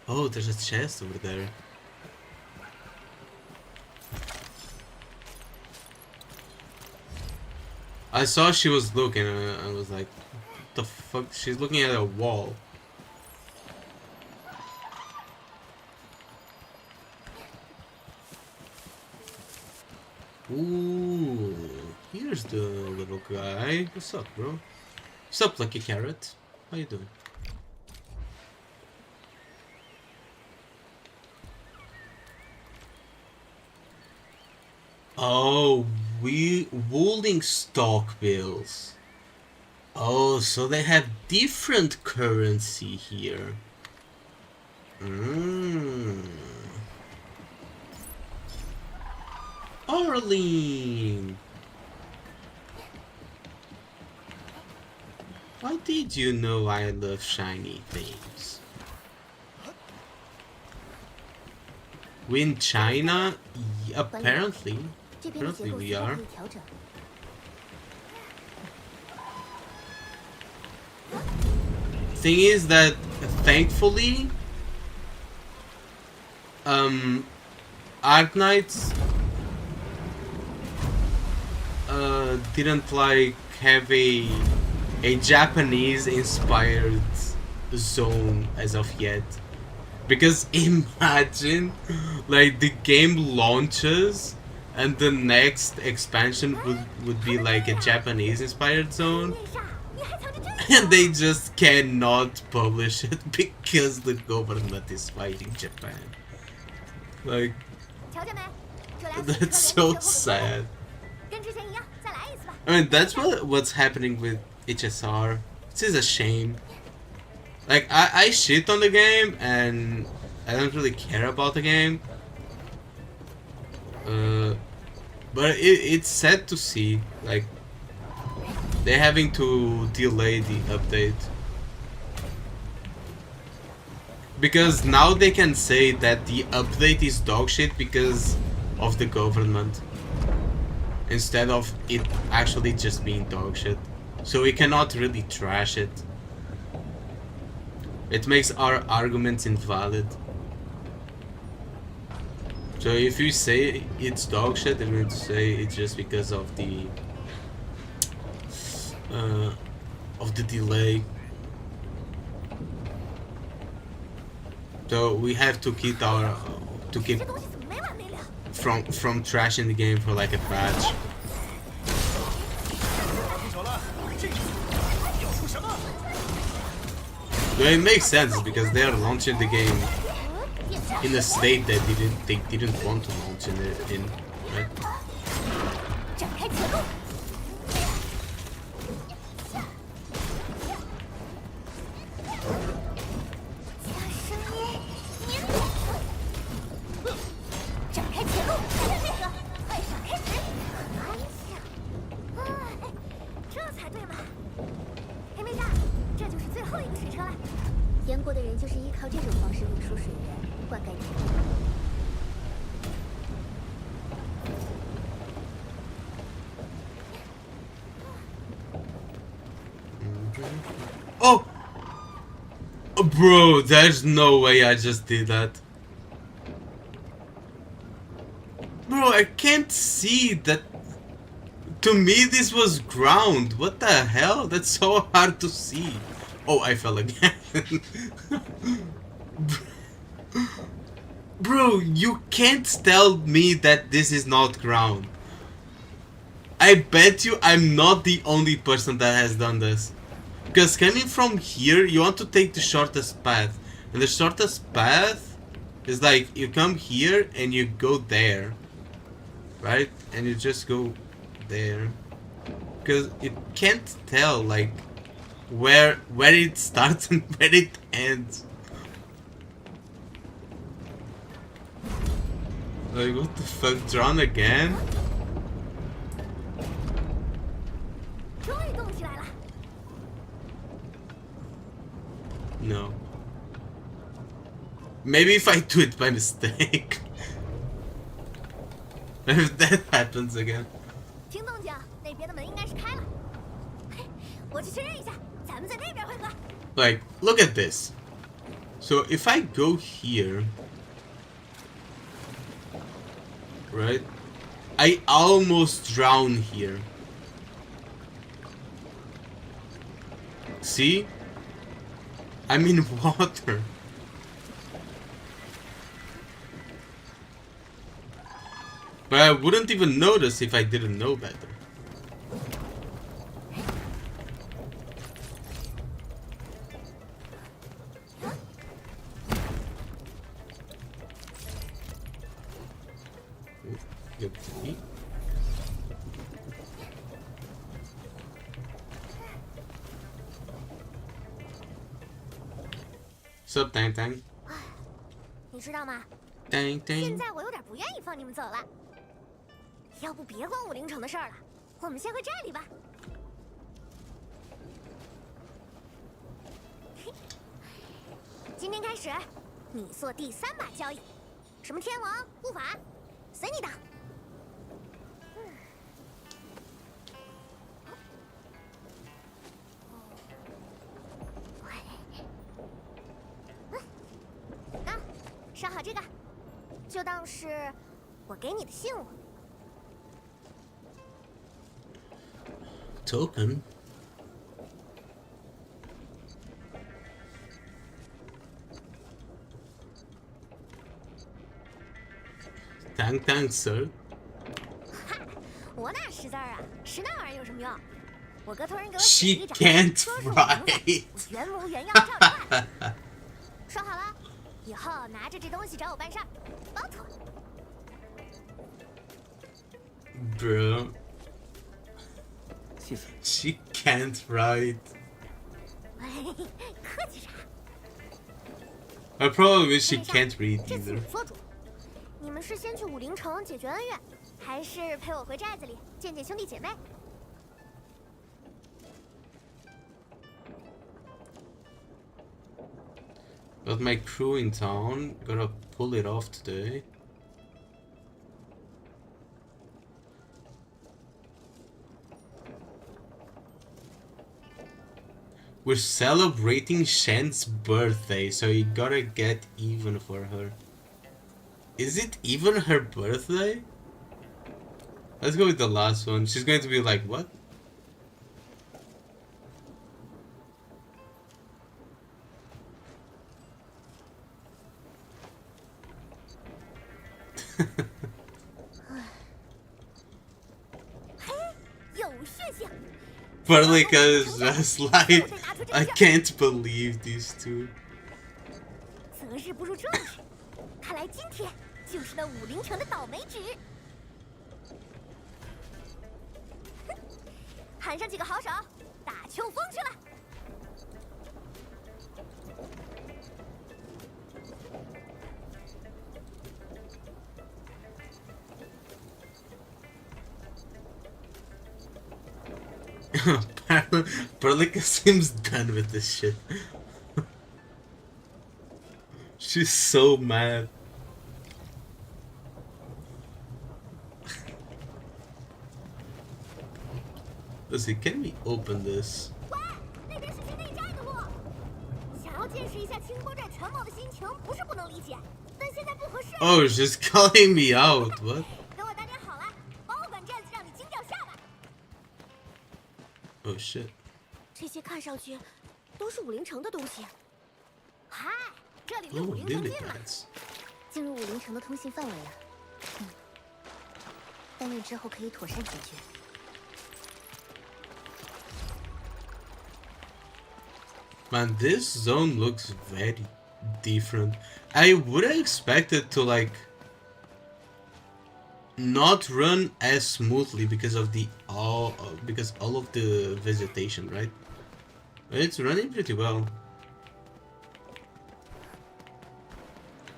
Oh, there's a chest over there. I saw she was looking and I was like, what the fuck? She's looking at a wall. Ooh, here's the little guy. What's up, bro? What's up, Lucky Carrot? How you doing? Oh, wooling stock bills. Oh, so they have different currency here. Arlene! How did you know I love shiny things? We in China? Apparently. Apparently we are. Thing is that, thankfully, Arknights didn't like have a Japanese inspired zone as of yet. Because imagine, like, the game launches and the next expansion would be like a Japanese inspired zone, and they just cannot publish it because the government is fighting Japan. Like, that's so sad. I mean, that's what's happening with HSR. This is a shame. Like, I shit on the game and I don't really care about the game. But it's sad to see, like, they're having to delay the update. Because now they can say that the update is dogshit because of the government, instead of it actually just being dogshit. So we cannot really trash it. It makes our arguments invalid. So if you say it's dogshit, I'm going to say it's just because of the delay. So we have to keep our from trashing the game for like a patch. But it makes sense because they are launching the game in a state that they didn't want to launch in, right? Oh! Bro, there's no way I just did that. Bro, I can't see that. To me, this was ground. What the hell? That's so hard to see. Oh, I fell again. Bro, you can't tell me that this is not ground. I bet you I'm not the only person that has done this. Because coming from here, you want to take the shortest path. And the shortest path is like, you come here and you go there. Right? And you just go there. Because it can't tell, like, where it starts and where it ends. Like, what the fuck? Drawn again? No. Maybe if I do it by mistake. If that happens again. Like, look at this. So if I go here, right? I almost drown here. See? I'm in water. But I wouldn't even notice if I didn't know better. Get the key. Sup, Tang Tang? 你知道吗？ Tang 现 Tang. 在我有点不愿意放你们走了。要不别管武陵城的事儿了，我们先回寨里吧。今天开始，你做第3把交易，什么天王、护法，随你的。啊，烧好这个，就当是我给你的信物。 Token? Thanks, sir. 嗨，我哪识字啊？识那玩意有什么用？我哥托人给我 She 写了一张， can't 说是我名 write. 字，原模原样照着办。说好了，以后拿着这东西找我办事儿，包妥。 Bro. 谢谢。 She can't write. 客气啥？ I probably wish she can't read 这次 either. 你做主。你们是先去武陵城解决恩怨，还是陪我回寨子里见见兄弟姐妹？ Well, Got my crew in town. Gotta pull it off today. We're celebrating Shen's birthday, so you gotta get even for her. Is it even her birthday? Let's go with the last one. She's going to be like, what? Perlica is just like, I can't believe these two. 择日不如撞日，看来今天就是那武陵城的倒霉指。哼，喊上几个好手，打秋风去了。Perlica seems done with this shit. She's so mad. Let's see, can we open this? 喂，那边是去内寨的路。想要见识一下清波寨全貌的心情，不是不能理解，但现在不合适。Oh, she's calling me out. What? 给我打点好了，保管寨子让你惊掉下巴。 Oh shit. 这些看上去都是武陵城的东西。嗨，这里离 Oh, 武陵城 lily 近嘛。 pads. 进入武陵城的通信范围了。但愿之后可以妥善解决。 Man, this zone looks very different. I would have expected to like not run as smoothly because of the all of the vegetation, right? It's running pretty well.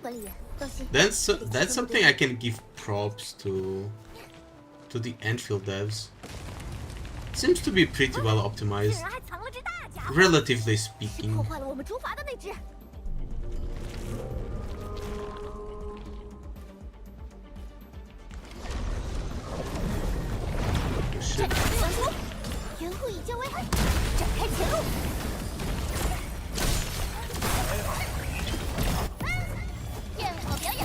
管理员，放心。 That's something I can give props to the Endfield devs. Seems to be pretty well 竟 optimized, 然还藏了只大家伙， relatively 是 speaking. 破坏了我们竹筏的那只。 Oh, shit. 传出，援护已交为，展开前路。焰火表演，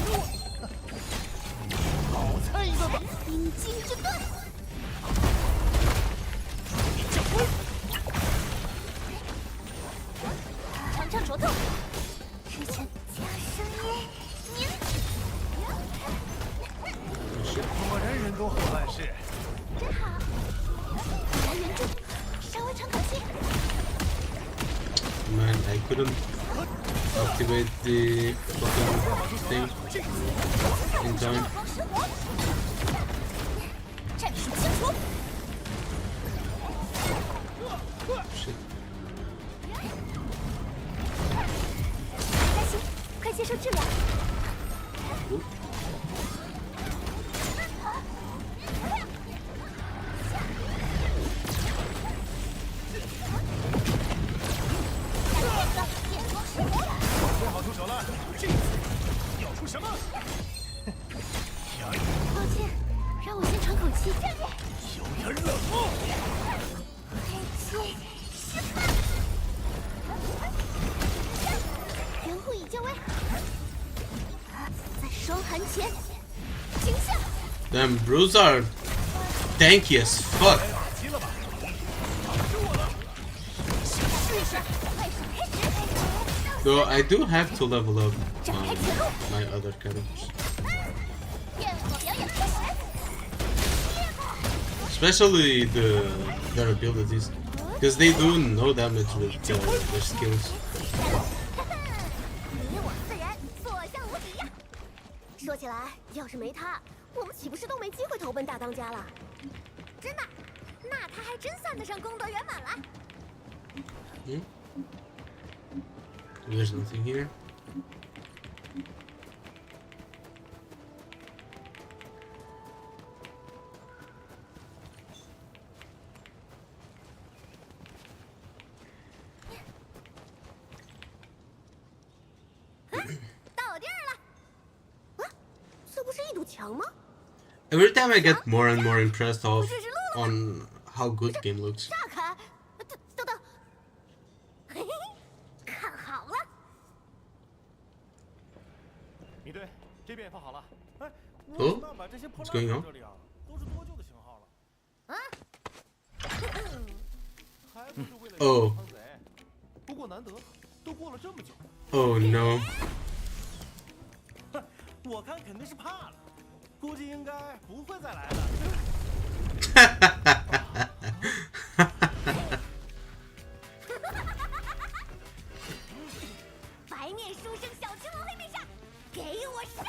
好菜一个吧！阴茎之盾，降温，长枪着透，之前加声音，您。 果然人多好办事。 真好，来援助，稍微喘口气。 Man, I couldn't activate the fucking thing in time. 战术清除， Shit. 担心，快接受治疗。 Oop. 准好出手了，这次要出什么？抱歉，让我先喘口气。有点冷哦。援护已交为，在双寒前，停下。 Damn, brews are tanky as fuck. 打击了吧？挡住我了。试试，快手开始。 Though I do have to level up my other characters. 焰火表演开始。 Especially their abilities. Because they do no damage with their skills. 你我自然，所向无敌呀！说起来，要是没他，我们岂不是都没机会投奔大当家了？真的？那他还真算得上功德圆满了。 Hmm? There's nothing here. 强吗？ Every time I get more and more impressed on how good game looks. 炸开！等等，嘿嘿，看好了。米队，这边也放好了。哎， Oh, what's going on? 这里啊，都是多旧的型号了。啊？还不是为了 Oh. 仓贼？不过难得，都过了这么久。 Oh no. 我看肯定是怕了，估计应该不会再来了。白面书生小青龙黑面杀，给我上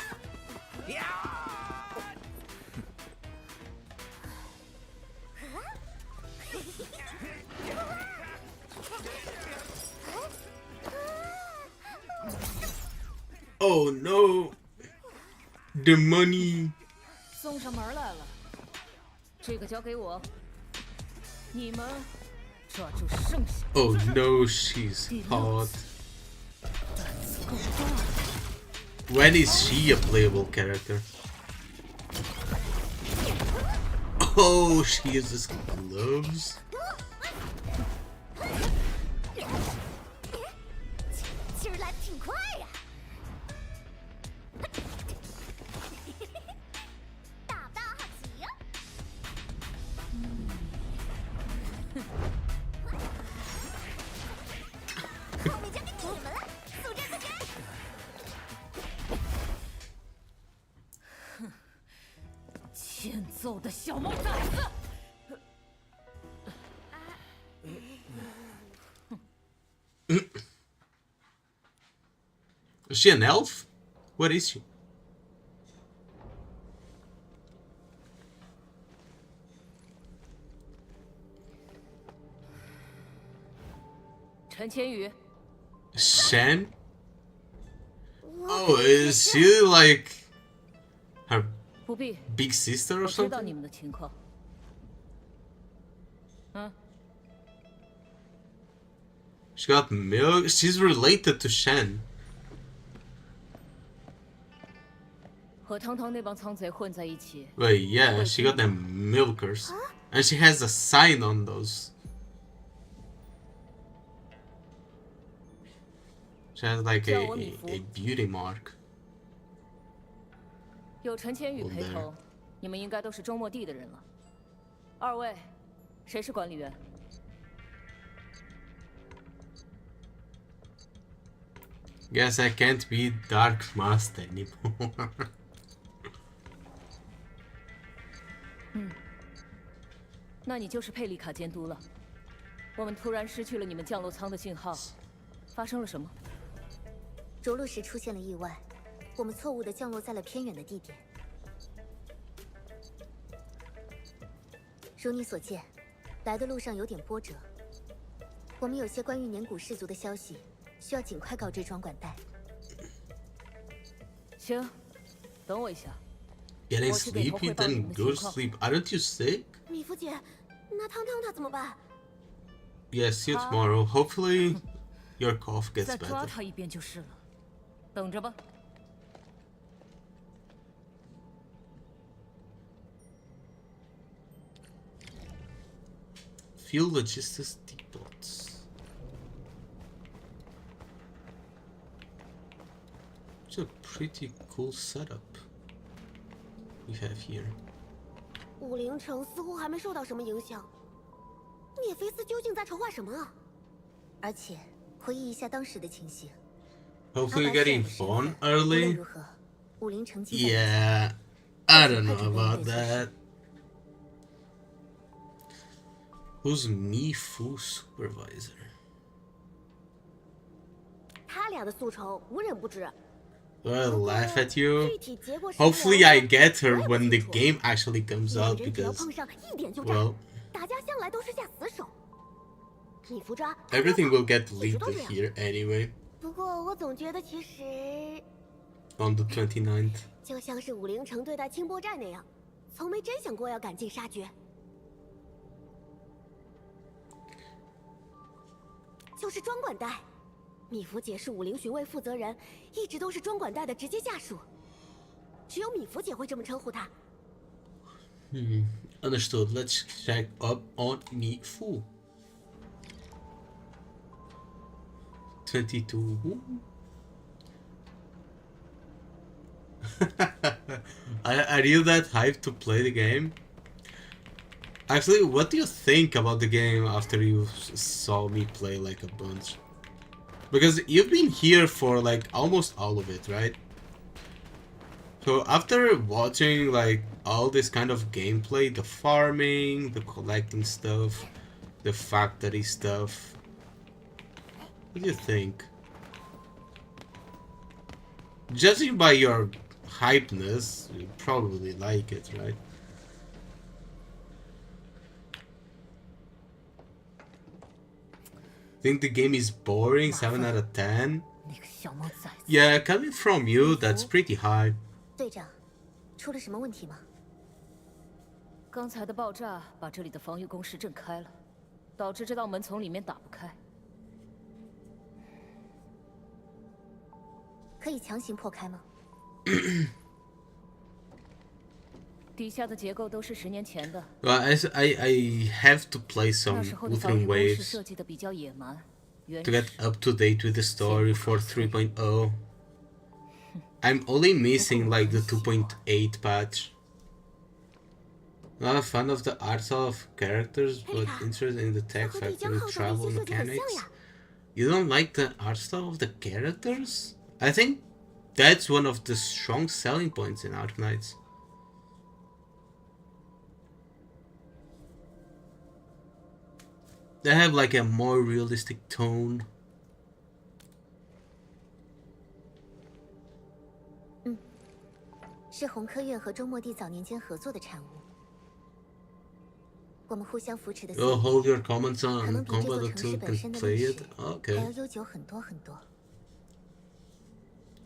！Oh no. The money. 送上门来了，这个交给我，你们抓住剩下。 Oh no, she's hot. When is she a playable character? Oh, she uses gloves. 今儿来的挺快呀！大不大好奇呀？后面交给你们了，速战速决！欠揍的小毛崽子！ Is she an elf? What is she? 陈千羽， Shen? Oh, is she like her 不必， big sister or 我知道 something? 你们的情况。嗯， She got milk. She's related to Shen. 和堂堂那帮仓贼混在一起， Wait, yeah, she got them milkers. And she has a sign on those. She has like a beauty mark. 有陈千羽陪同，你们应该都是周末地的人了。二位，谁是管理员？ Guess I can't be Dark Master anymore. 那你就是佩里卡监督了。我们突然失去了你们降落舱的信号，发生了什么？着陆时出现了意外，我们错误地降落在了偏远的地点。如你所见，来的路上有点波折。我们有些关于年古氏族的消息，需要尽快告知专管带。行，等我一下。 Getting sleepy, then go to sleep. Aren't you sick? 米芙姐，那汤汤他怎么办？ Yeah, see you tomorrow. Hopefully, your cough gets 再抓 better. 他一遍就是了。等着吧。 Fuel logistics depots. It's a pretty cool setup we have here. 武陵城似乎还没受到什么影响。涅菲斯究竟在筹划什么啊？而且回忆一下当时的情形。 Hopefully, getting fun early. 如何，武陵城 Yeah, I don't know about that. Who's Mifu supervisor? 他俩的宿仇无人不知。 I'll laugh at you. 具体结果是 Hopefully, I get her when the game actually comes 两 out 人只要 because, 碰上一点就炸， well, 大家向来都是下死手。米芙抓 everything will get 一直都 leaked 这样。 here anyway 不过我总觉得其实 on the 29th. 就像是武陵城对待清波寨那样，从没真想过要赶尽杀绝。就是专管带，米芙姐是武陵巡卫负责人，一直都是专管带的直接下属。只有米芙姐会这么称呼他。Understood. Let's check up on me Fu. 22. Are you that hyped to play the game? Actually, what do you think about the game after you saw me play like a bunch? Because you've been here for like almost all of it, right? So after watching like all this kind of gameplay, the farming, the collecting stuff, the factory stuff, what do you think? Judging by your hypeness, you probably like it, right? Think the game is boring? 7 out of 10? Yeah, coming from you, that's pretty high. 队长，出了什么问题吗？刚才的爆炸把这里的防御工事震开了，导致这道门从里面打不开。可以强行破开吗？底下的结构都是10年前的。Well, I have to play some 那时候的 Wuthering 防御工事 Waves 设计的比较野蛮，原 to get 始。 up to date with the story for 3.0. I'm only missing like the 2.8 patch. Not a fan of the art style of characters, but interested in the tech factory travel mechanics. You don't like the art style of the characters? I think that's one of the strong selling points in Arknights. They have like a more realistic tone. 是红科院和周末地早年间合作的产物。我们互相扶持的。You'll hold your comments 可 on 能比这座 combat 城市 until you 本 can 身的 play 历 it. 史 Okay. 还要悠久很多很多。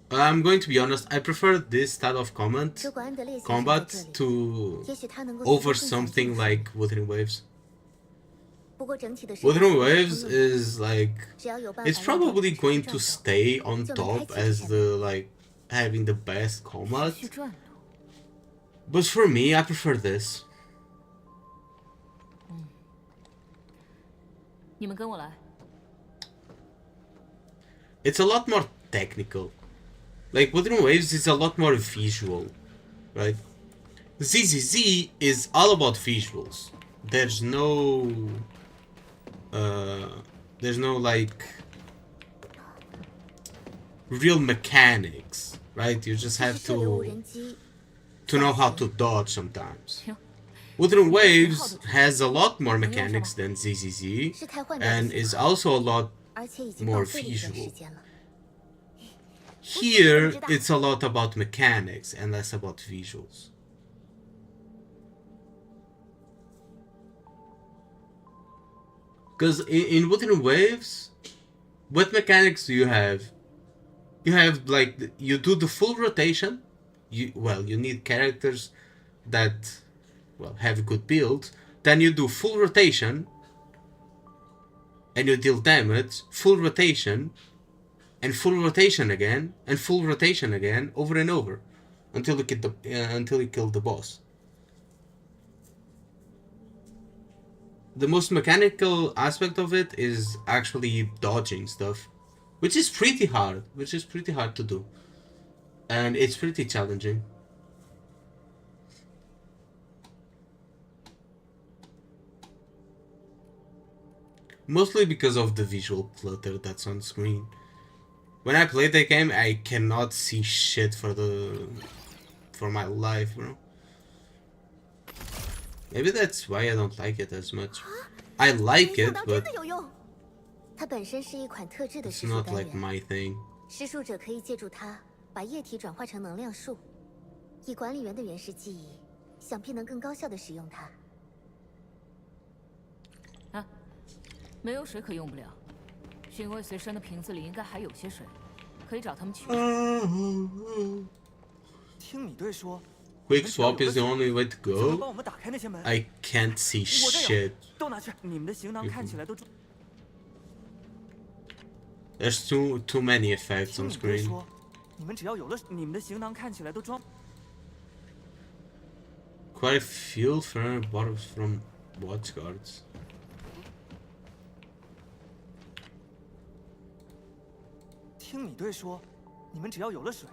I'm going to be honest, I prefer this style of combat 如果安德烈先生在 combat 这里， to 也许他能够 over 提供更详尽 something 的 like Wuthering Waves. 不过整体的设计 Wuthering 是 Waves 通用的 is like 只要有办法 it's 让 probably 这个 going 城 to 市 stay 转 on 动，就能 top 开启 as 这 the like having the best combat. 继续转动。 But for me, I prefer this. 你们跟我来。 It's a lot more technical. Like Wuthering Waves is a lot more visual, right? ZZZ is all about visuals. There's no like real mechanics, right? You just have 设有无 to 人机， know how to dodge sometimes. Wuthering Waves has a lot more mechanics than ZZZ 是太换掉的 and 信 is 号， also a lot 而且已经 more 报废了一段 visual. 时间了。 Here, it's a lot about mechanics and less about visuals. Because in Wuthering Waves, what mechanics do you have? You have like you do the full rotation. You need characters that have good builds. Then you do full rotation, and you deal damage. Full rotation, and full rotation again, and full rotation again, over and over, until you kill the boss. The most mechanical aspect of it is actually dodging stuff, which is pretty hard to do, and it's pretty challenging. Mostly because of the visual clutter that's on screen. When I play the game, I cannot see shit for my life, bro. Maybe that's why I don't like it as much. I like it, but 它本身是一款特制的 it's 施术 not 单 like 元， my thing. 施术者可以借助它把液体转化成能量树。以管理员的原始记忆，想必能更高效的使用它。啊，没有水可用不了。巡卫随身的瓶子里应该还有些水，可以找他们取。听你队说。 Quick swap is the only way to go. 帮我们打开那些门。 I can't see 我这有， shit. 都拿去。你们的行囊看起来都装。 There's too many effects 听 on 你队 screen. 说，你们只要有了，你们的行囊看起来都装。quite a few from bottles from watch guards. 听你队说，你们只要有了水，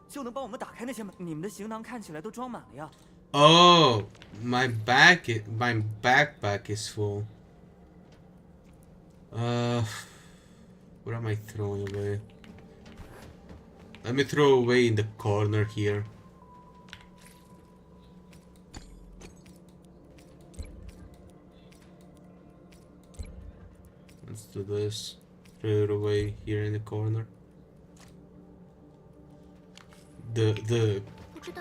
就能帮我们打开那些门。你们的行囊看起来都装满了呀。Oh, my backpack is full. What am I throwing away? Let me throw away in the corner here. Let's do this. Throw it away here in the corner. The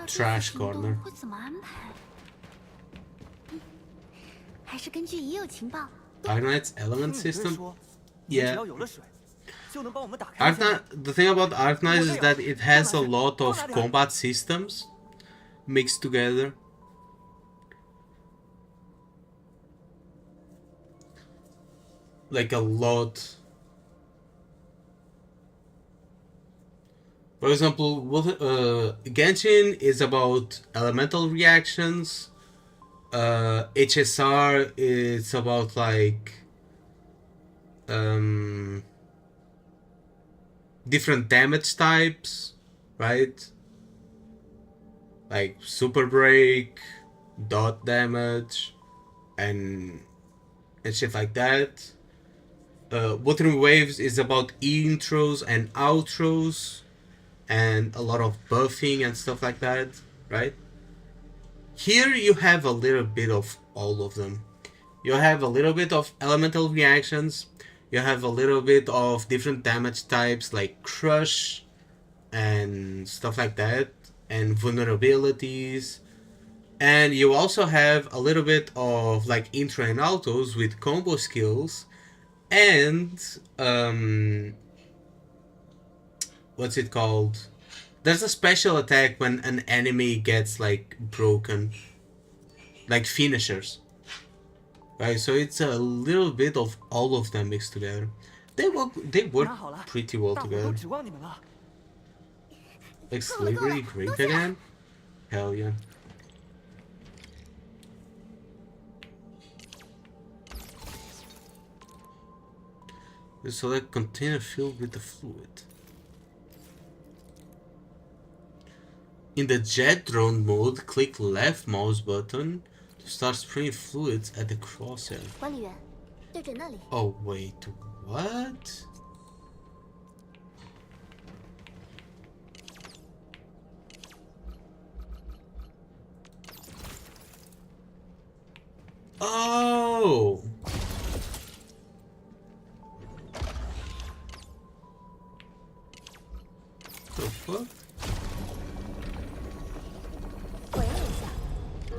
trash corner. 会怎么安排？还是根据已有情报。 Arknights element 听你队 system. 说，你们只 Yeah. 要有了水，就能帮我们打开那些门。 The thing about Arknights is that it has a lot of combat systems mixed together. Like a lot. For example, Genshin is about elemental reactions. HSR is about like different damage types, right? Like super break, dot damage, and shit like that. Wuthering Waves is about intros and outros, and a lot of buffing and stuff like that, right? Here you have a little bit of all of them. You have a little bit of elemental reactions, you have a little bit of different damage types like crush and stuff like that, and vulnerabilities, and you also have a little bit of like intro and autos with combo skills, and what's it called? There's a special attack when an enemy gets like broken, like finishers. Right, so it's a little bit of all of them mixed together. They work pretty well 大伙 together. 都指望你们了。 Like slavery great again? Hell yeah. You select container filled with the fluid. In the jet drone mode, click left mouse button to start spraying fluids at the crosshair. 管理员，对准那里。 Oh wait, what? Oh! The fuck? 果然有效，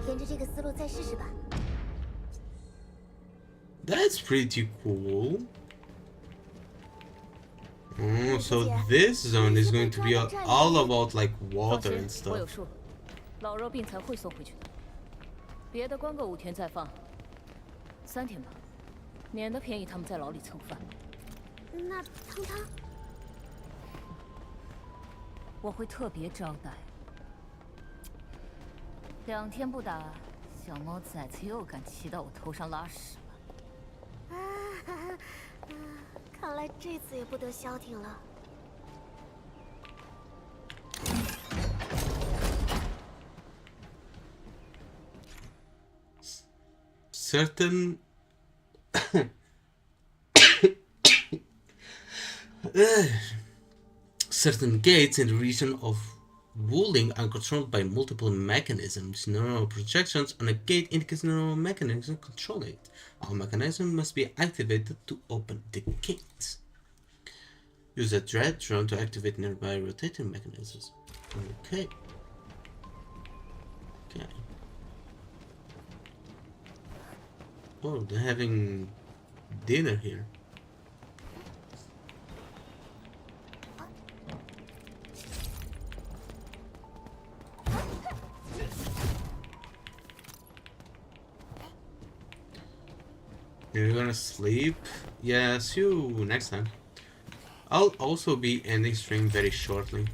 沿着这个思路再试试吧。 That's pretty cool. Oh, so this zone is going to be all about like 放 water 心 and 我有 stuff. 数，老弱病残会送回去的，别的关个5天再放，3天吧，免得便宜他们在牢里蹭饭。那汤汤，我会特别招待。2天不打，小猫崽子又敢骑到我头上拉屎了。看来这次也不得消停了。 Certain certain gates in the region of Wuling are controlled by multiple mechanisms. Neural projections on a gate indicates neural mechanism controlling it. All mechanisms must be activated to open the gate. Use a dread drone to activate nearby rotating mechanisms. Okay. Okay. Oh, they're having dinner here. You're gonna sleep? Yeah, see you next time. I'll also be ending stream very shortly.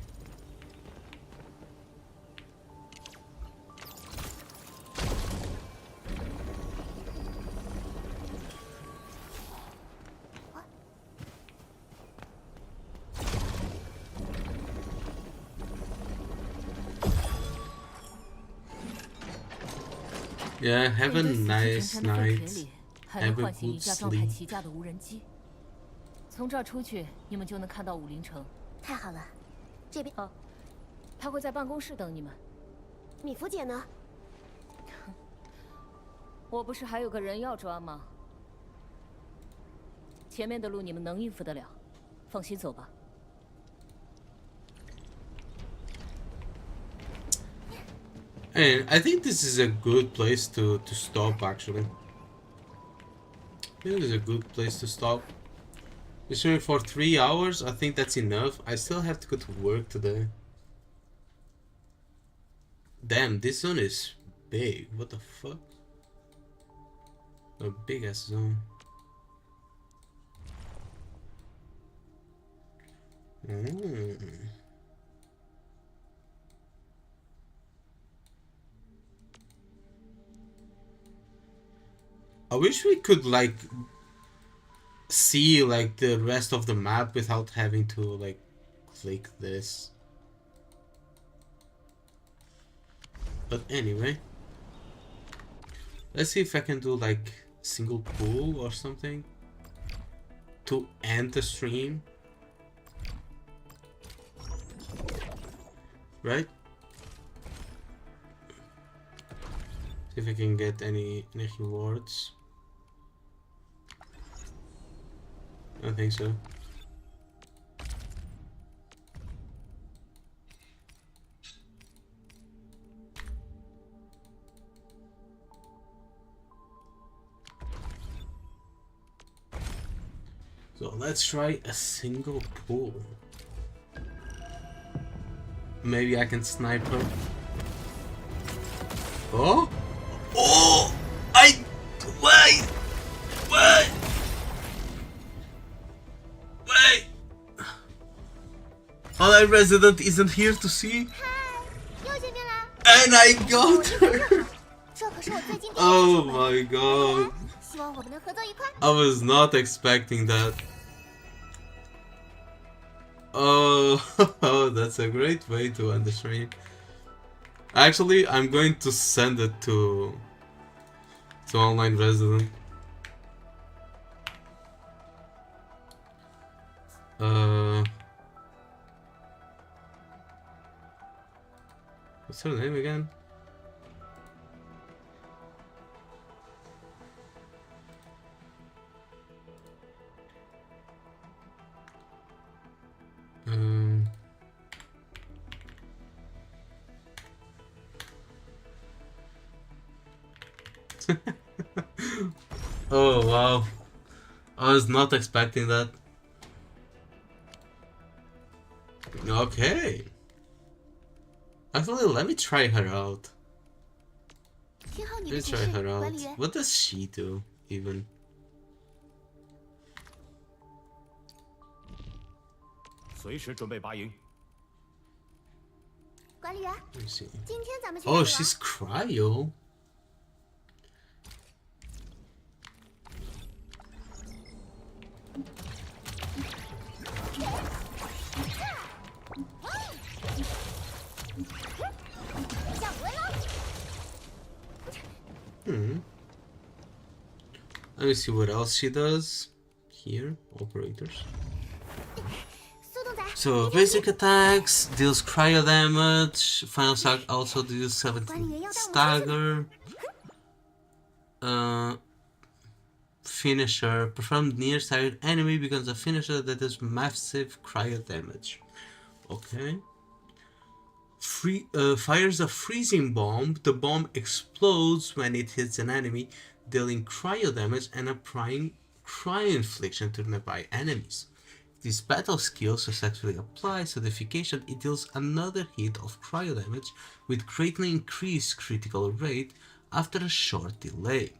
Yeah, have a 对死气沉 nice 沉的废铁 night. 里，还能 Have a 唤醒一 good 架状态 sleep. 齐驾的无人机。从这儿出去，你们就能看到武林城。太好了，这边哦，他会在办公室等你们。米芙姐呢？我不是还有个人要抓吗？前面的路你们能应付得了，放心走吧。 And I think this is a good place to stop actually. I think this is a good place to stop. We're streaming for 3 hours. I think that's enough. I still have to go to work today. Damn, this zone is big. What the fuck? A big ass zone. I wish we could like see like the rest of the map without having to like click this. But anyway, let's see if I can do like single pull or something to end the stream. Right? See if I can get any rewards. I don't think so. So let's try a single pull. Maybe I can snipe her. Oh! Oh! Wait! Wait! Wait! Allied resident isn't here to see. And I got her! Oh my god. I was not expecting that. Oh, that's a great way to end the stream. Actually, I'm going to send it to online resident. What's her name again? Oh wow, I was not expecting that. Okay. Actually, let me try her out. Let me try her out. What does she do, even? Let me see. Oh, she's cryo. Let me see what else she does. Here, operators. So basic attacks, deals cryo damage, final attack also deals 17 stagger. Finisher, performed near target enemy becomes a finisher that does massive cryo damage. Okay. Fires a freezing bomb. The bomb explodes when it hits an enemy, dealing cryo damage and applying cryo infliction to nearby enemies. This battle skill successfully applies certification. It deals another hit of cryo damage with greatly increased critical rate after a short delay.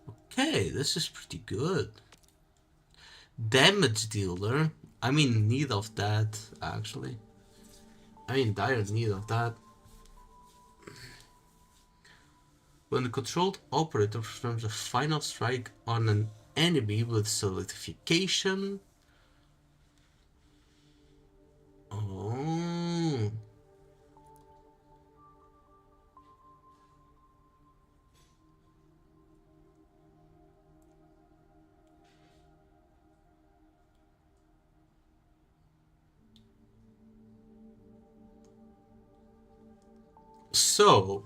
Okay, this is pretty good. Damage dealer. I'm in need of that, actually. I'm in dire need of that. When the controlled operator performs a final strike on an enemy with solidification. Oh. So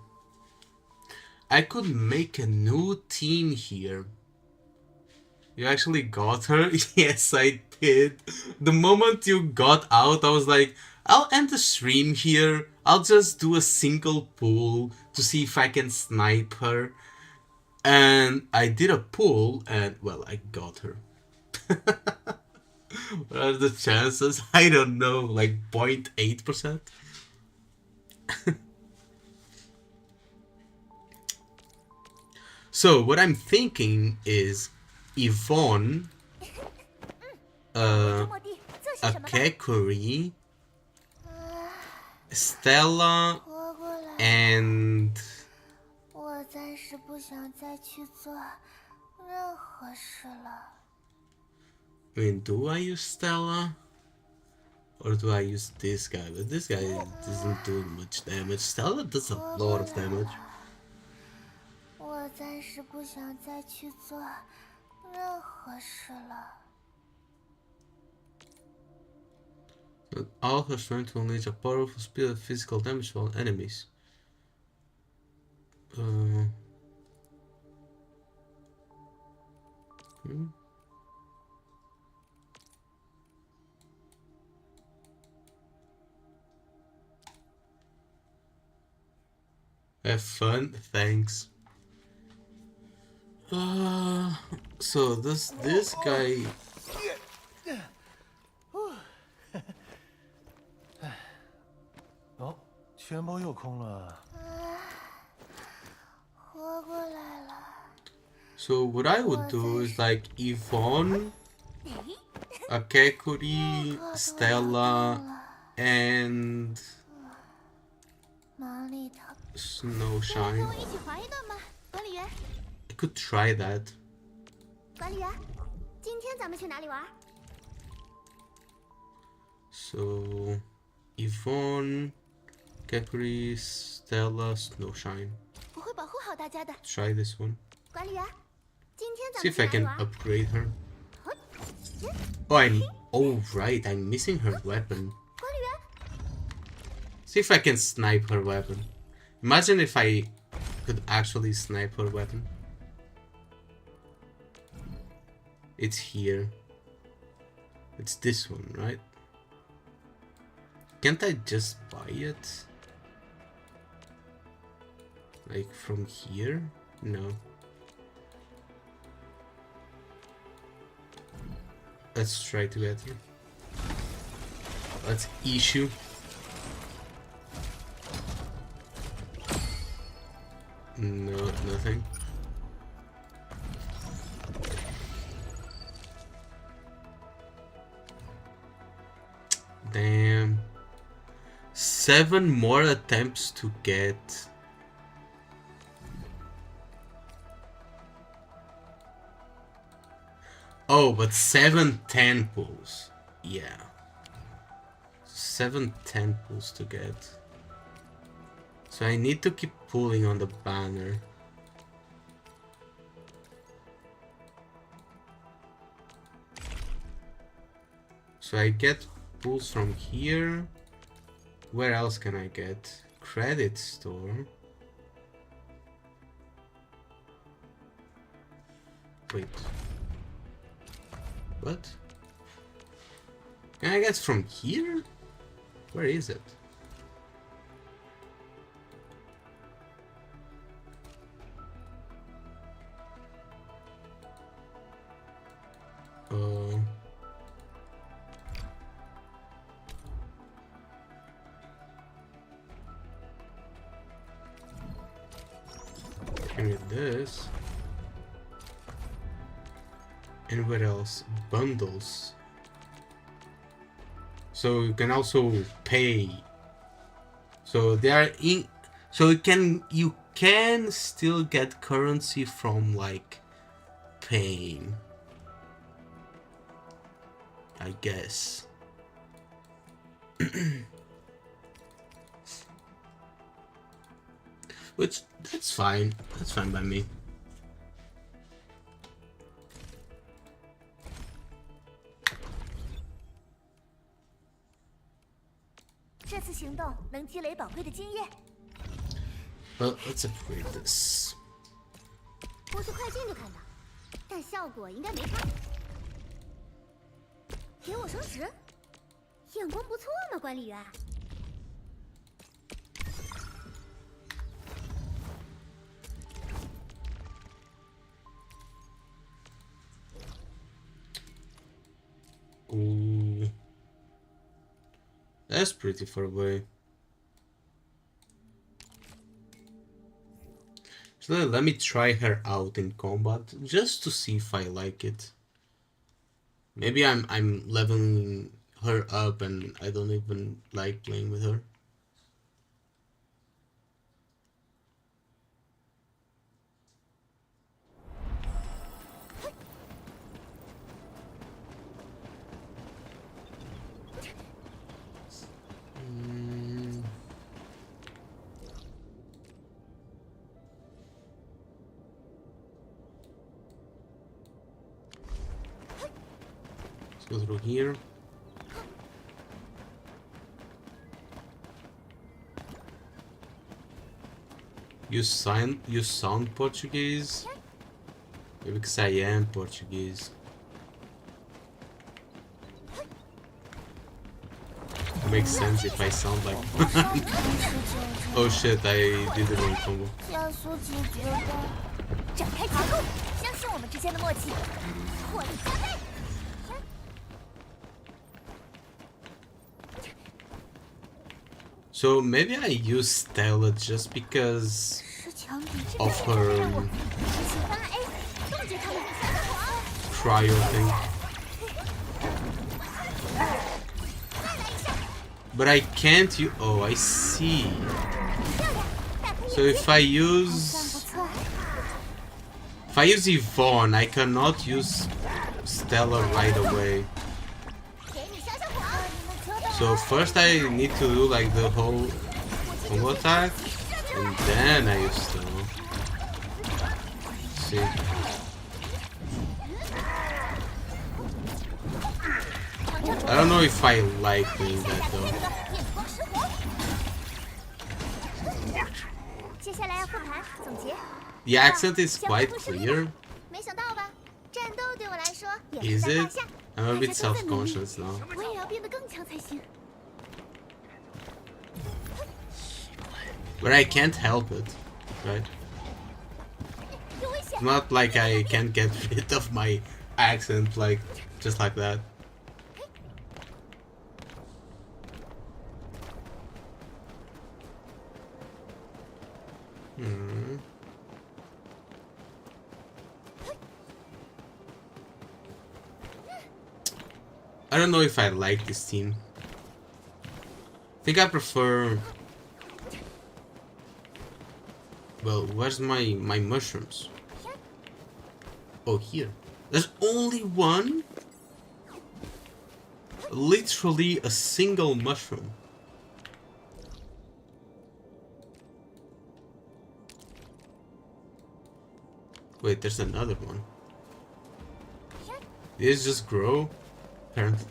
I could make a new team here. You actually got her? Yes, I did. The moment you got out, I was like, I'll end the stream here. I'll just do a single pull to see if I can snipe her. And I did a pull, and, well, I got her. What are the chances? I don't know, like 0.8%? So, what I'm thinking is Yvonne, Akekuri, Stella, and... 我暂时不想再去做任何事了。 I mean, do I use Stella? Or do I use this guy? But this guy doesn't do much damage. Stella does a lot of damage. 我暂时不想再去做任何事了。 But all her strength will unleash a powerful speed of physical damage to all enemies. Have fun, thanks. So this guy. 哦，钱包又空了。活过来了。 So what I would do is like Yvonne, Akekuri, Stella, and Snowshine. I could try that. 管理员，今天咱们去哪里玩？ So Yvonne, Akekuri, Stella, Snowshine. 我会保护好大家的。 Try this one. 管理员，今天咱 See 们 if 去 I 哪里 can 玩？ upgrade her. Oh, right, I'm missing her weapon. 管理员， See if I can snipe her weapon. Imagine if I could actually snipe her weapon. It's here. It's this one, right? Can't I just buy it? Like from here? No. Let's try to get her. Let's issue. No, nothing. Damn. 7 more attempts to get. Oh, but 7-10 pulls. Yeah. 7-10 pulls to get. So I need to keep pulling on the banner. So I get pulls from here. Where else can I get? Credit store. Wait. What? Can I get from here? Where is it? And with this. And what else? Bundles. So you can also pay. So they are in. So you can still get currency from like paying. I guess. Which that's fine. That's fine by me. 这次行动能积累宝贵的经验。Well, let's upgrade this. 不是快进就看到，但效果应该没差。给我升职，眼光不错嘛，管理员。Ooh. That's pretty far away. So let me try her out in combat just to see if I like it. Maybe I'm leveling her up and I don't even like playing with her. Go through here. You sound Portuguese? Maybe because I am Portuguese. It makes sense if I sound like Oh shit, I did the wrong combo. 加速解决吧，展开结构，相信我们之间的默契，火力加倍。 So maybe I use Stella just because of her cryo thing. But I can't use... Oh, I see. So if I use Yvonne, I cannot use Stella right away. So first I need to do like the whole combo attack, and then I use Stella. See. I don't know if I like doing that though. The accent is quite clear. Is it? I'm a bit self-conscious now. But I can't help it, right? It's not like I can't get rid of my accent like just like that. I don't know if I like this team. I think I prefer... Well, where's my mushrooms? Oh, here. There's only one? Literally a single mushroom. Wait, there's another one. Did it just grow? Apparently.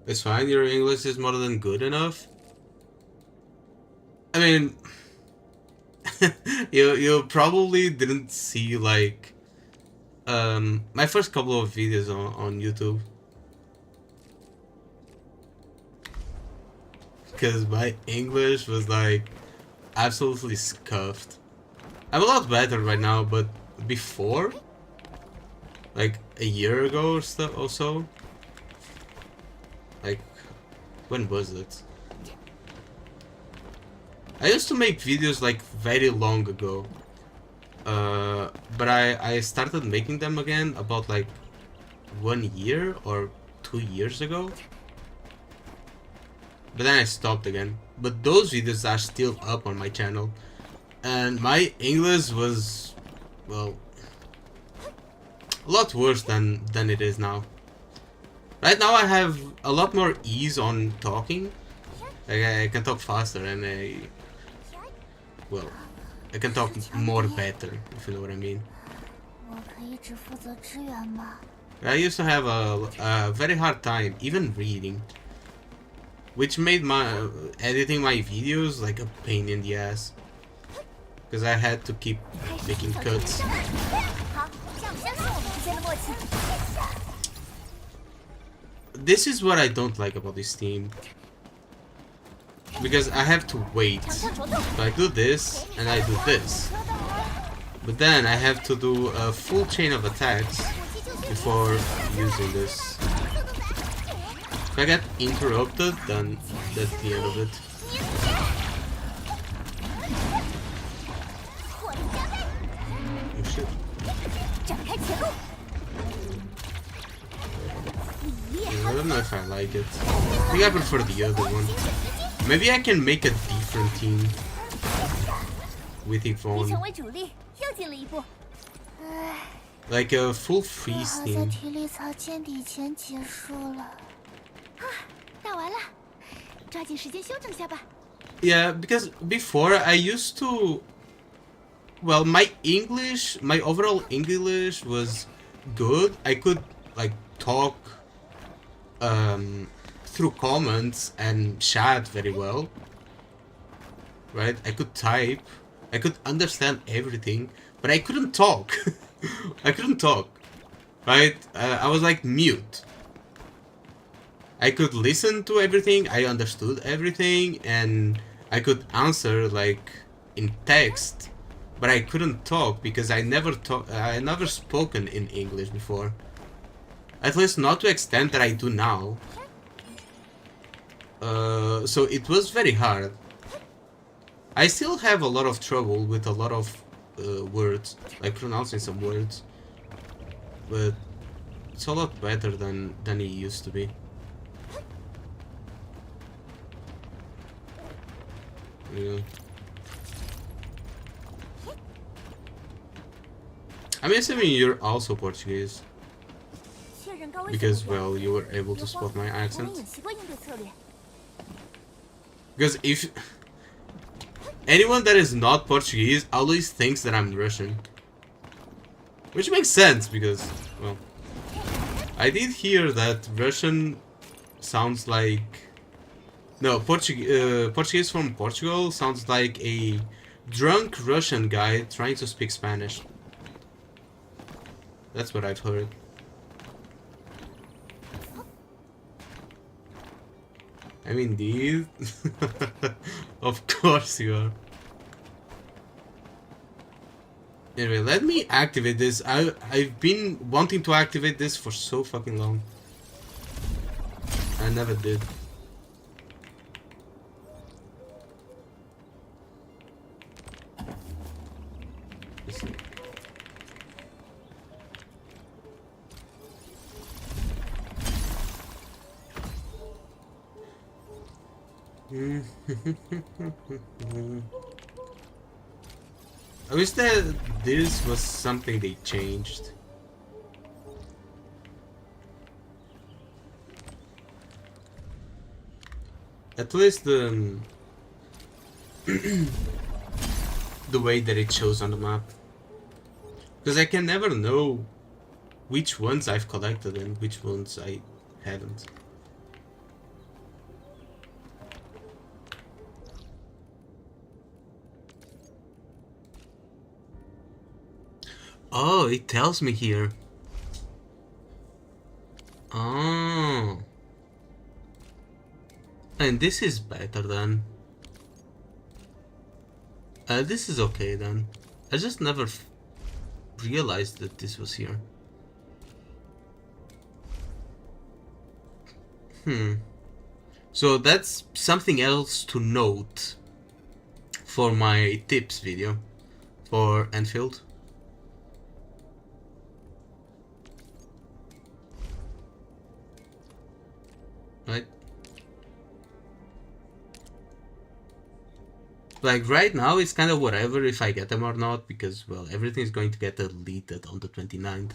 It's fine, your English is more than good enough. I mean, you probably didn't see like my first couple of videos on YouTube. Because my English was like absolutely scuffed. I'm a lot better right now, but before, like a year ago or so, like, when was it? I used to make videos like very long ago, but I started making them again about like 1 year or 2 years ago. But then I stopped again. But those videos are still up on my channel. And my English was, well, a lot worse than it is now. Right now I have a lot more ease on talking. Like I can talk faster and I can talk more better, if you know what I mean. I used to have a very hard time even reading, which made my editing my videos like a pain in the ass, because I had to keep making cuts. This is what I don't like about this team, because I have to wait. So I do this and I do this, but then I have to do a full chain of attacks before using this. If I get interrupted, then that's the end of it. Oh shit. Yeah, I don't know if I like it. I think I prefer the other one. Maybe I can make a different team with Yvonne. Like a full freeze team. Yeah, because before I used to... Well, my overall English was good. I could, like, talk through comments and chat very well. Right? I could type. I could understand everything. But I couldn't talk. I couldn't talk. Right? I was like mute. I could listen to everything, I understood everything, and I could answer like in text, but I couldn't talk because I never spoken in English before. At least not to the extent that I do now. So it was very hard. I still have a lot of trouble with a lot of words, like pronouncing some words, but it's a lot better than it used to be. Yeah. I'm assuming you're also Portuguese, because, well, you were able to spot my accent. Because if anyone that is not Portuguese always thinks that I'm Russian, which makes sense because, well, I did hear that Russian sounds like... No, Portuguese from Portugal sounds like a drunk Russian guy trying to speak Spanish. That's what I've heard. I mean, indeed. Of course you are. Anyway, let me activate this. I've been wanting to activate this for so fucking long. I never did. I wish that this was something they changed. At least the way that it shows on the map. Because I can never know which ones I've collected and which ones I haven't. Oh, it tells me here. Oh. And this is better then. This is okay then. I just never realized that this was here. So that's something else to note for my tips video for Enfield. Right? Like right now it's kind of whatever if I get them or not, because, well, everything is going to get deleted on the 29th.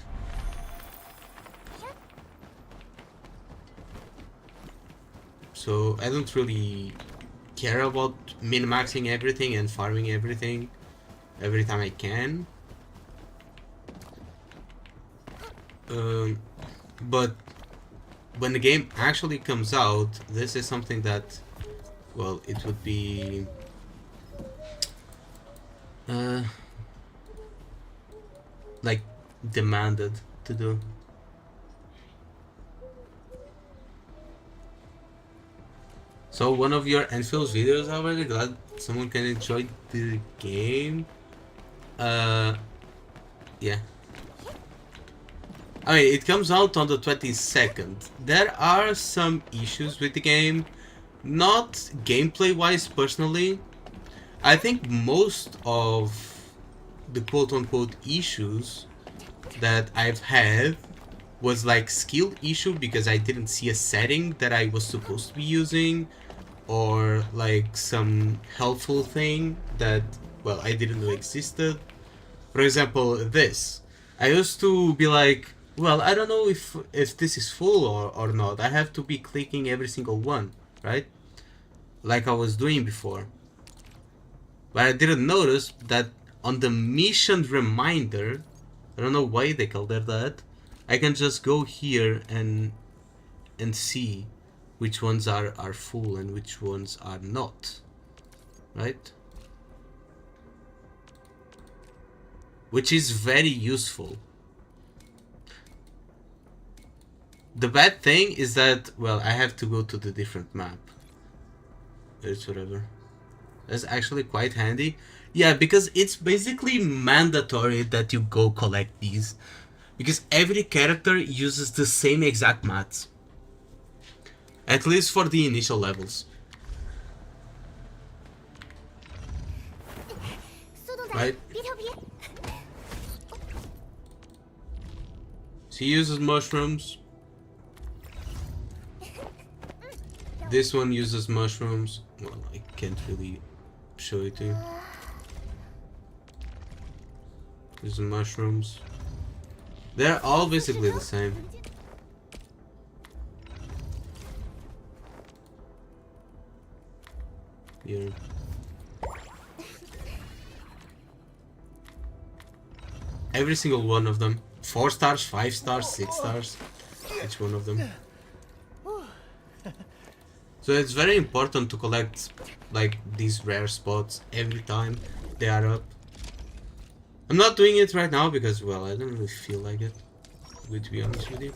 So I don't really care about min-maxing everything and farming everything every time I can. But when the game actually comes out, this is something that, well, it would be like demanded to do. So one of your Enfield's videos, I'm really glad someone can enjoy the game. Yeah. I mean, it comes out on the 22nd. There are some issues with the game, not gameplay-wise personally. I think most of the quote-unquote issues that I've had was like skill issue because I didn't see a setting that I was supposed to be using, or like some helpful thing that, well, I didn't know existed. For example, this. I used to be like, well, I don't know if this is full or not. I have to be clicking every single one, right? Like I was doing before. But I didn't notice that on the mission reminder, I don't know why they called it that, I can just go here and see which ones are full and which ones are not, right? Which is very useful. The bad thing is that, well, I have to go to the different map. It's whatever. That's actually quite handy. Yeah, because it's basically mandatory that you go collect these. Because every character uses the same exact mats. At least for the initial levels. Right? She uses mushrooms. This one uses mushrooms. Well, I can't really show it to you. Uses mushrooms. They're all basically the same. Here. Every single one of them. 4 stars, 5 stars, 6 stars. Each one of them. So it's very important to collect like these rare spots every time they are up. I'm not doing it right now because, well, I don't really feel like it, to be honest with you.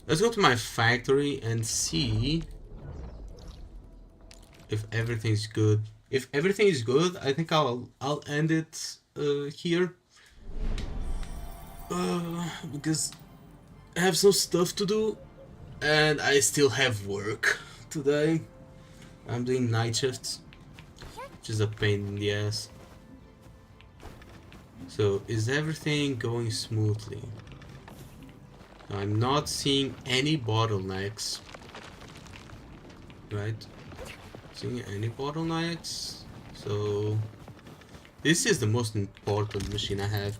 Let's go to my factory and see if everything's good. If everything is good, I think I'll end it here. Because I have some stuff to do and I still have work today. I'm doing night shifts, which is a pain in the ass. So is everything going smoothly? I'm not seeing any bottlenecks, right? Seeing any bottlenecks? So this is the most important machine I have.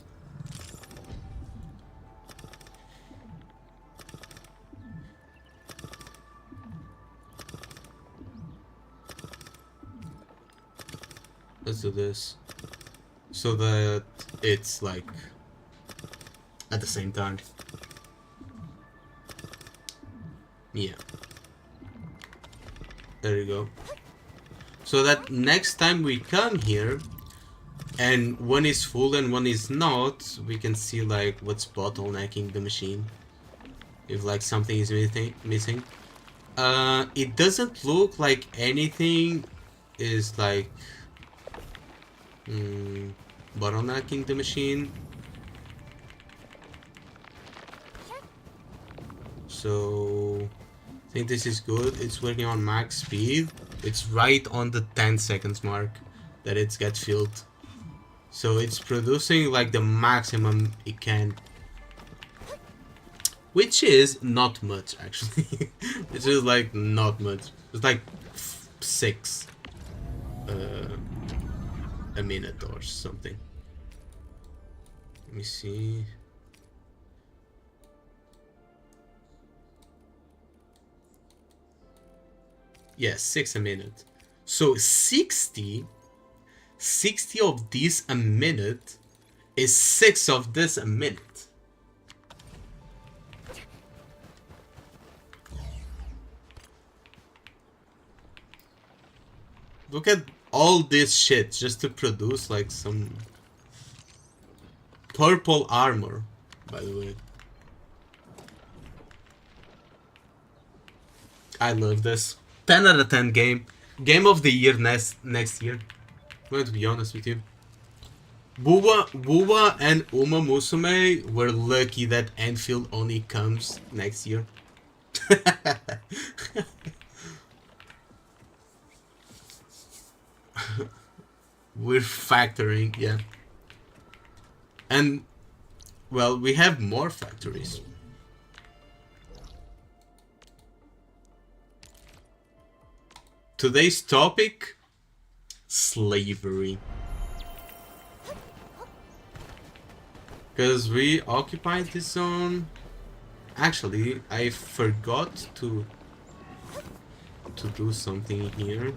Let's do this so that it's like at the same time. Yeah. There you go. So that next time we come here and one is full and one is not, we can see like what's bottlenecking the machine. If like something is missing. It doesn't look like anything is like bottlenecking the machine. So I think this is good. It's working on max speed. It's right on the 10 seconds mark that it gets filled. So it's producing like the maximum it can. Which is not much actually. It's just like not much. It's like 6 a minute or something. Let me see. Yeah, 6 a minute. So 60 of these a minute is 6 of this a minute. Look at all this shit just to produce like some purple armor, by the way. I love this. 10 out of 10 game. Game of the year next year. I'm going to be honest with you. Buwa and Uma Musume were lucky that Enfield only comes next year. We're factoring, yeah. And, well, we have more factories. Today's topic, slavery. Because we occupied this zone. Actually, I forgot to do something here.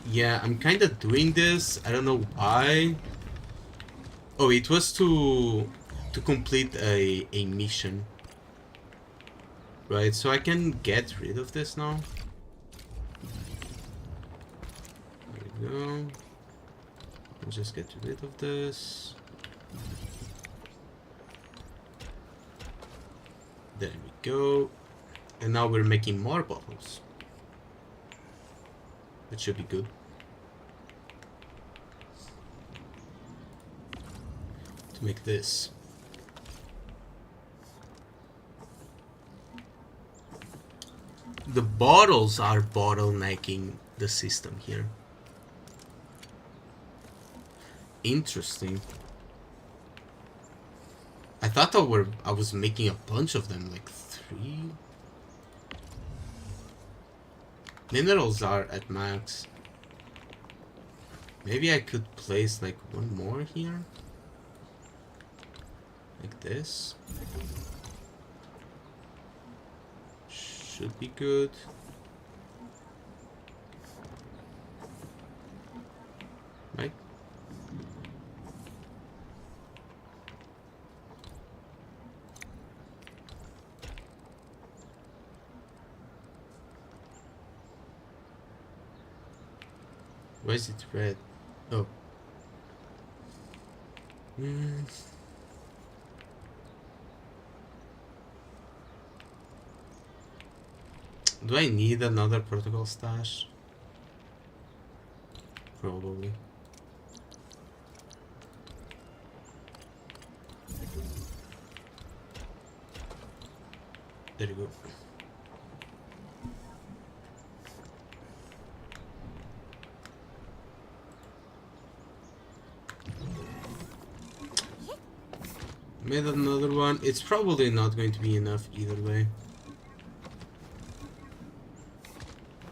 Yeah, I'm kind of doing this. I don't know why. Oh, it was to complete a mission. Right, so I can get rid of this now. There we go. I'll just get rid of this. There we go. And now we're making more bottles. That should be good. To make this. The bottles are bottlenecking the system here. Interesting. I thought I was making a bunch of them, like 3. Minerals are at max. Maybe I could place like one more here. Like this. Should be good. Right? Why is it red? Oh. Do I need another protocol stash? Probably. There you go. Made another one. It's probably not going to be enough either way.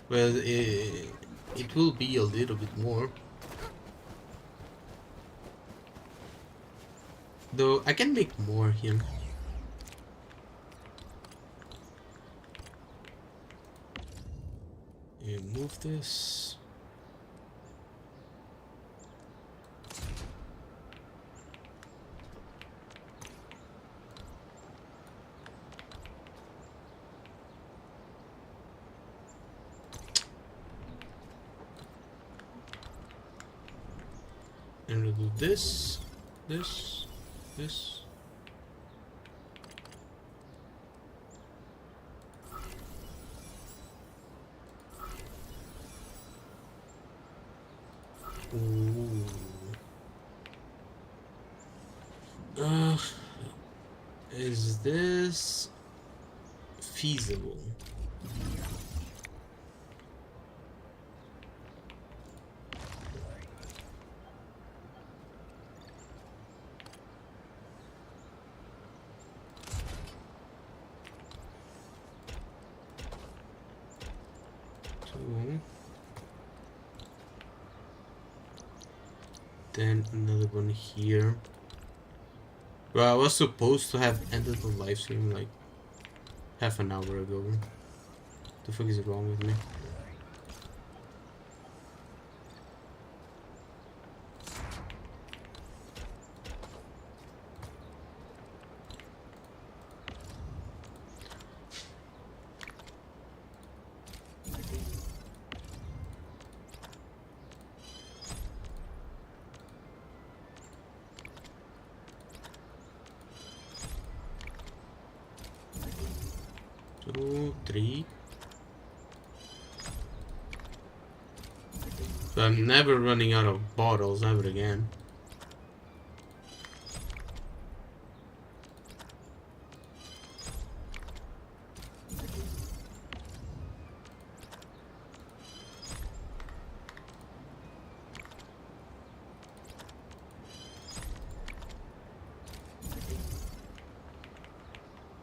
Well, it will be a little bit more. Though I can make more here. And move this. And we'll do this, this, this. Ooh. Is this feasible? Then another one here. Well, I was supposed to have ended the live stream like half an hour ago. The fuck is wrong with me? Two, three. So I'm never running out of bottles ever again.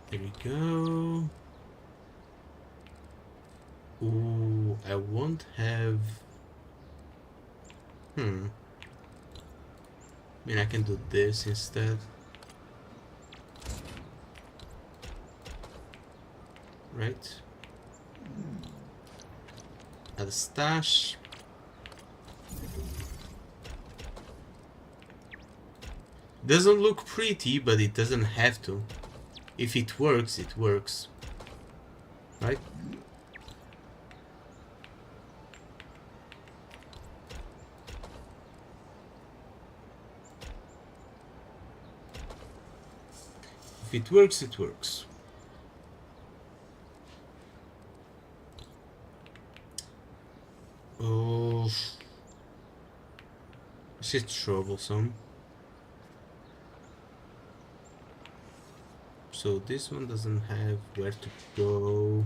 There we go. Ooh, I won't have... I mean, I can do this instead. Right? Add a stash. Doesn't look pretty, but it doesn't have to. If it works, it works. Right? If it works, it works. Oh, this is troublesome. So this one doesn't have where to go.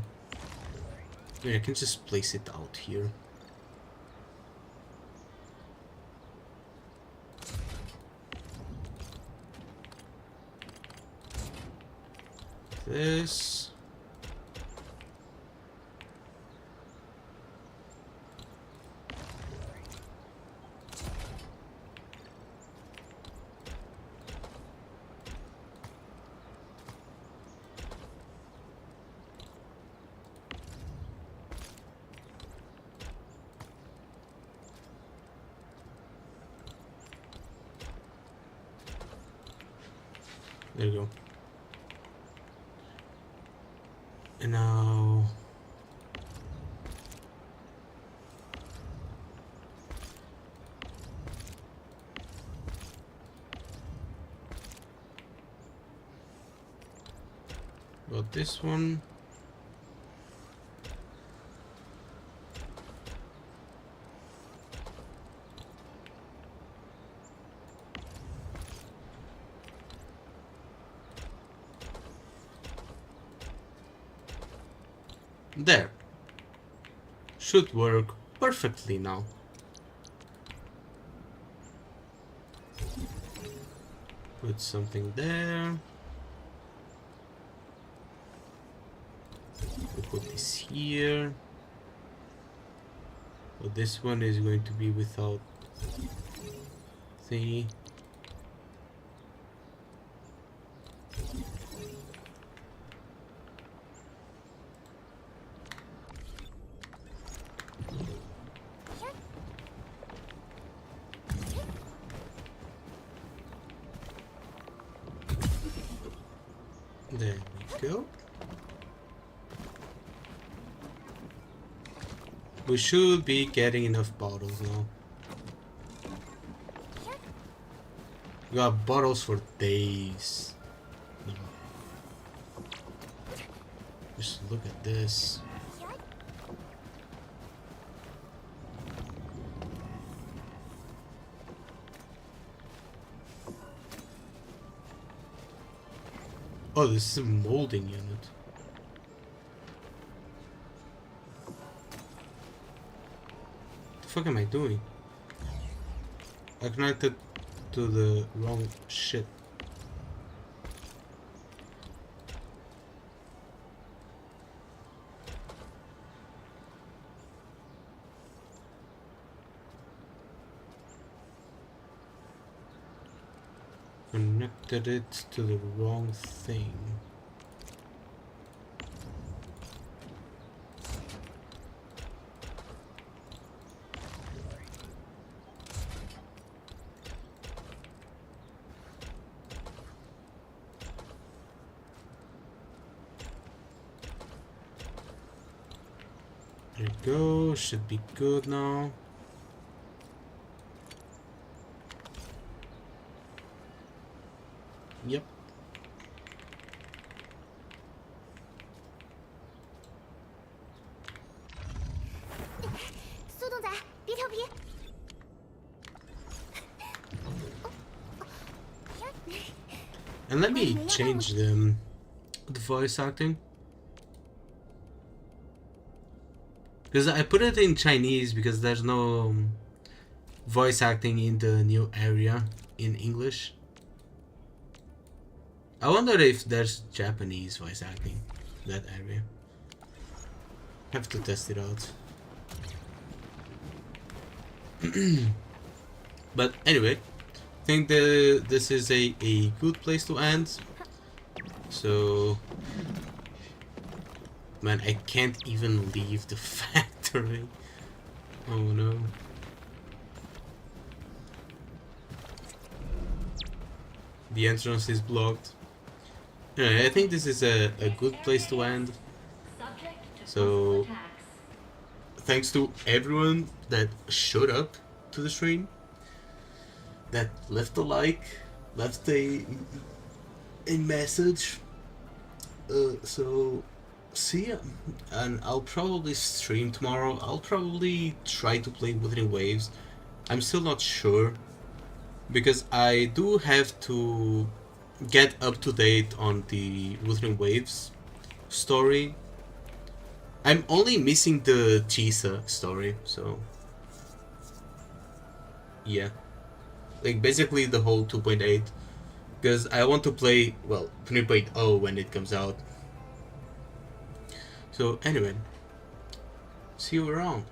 I mean, I can just place it out here. This. There you go. And now got this one. There. Should work perfectly now. Put something there. We'll put this here. But this one is going to be without thingy. There we go. We should be getting enough bottles now. We got bottles for days. Just look at this. Oh, this is a molding unit. What the fuck am I doing? I connected to the wrong shit. Connected it to the wrong thing. There you go, should be good now. Yep. 苏东仔，别调皮。 And let me change the voice acting. Because I put it in Chinese because there's no voice acting in the new area in English. I wonder if there's Japanese voice acting in that area. Have to test it out. But anyway, I think this is a good place to end. So, man, I can't even leave the factory. Oh no. The entrance is blocked. Anyway, I think this is a good place to end. So, thanks to everyone that showed up to the stream, that left a like, left a message. So, see ya. And I'll probably stream tomorrow. I'll probably try to play Wuthering Waves. I'm still not sure, because I do have to get up to date on the Wuthering Waves story. I'm only missing the Chisa story, so yeah, like basically the whole 2.8, because I want to play, well, 3.0 when it comes out. So anyway, see you around.